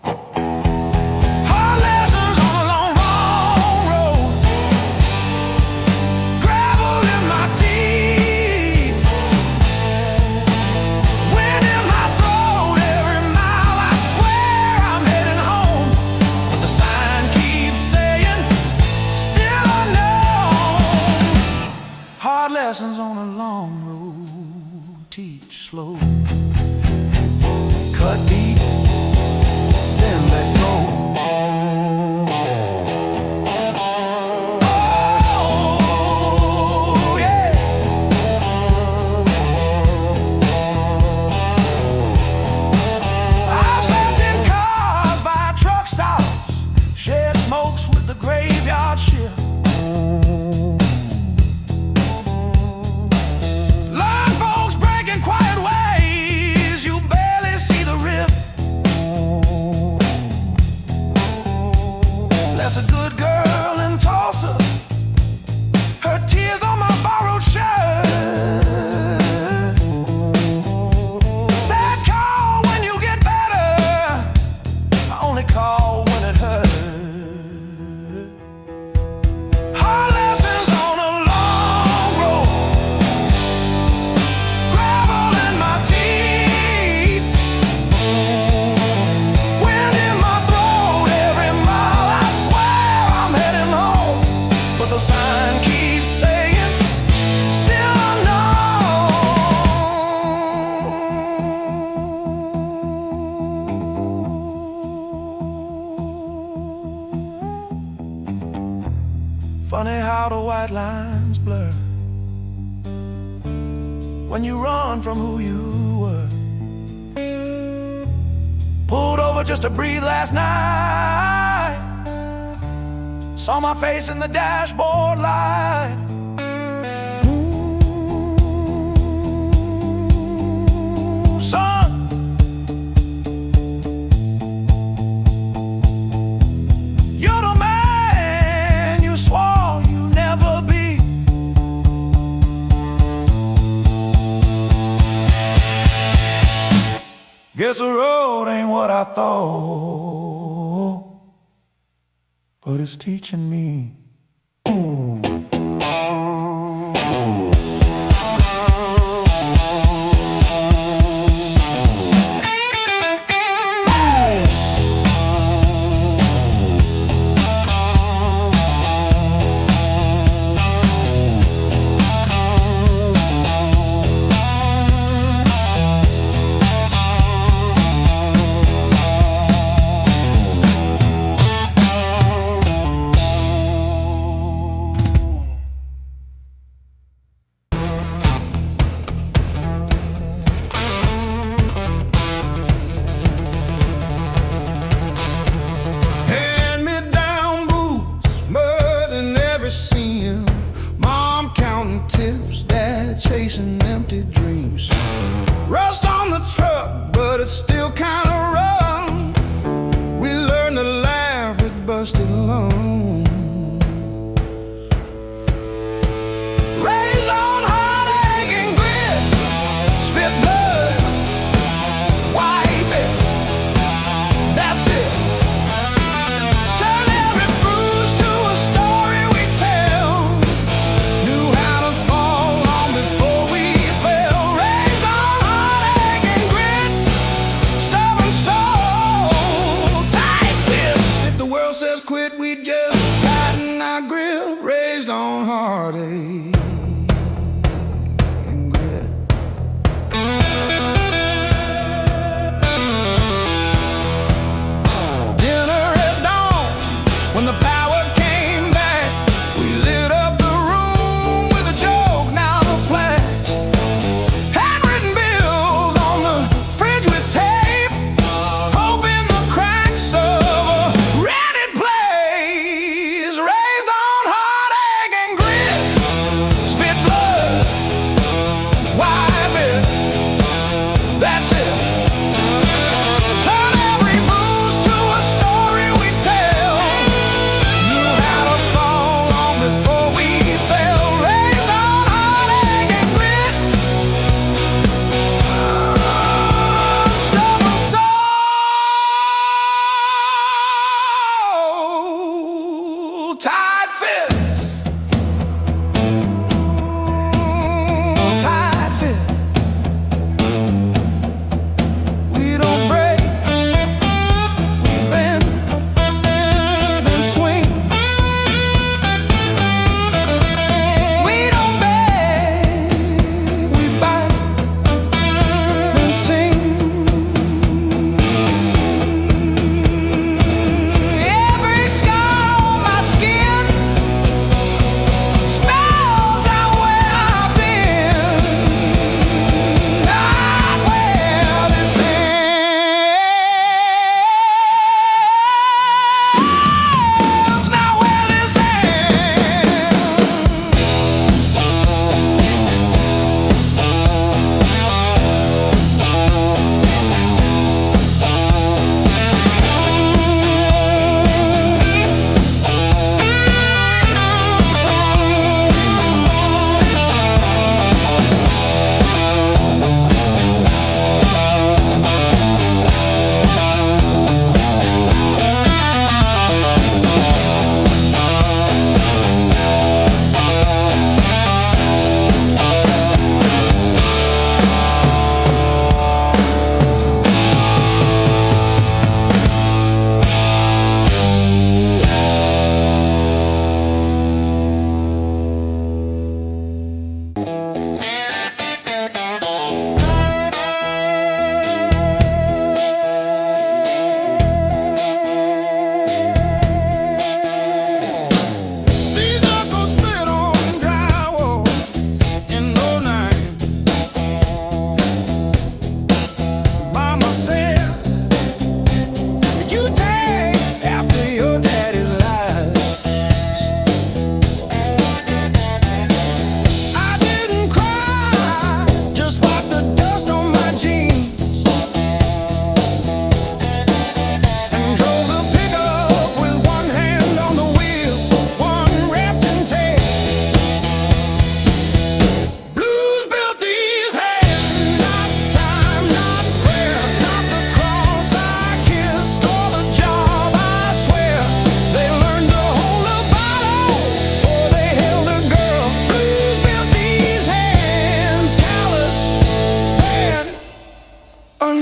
B: Hard lessons on a long, long road, gravel in my teeth, wind in my throat. Every mile I swear I'm heading home, but the sign keeps saying still unknown. Hard lessons on a long road, teach slow. Cut deep, then let go. Oh, yeah. I've slept in cars by truck stops, shed smokes with the graveyard shift.
A: lines blur when you run from who you were. Pulled over just to breathe last night. Saw my face in the dashboard light. Ooh, son, you're the man you swore you'd never be. Guess the road ain't what I thought, but it's teaching me.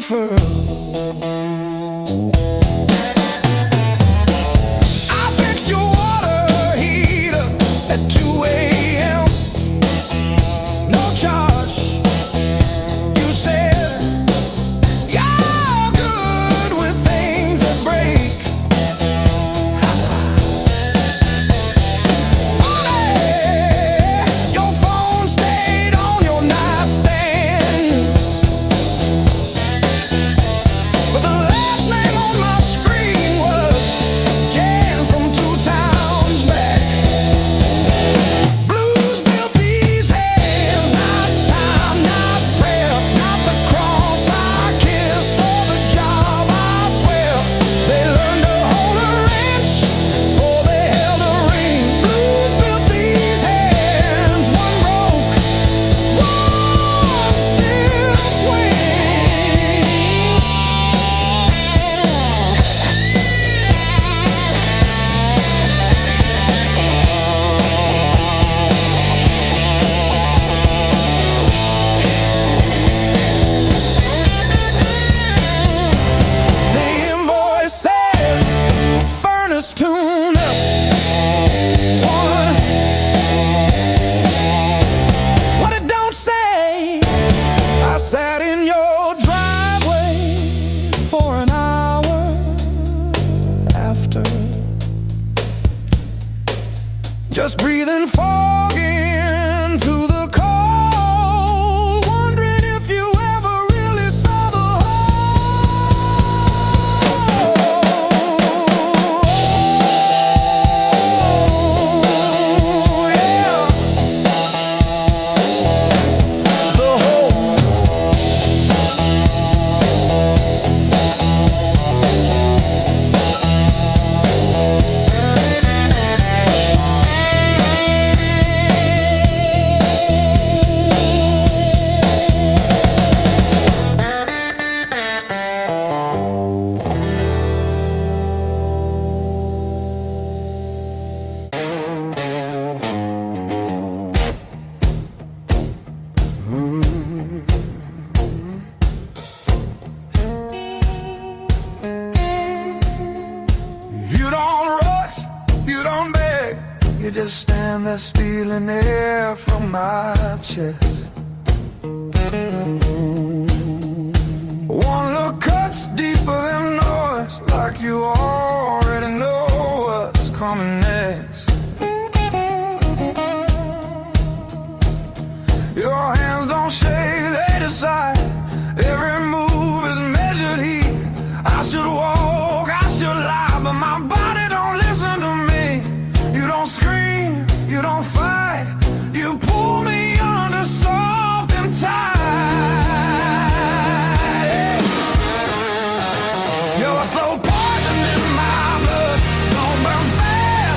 B: unfurled. I fixed your water heater at 2 a.m. No charge. You said you're good with things that break. Tune up, torn. What it don't say. I sat in your driveway for an hour after, just breathing fog into the cold, wondering if you ever really saw the you just stand there stealing air from my chest. One look cuts deeper than noise, like you already know what's coming next. Your hands don't shake, they decide. Every move is measured heat. I should walk, I should lie, but my body don't listen to me. You don't scream, you don't fight, you pull me under soft and tight. You're a slow poison in my blood, don't burn fast.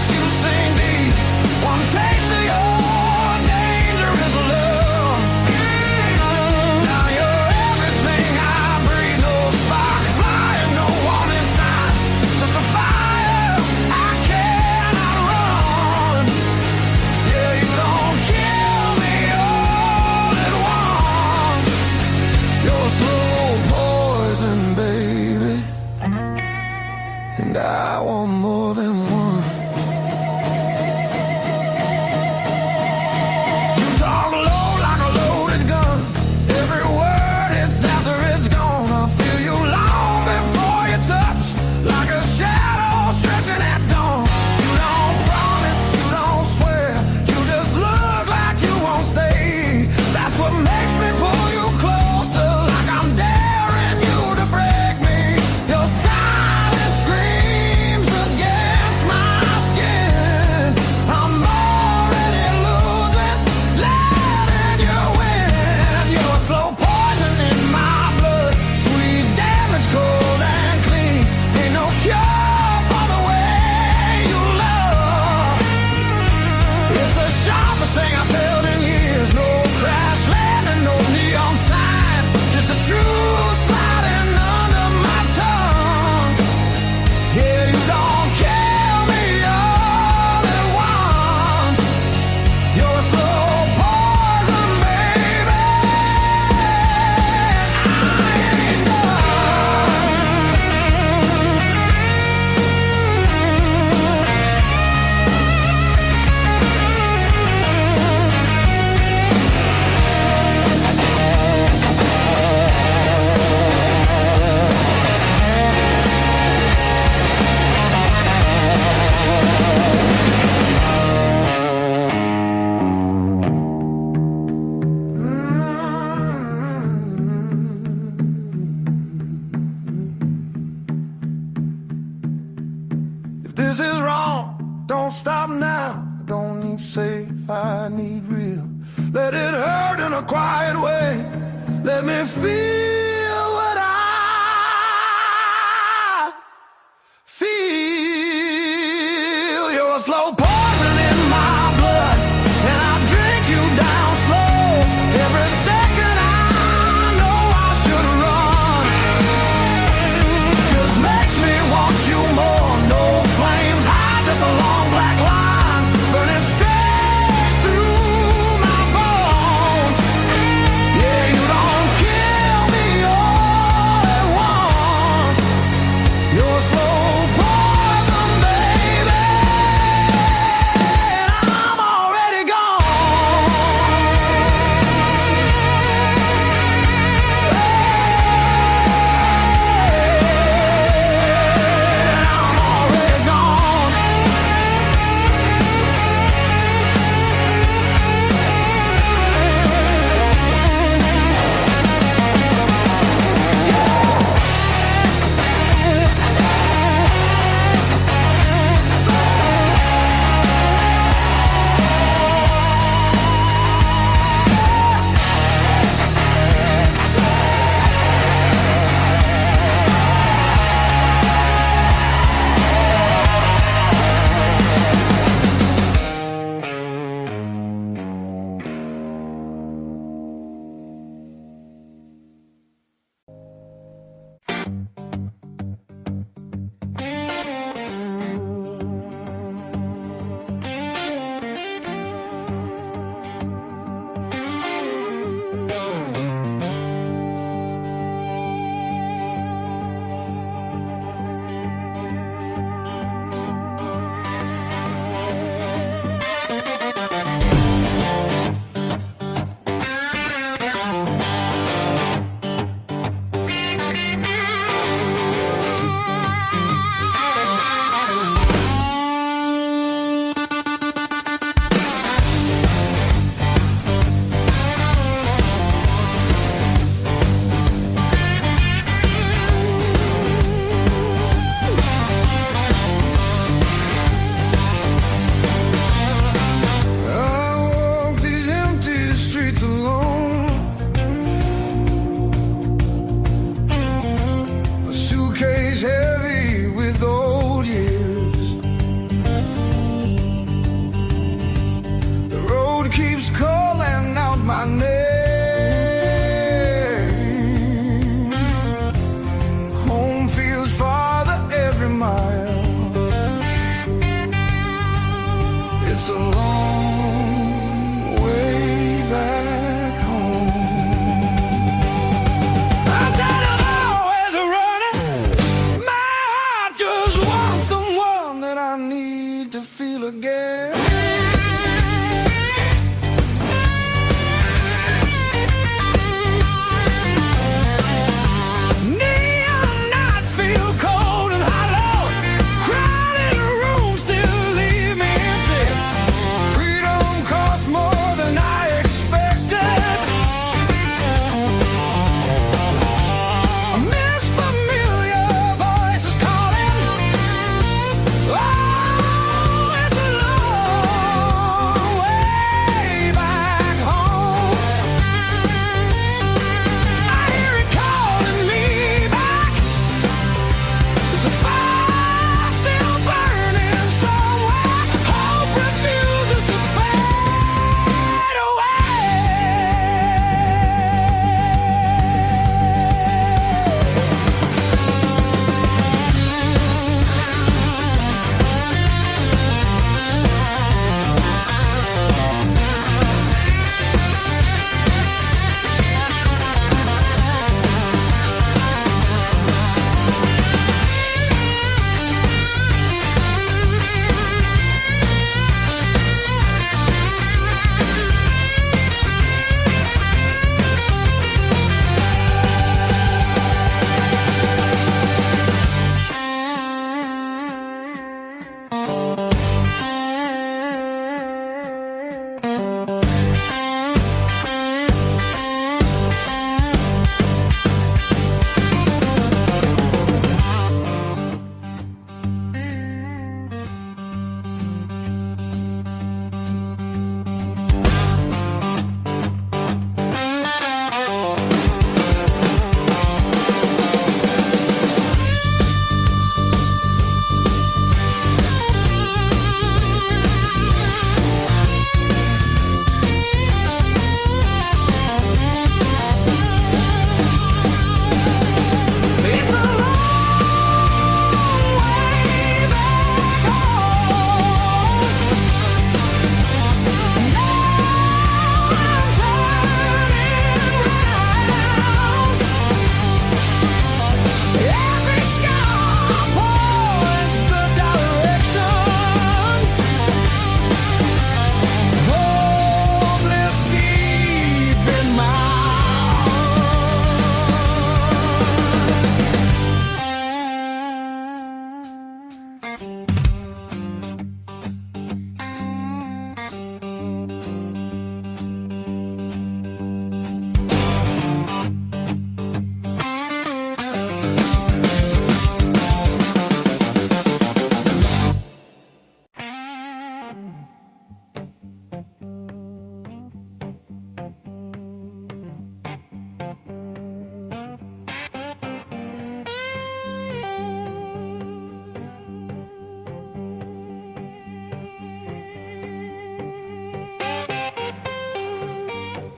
A: I need real. Let it hurt in a quiet way. Let me feel what I feel. You're a slow poison in my blood, and I drink you down slow. Every second I know I should run. Just makes me want you more. No flames high, just a long black line burning straight through my bones. Yeah, you don't kill me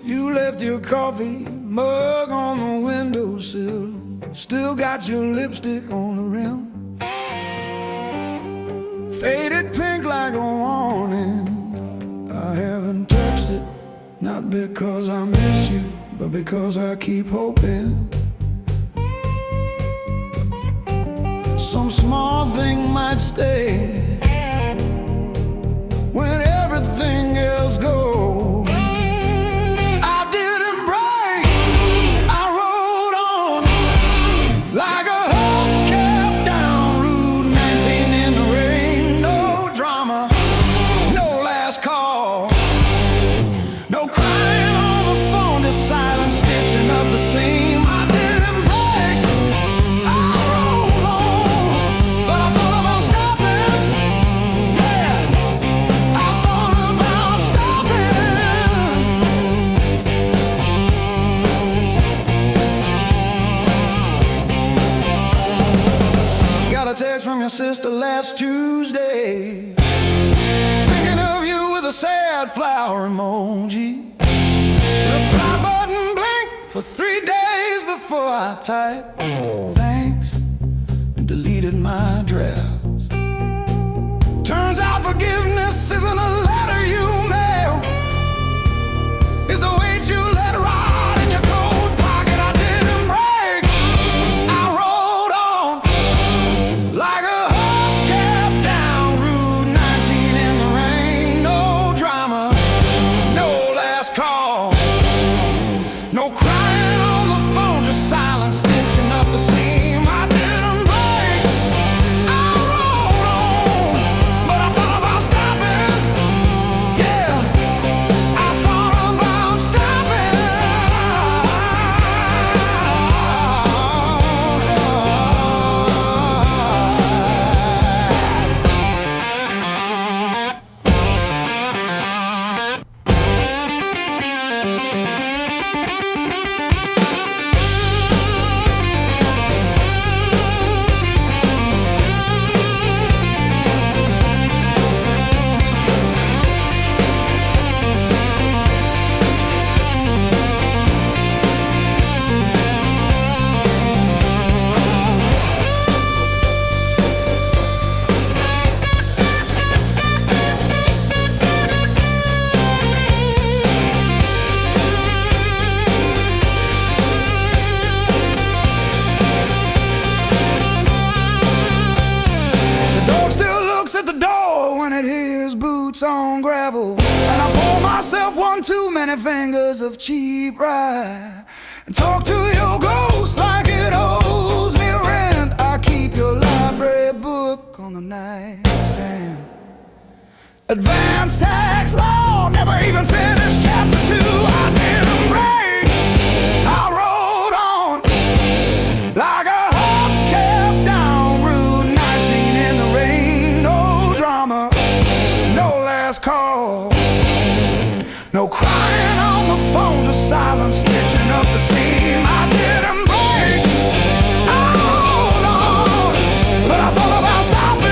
A: You left your coffee mug on the windowsill, still got your lipstick on the rim, faded pink like a warning. I haven't touched it, not because I miss you, but because I keep hoping some small thing might stay when everything else goes. I didn't break, I rode on like a hubcap down Route 19 in the rain. No drama, no last call, no crying on the phone, just silent stitching up the seam. I didn't break, I rode on, but I thought about stopping. Yeah, I thought about stopping. Got a text from your sister last Tuesday, thinking of you with a sad flower emoji. Reply button blinked for 3 days before I typed thanks and deleted my drafts. Turns out forgiveness isn't a letter you mail, it's the weight you let ride in your coat pocket. I didn't break, I rode on like a hubcap down Route 19 in the rain. No drama, no last call, no crying on the phone, just silent stitching up the seam. I didn't break, I rode on, but I thought about stopping. Yeah, I thought about stopping. The dog still looks at the door when it hears boots on gravel, and I pour myself one too many fingers of cheap rye and talk to your ghost like it owes me rent. I keep your library book on the nightstand, advanced tax law, never even finished chapter 2. I didn't break, I rode on like a hubcap down Route 19 in the rain. No drama, no last call, no crying on the phone, just silent stitching up the seam. I didn't break, I rode on, but I thought about stopping.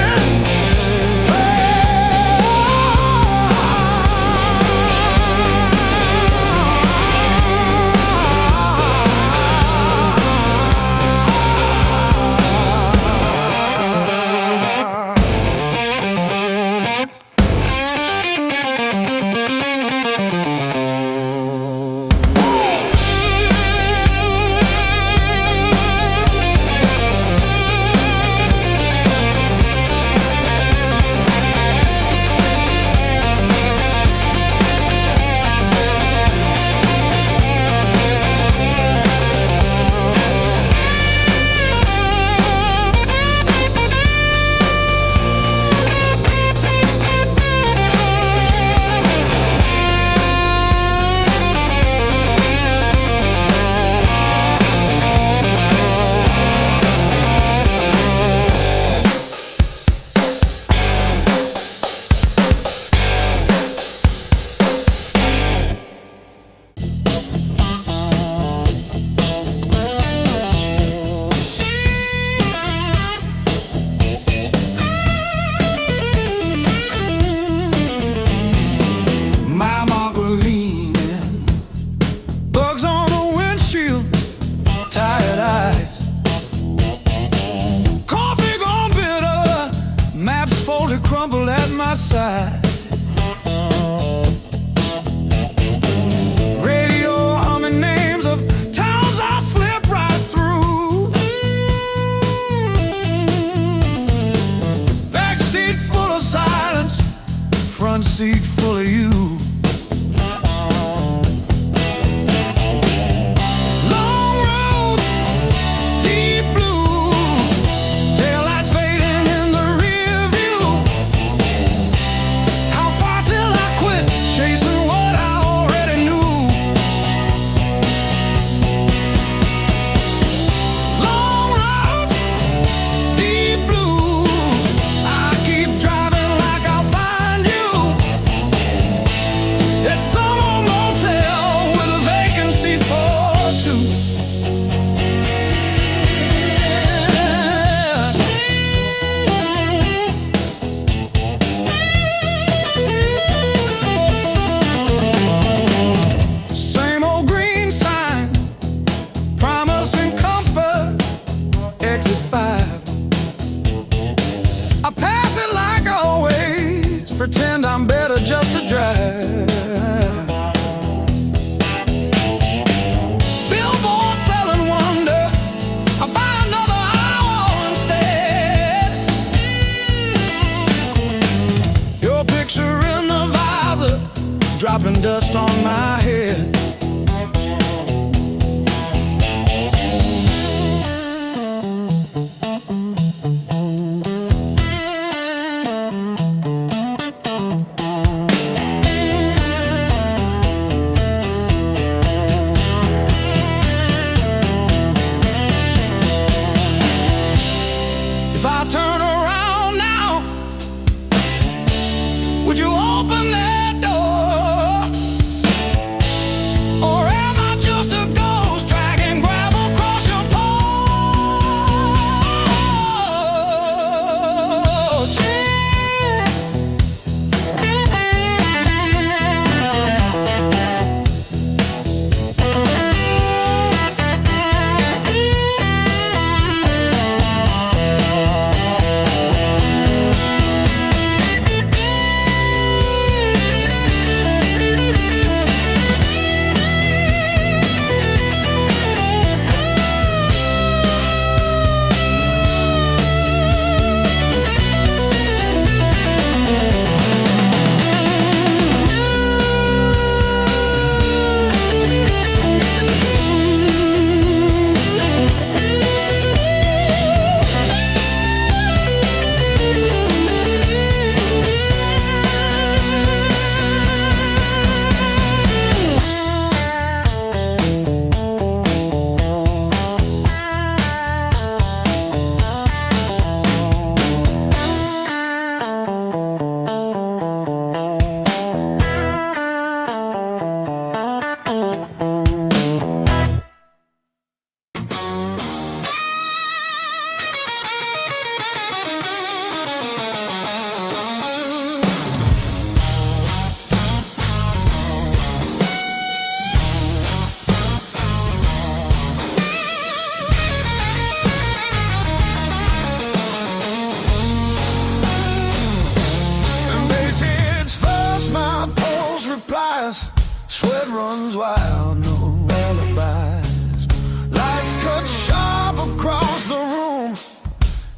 A: runs wild, no alibis. Lights cut sharp across the room.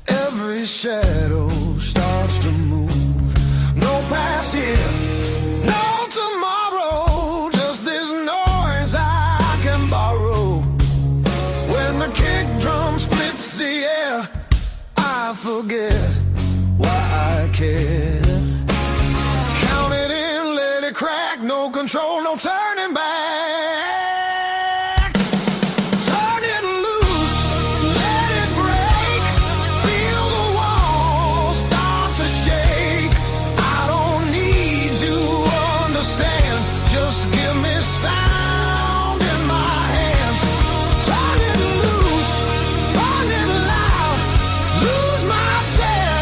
A: Every shadow starts to move. No past here, no tomorrow. Just this noise I can borrow. When the kick drum splits the air, I forget why I care. Count it in, let it crack. No control, no turning back. Turn it loose, let it break. Feel the walls start to shake. I don't need to understand. Just give me sound in my hands. Turn it loose, burn it loud. Lose myself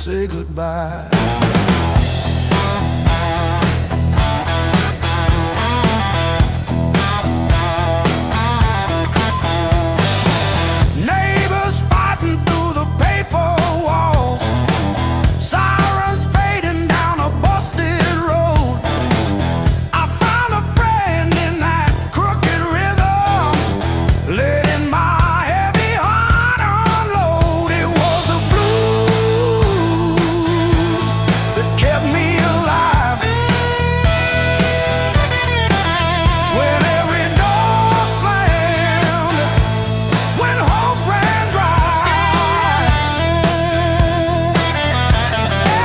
B: say goodbye. Neighbors fighting through the paper walls, sirens fading down a busted road. I found a friend in that crooked rhythm, letting my heavy heart unload. It was the blues that kept me alive. When every door slammed, when hope ran dry,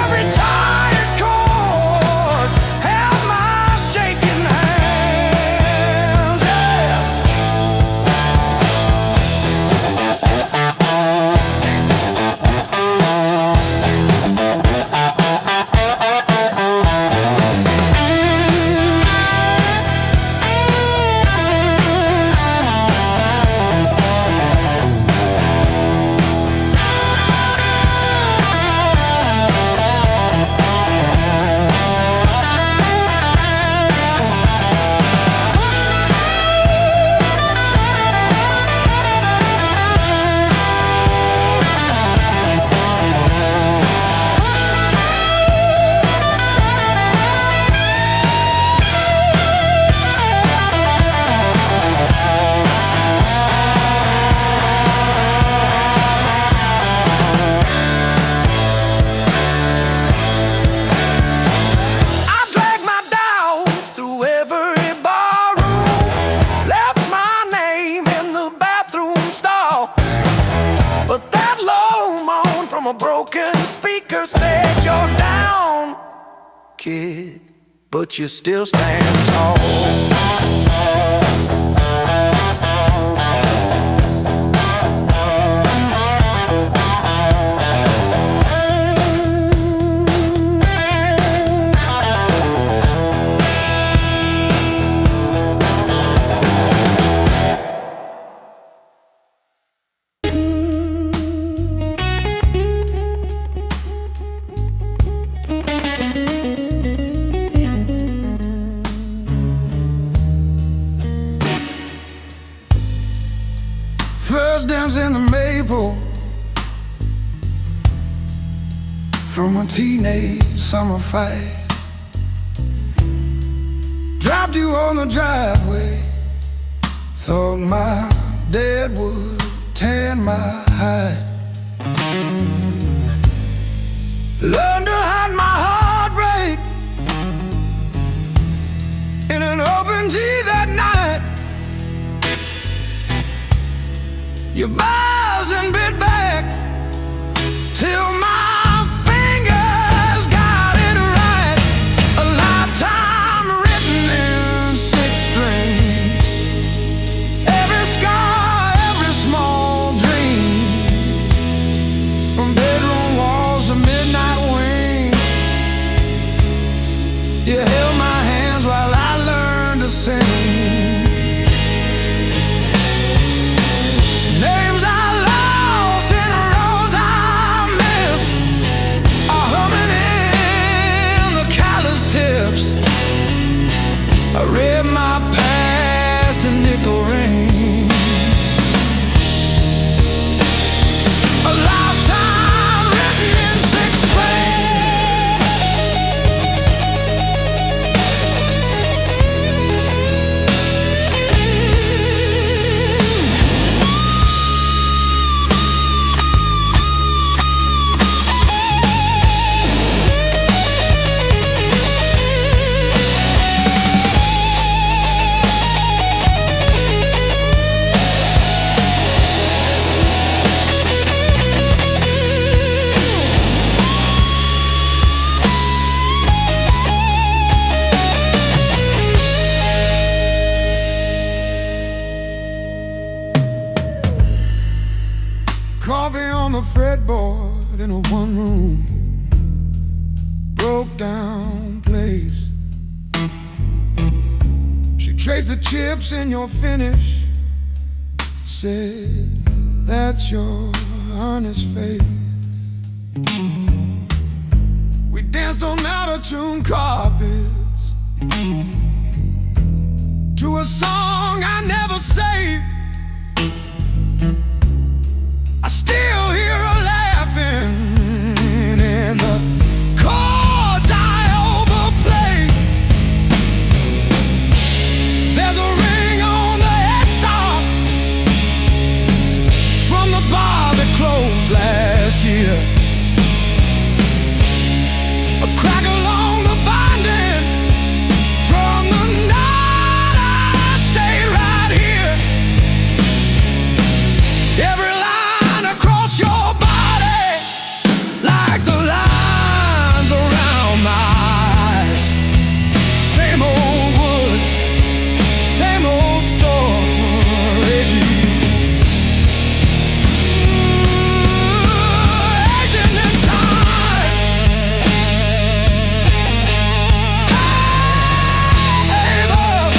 B: every tired chord held my shaking hands. Yeah. I dragged my doubts through every barroom, left my name in the bathroom stall. But that low moan from a broken speaker said, "You're down, kid, but you still stand tall." First dance in the maple from a teenage summer fight. Dropped you on the driveway, thought my dad would tan my hide. Learned to hide my heartbreak in an open tea that night. You buzz and bit back till my fingers got it right. A lifetime written in 6 strings. Every scar, every small dream, from bedroom walls to midnight wings. You held my hands while I learned to sing. Names I lost and roads I missed are humming in the callous tips. I read my past in nickel rings. A lifetime written in 6 Coffee on the fretboard in a one-room broke down place. She traced the chips in your finish, said, "That's your honest face."
A: danced on out-of-tune carpets to a song I never saved. I still hear her laughing in the chords I overplay. There's a ring on the headstock from the bar that closed last year. A crack along the binding from the night I stayed right here. Every line across your body, like the lines around my eyes. Same old wood, same old story. Aging in time. Hey, love.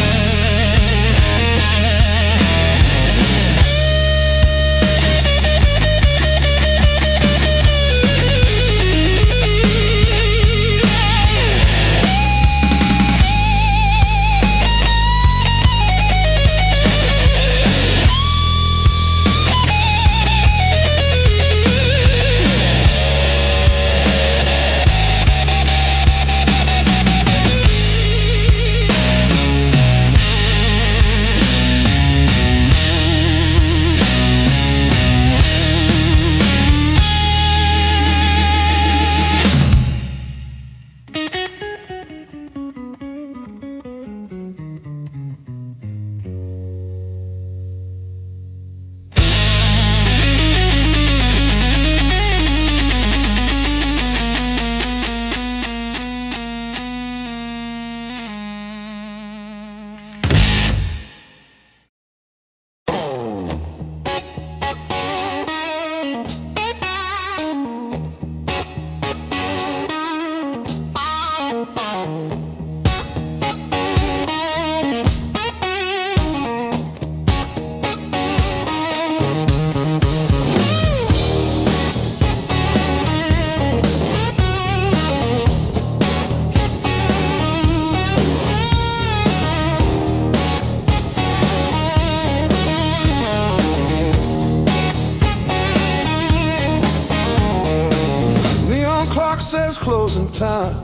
A: Neon clock says closing time,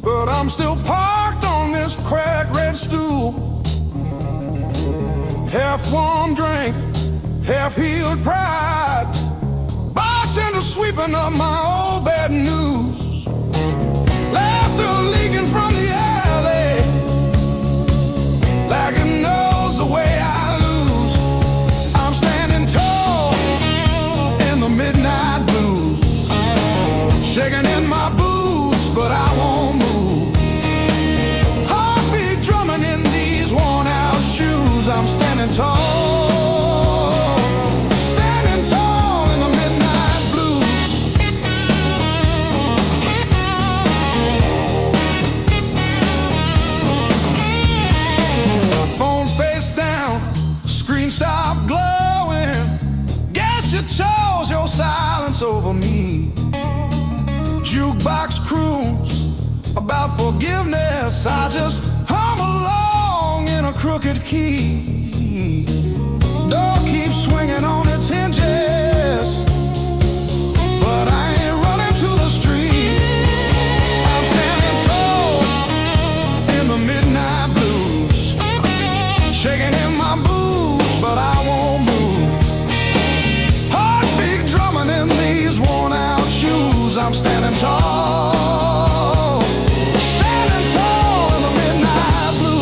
A: but I'm still parked on this cracked red stool. Half warm drink, half healed pride. Bartender sweeping up my old bad news. Laughter leaking from the alley, like it knows the way I lose. I'm standing tall in the midnight blues, shaking in my boots, but I won't move. Heartbeat drumming in these worn-out shoes. I'm standing tall, standing tall in the midnight blues. Phone face down, screen stopped glowing. Guess you chose your silence over me. Jukebox croons about forgiveness. I just hum along in a crooked key. Door keeps swinging on its hinges, but I ain't running to the street. I'm standing tall in the midnight blues, shaking in my boots, but I won't move. Heartbeat drumming in these worn-out shoes. I'm standing tall, standing tall in the midnight blues.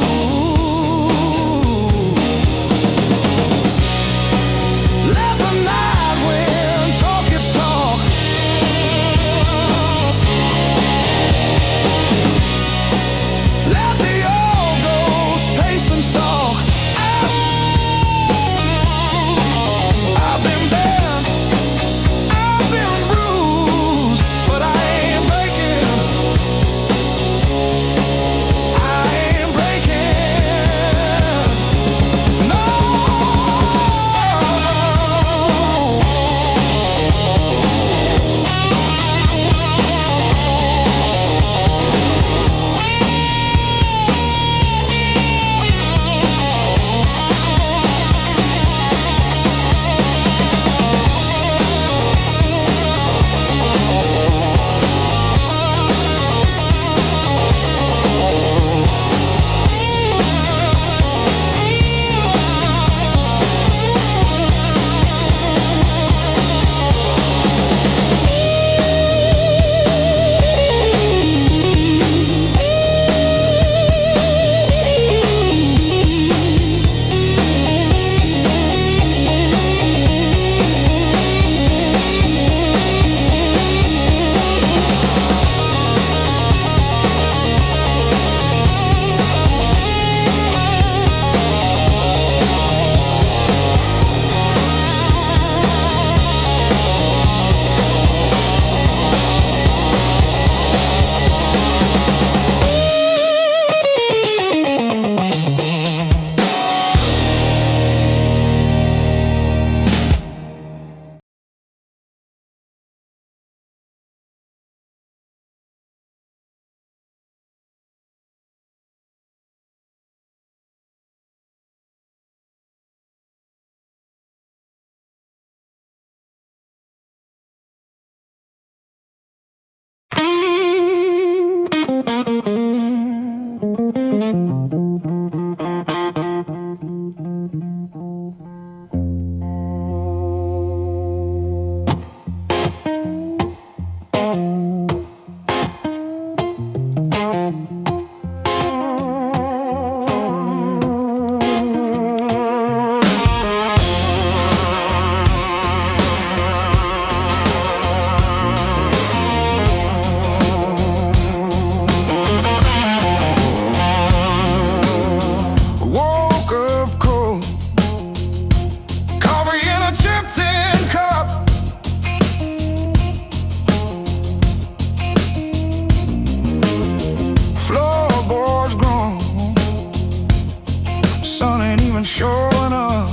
A: even showing up.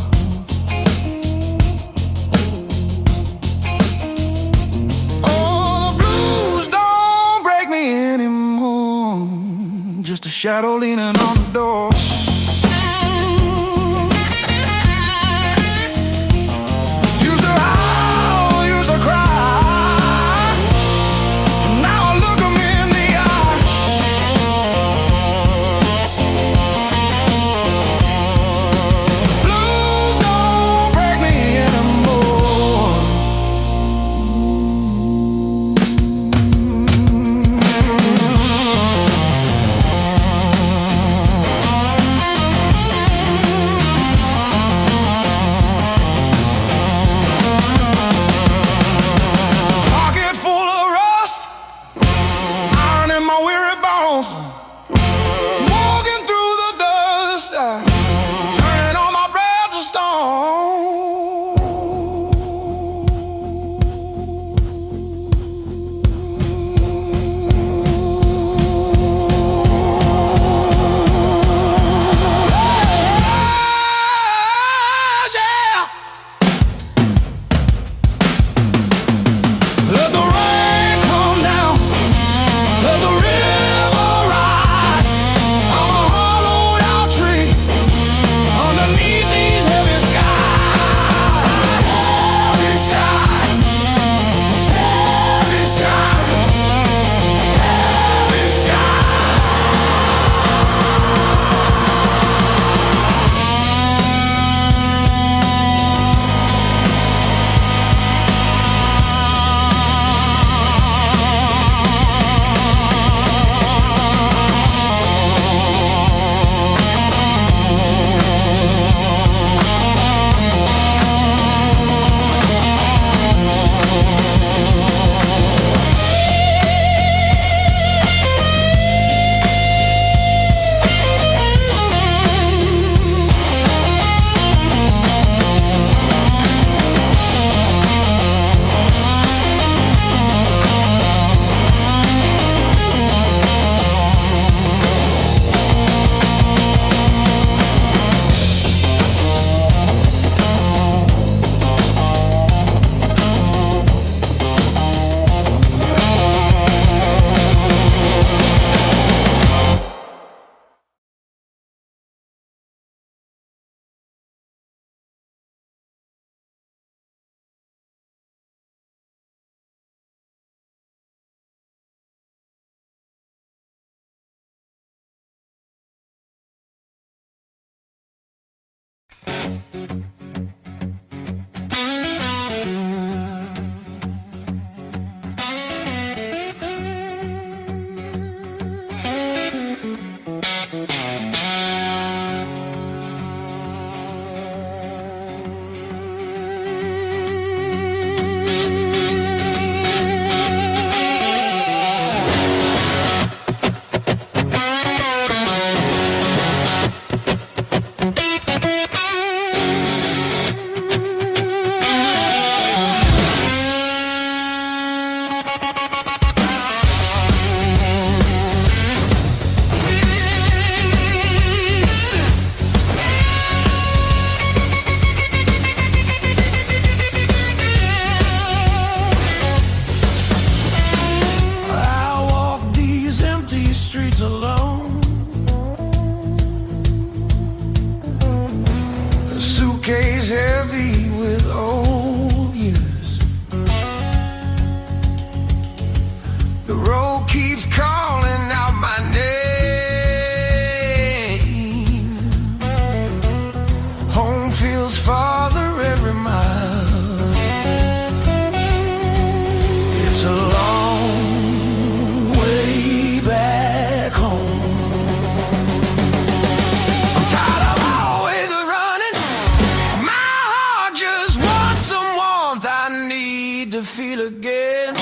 A: Oh, the blues don't break me anymore. Just a shadow leaning on the door. Used to howl, used to cry. Now I look 'em in the eye. Blues don't break me anymore. Pocket full of rust, iron in my weary bones. Walking through the dust, turning all my breath to Let the rain come down, let the river rise. I'm a hollowed out tree underneath these heavy skies. Heavy sky, heavy sky, heavy sky. I walk these empty streets alone. A suitcase heavy with old years. The road keeps calling out my name. Home feels farther every mile. It's a long way back home. I'm tired of always running. My heart just wants some warmth. I need to feel again.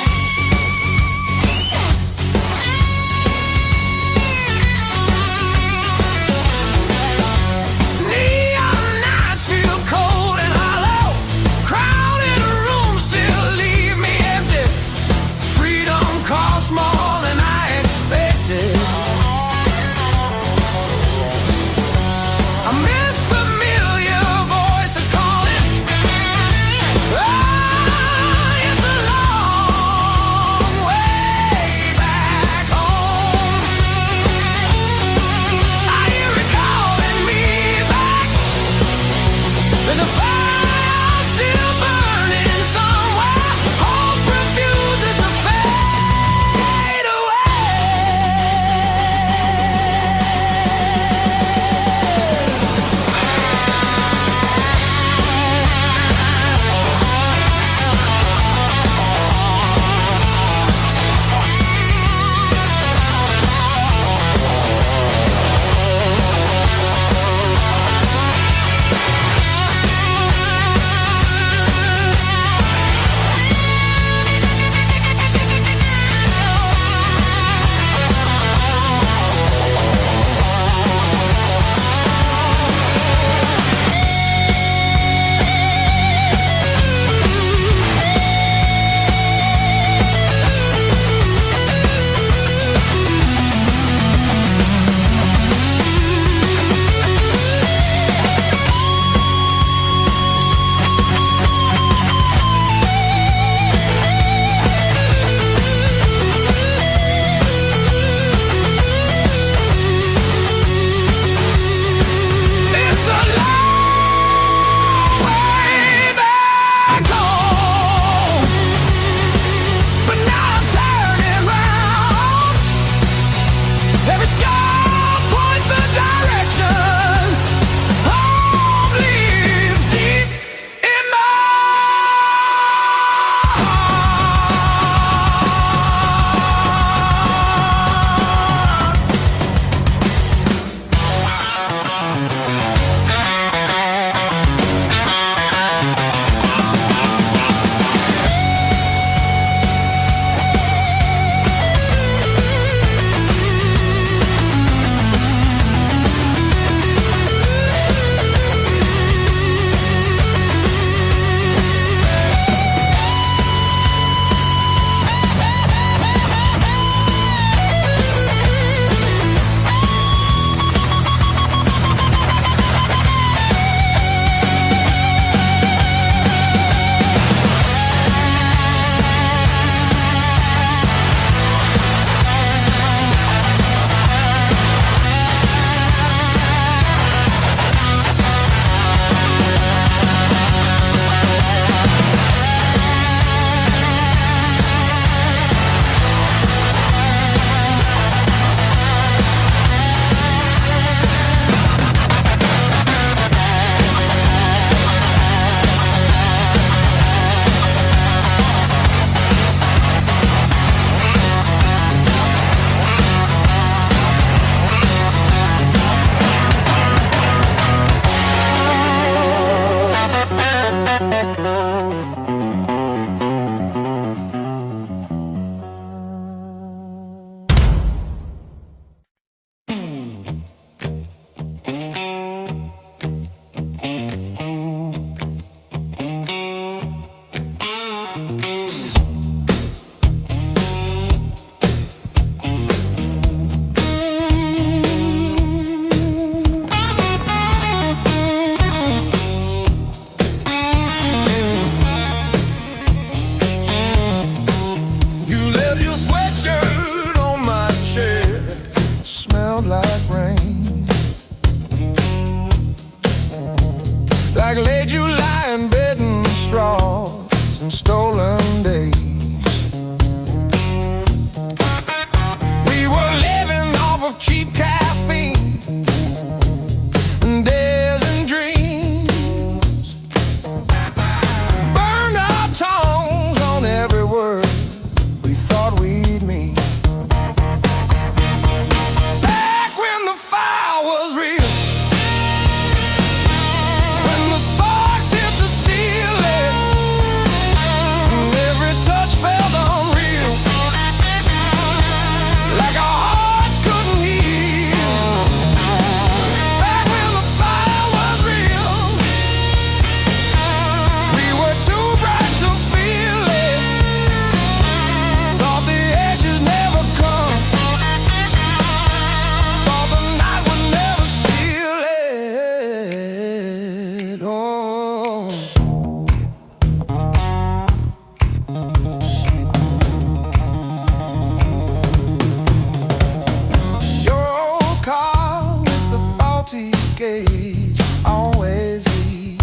B: gauge always leak.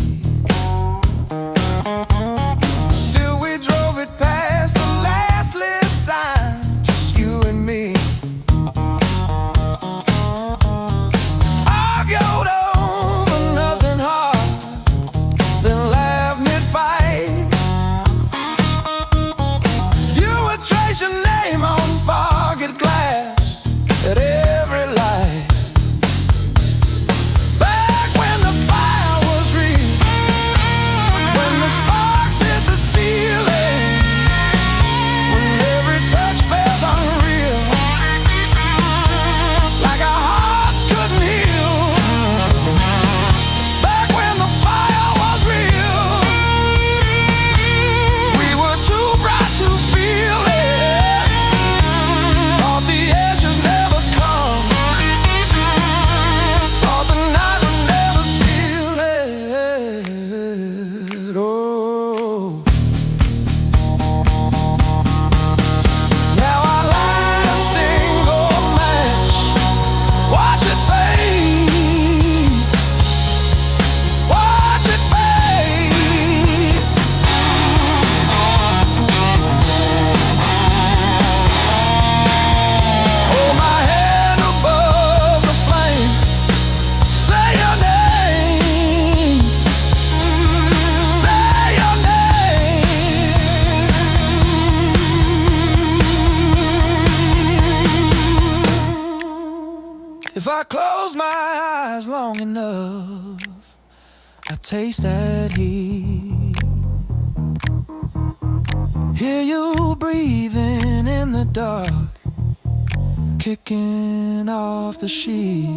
B: Still we drove it past the last lit sign, just you and me. Argued over nothing hard, then laughed mid-fight. You would trace your name on foggy glass at every light. Back when the fire was real, when the sparks hit the ceiling, when every touch felt unreal, like our hearts couldn't heal. Back when the fire was real, we were too bright to feel it. Thought the ashes never come, thought the night would never steal it. Oh, now I light a single match, watch it fade, watch it fade. Hold my head above the flame, say your name, say your name. If I close my eyes long enough, I taste that heat. Hear you breathing in the dark, kicking off the sheet.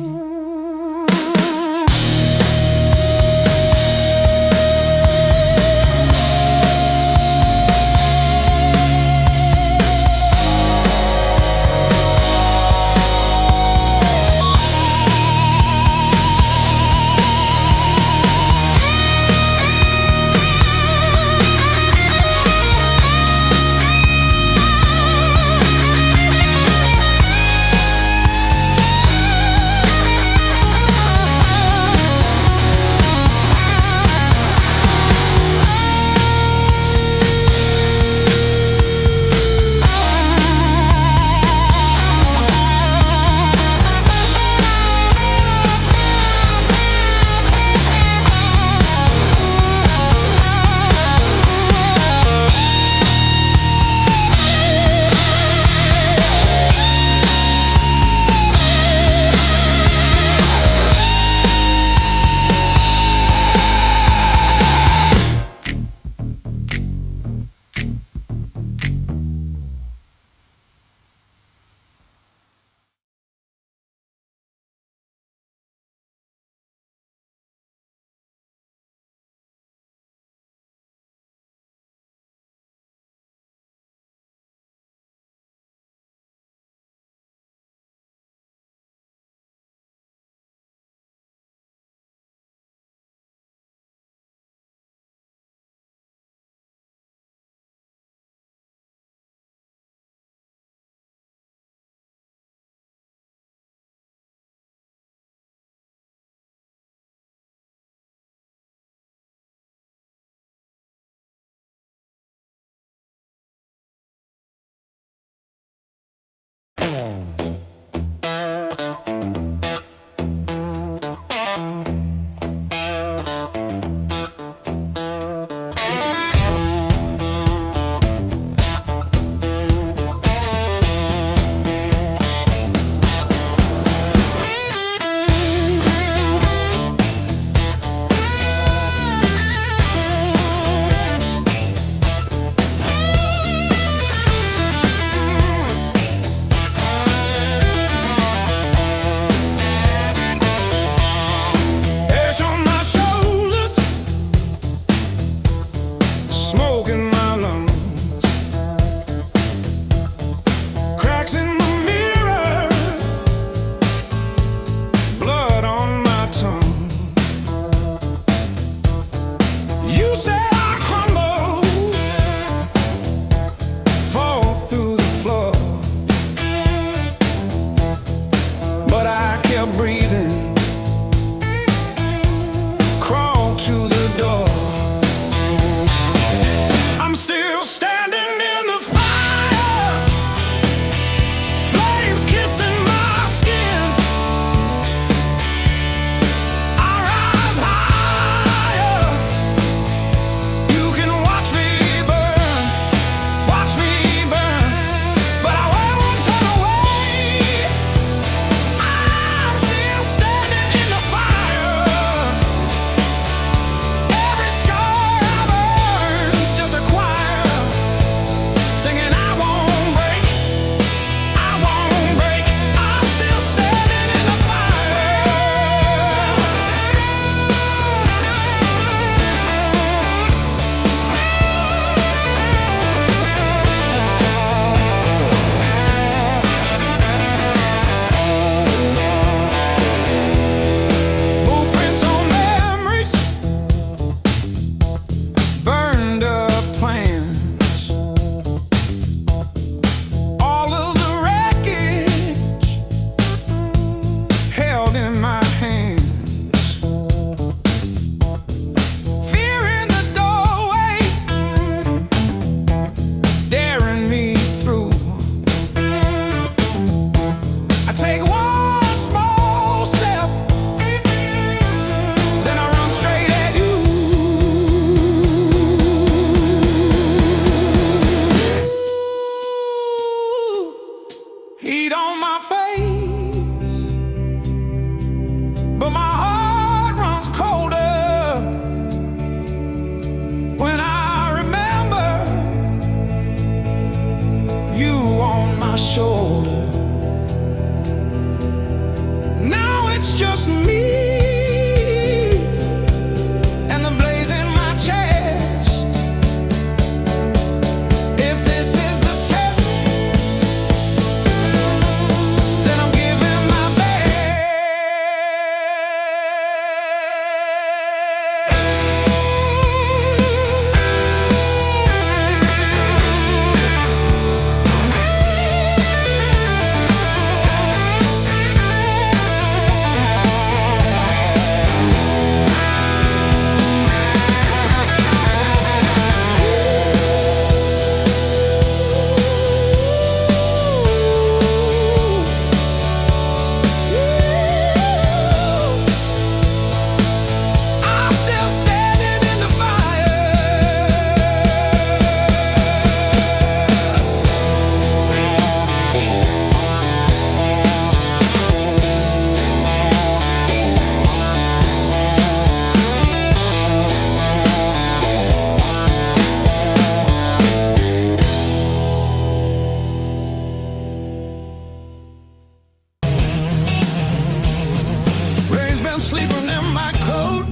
A: my coat,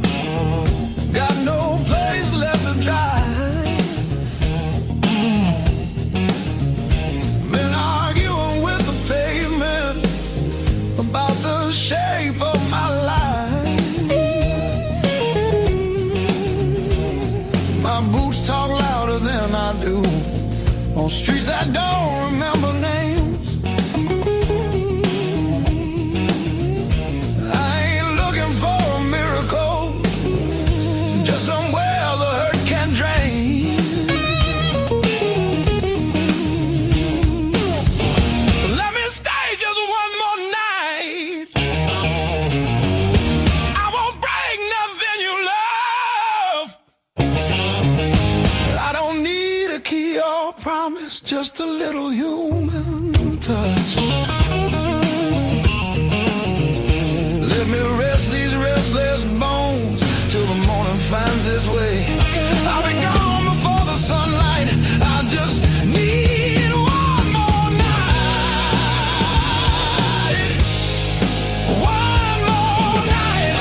A: got no place left to dry. Been arguing with the pavement about the shape of my life. My boots talk louder than I do on streets that don't remember names. Somewhere the hurt can drain. Let me stay just one more night. I won't break nothing you love. I don't need a key or promise, just a little human touch. Let me rest these restless bones till the morning finds its way. I'll be gone before the sunlight. I just need one more night. One more night.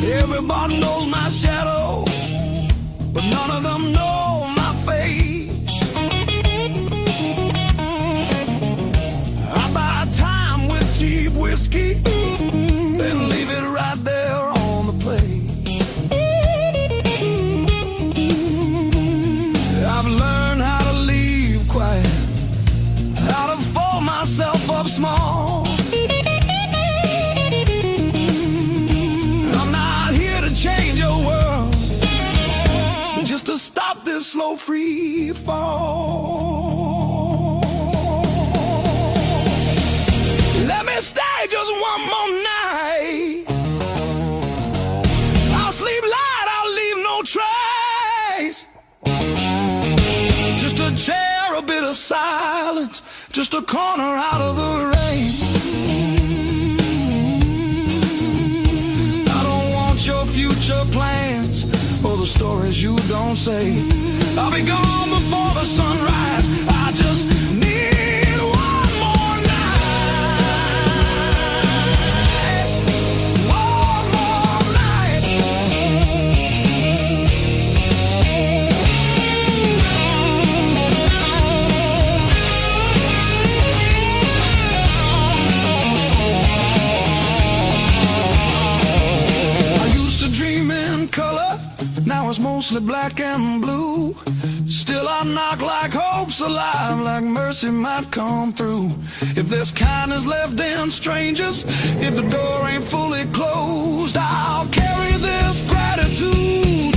A: Everybody knows my shadow, but none of them know my face. I buy time with cheap whiskey, then leave it right there on the plate. I've learned how to leave quiet, how to fold myself up small. Change your world just to stop this slow free fall. Let me stay just one more night. I'll sleep light, I'll leave no trace. Just a chair, a bit of silence, just a corner out of the rain. Your future plans or the stories you don't say. I'll be gone before the sunrise. I just need one more night. One more night. Dream in color, now it's mostly black and blue. Still I knock like hope's alive, like mercy might come through. If there's kindness left in strangers, if the door ain't fully closed, I'll carry this gratitude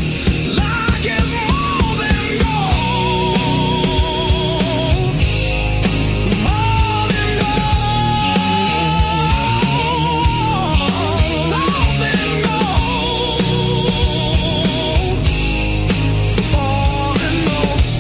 A: like it's more than gold. More than gold. More than gold.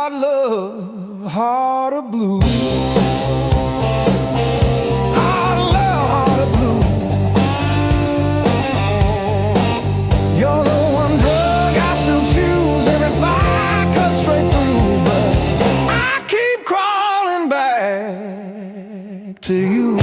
A: hard love, heart of blue. Hard love, heart of blue. You're the one drug I still choose every fire cut straight through, but I keep crawling back to you.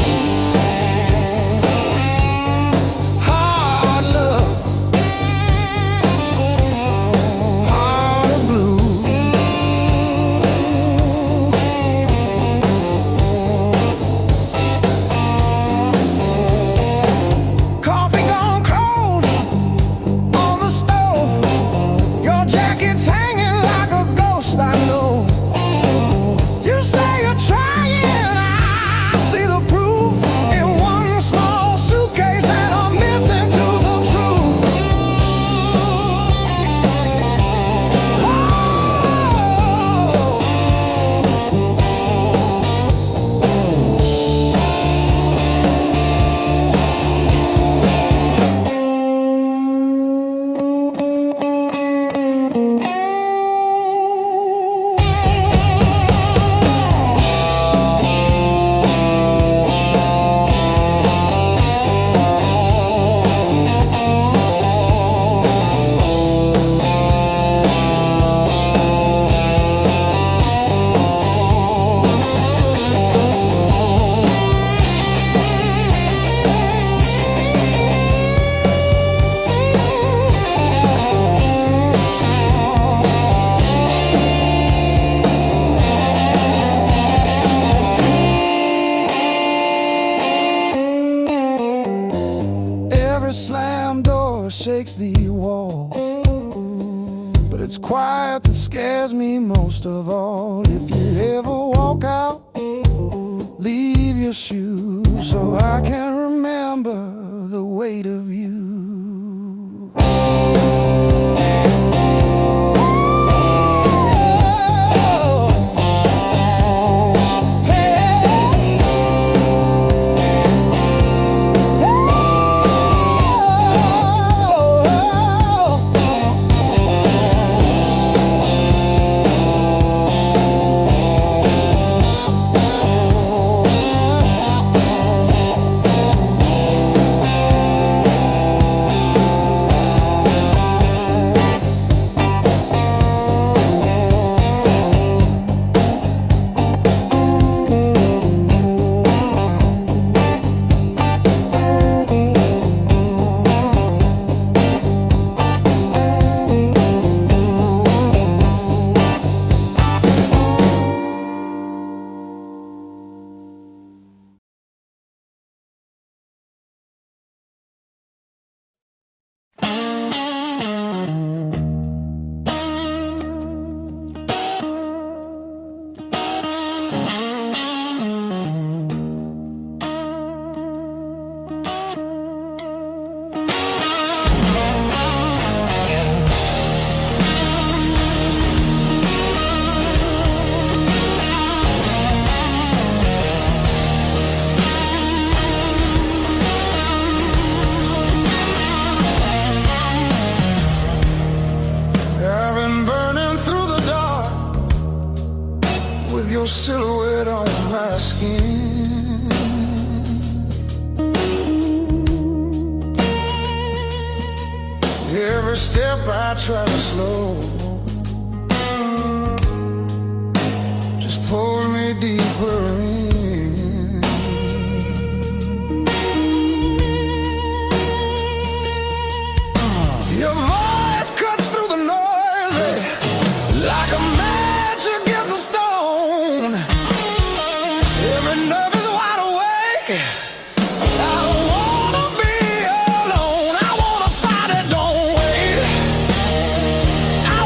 A: Slam door shakes the walls, but it's quiet that scares me most of all. If you ever walk out, leave your shoes so I can remember the weight of you. Silhouette on my skin. Every step I try to slow just pulls me deeper in. Your voice cuts through the noise like a match against the stone. Every nerve is wide awake. I don't wanna be alone. I wanna fight it, don't wait. I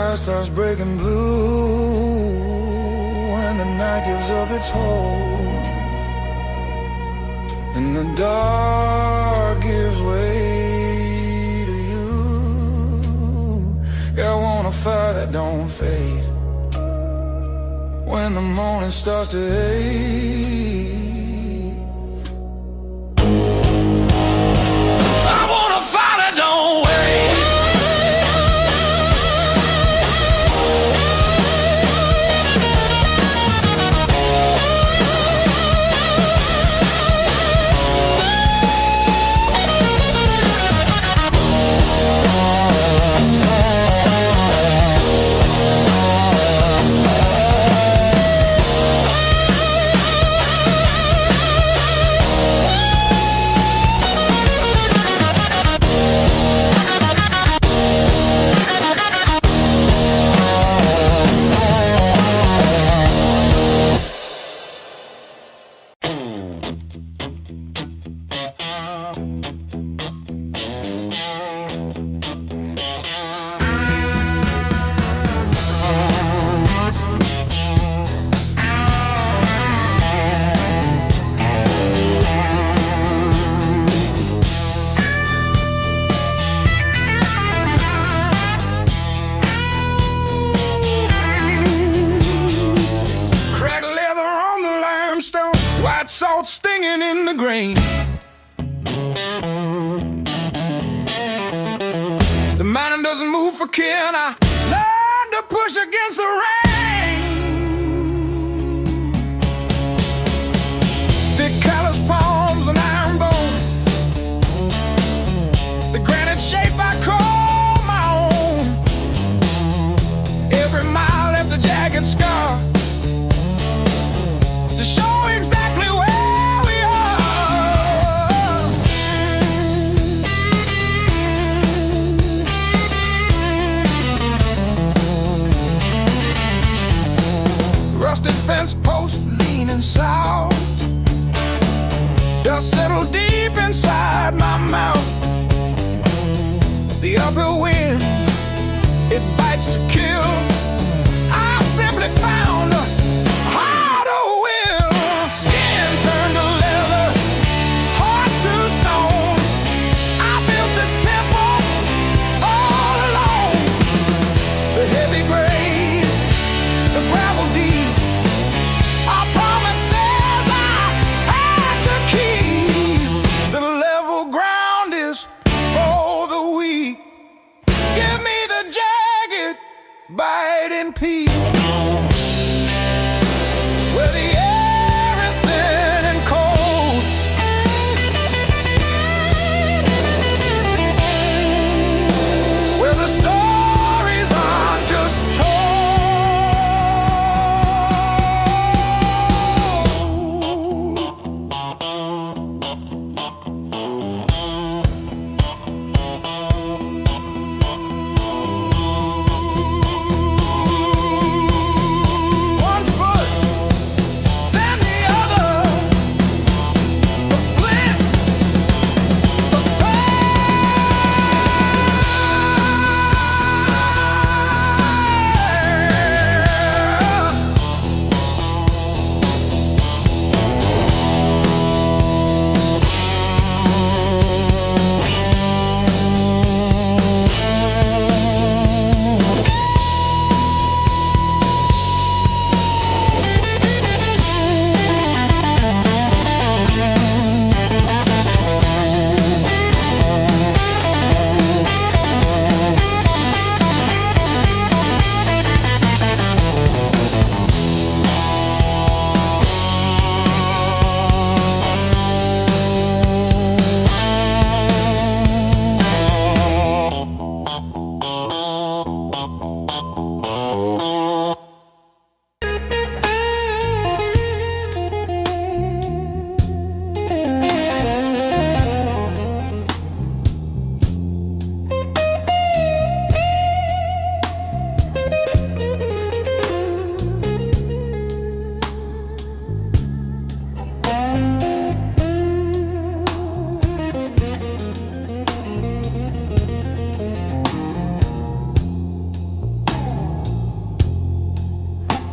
B: sky starts breaking blue, when the night gives up its hold, and the dark gives way to you. Yeah, I want a fire that don't fade when the morning starts to ache. I want a fire that don't wait. White salt stinging in the grain. The mountain doesn't move for kin. I learned to push against the rain. Thick callous palms and iron bone, the granite shape I call my own. Every mile left a jagged scar to show exactly where we are. Rusted fence post leaning south, dust settled deep inside my mouth. The uphill wind, it bites to kill. I simply found a harder will. Skin turned to leather, heart to stone. I built this temple all alone. The heavy grade, the gravel deep, our promises I had to keep. The level ground is for the weak. Give me the jagged, biting peak, where the air is thin and cold, where the stories aren't just told.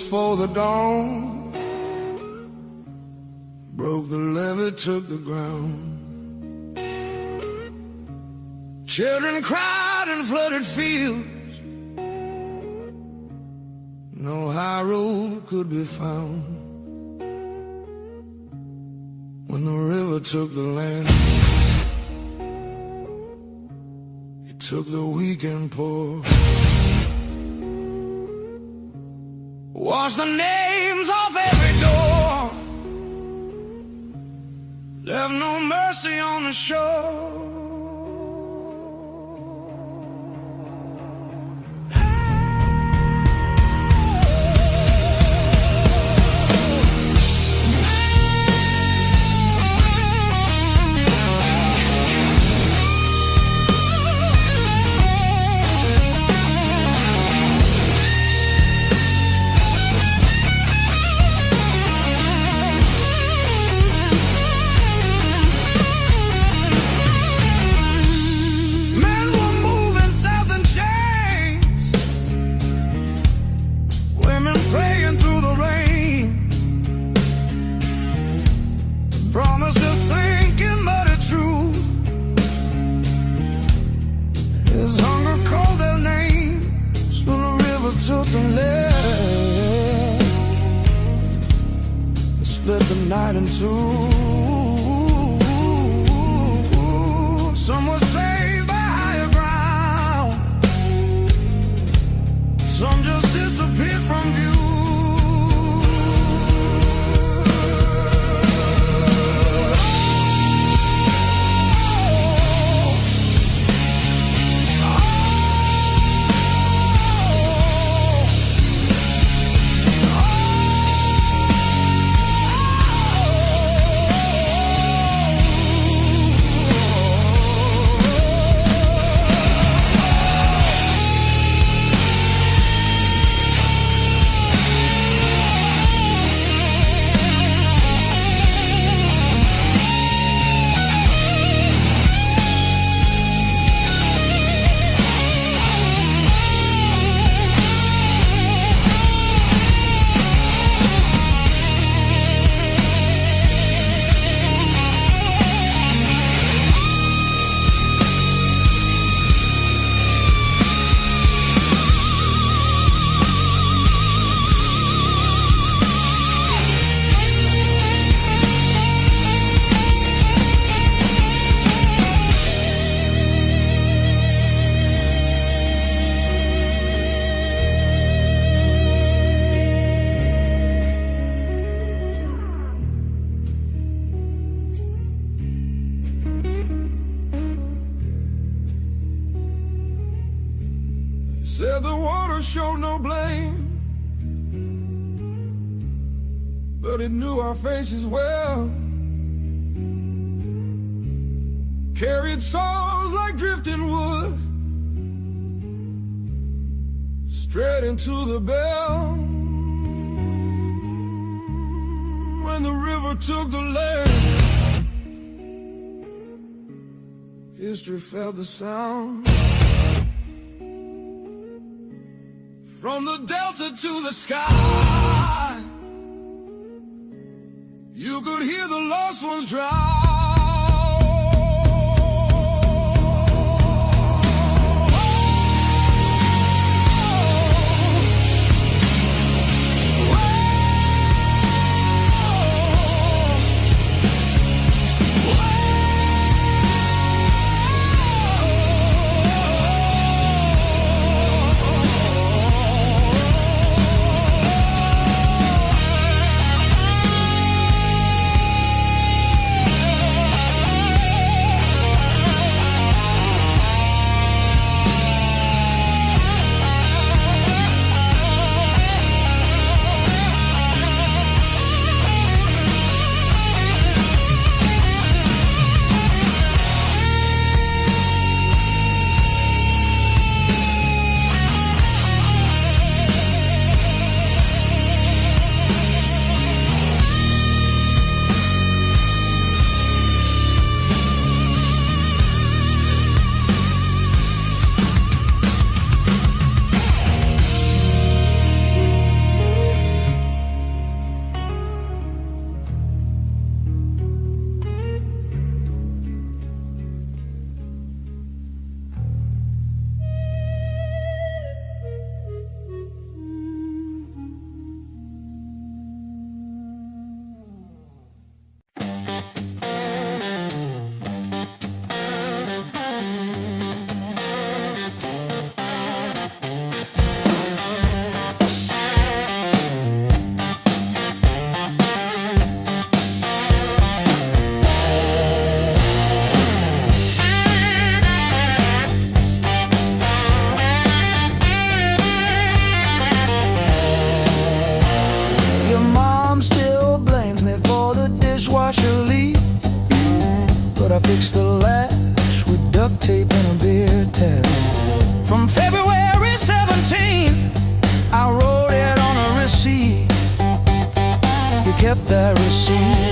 A: before the dawn, broke the levee, took the ground. Children cried in flooded fields, no high road could be found. When the river took the land, it took the weak and poor. Washed the names off every door, left no mercy on the shore. Split the night in two. Some were saved by higher ground, some just disappeared from view. Said the water showed no blame, but it knew our faces well. Carried souls like drifting wood, straight into the bell. When the river took the land, history felt the sound. From the delta to the sky, you could hear the lost ones drown. but I fixed the latch with duct tape and a beer tap. From February 17, I wrote it on a receipt. You kept that receipt.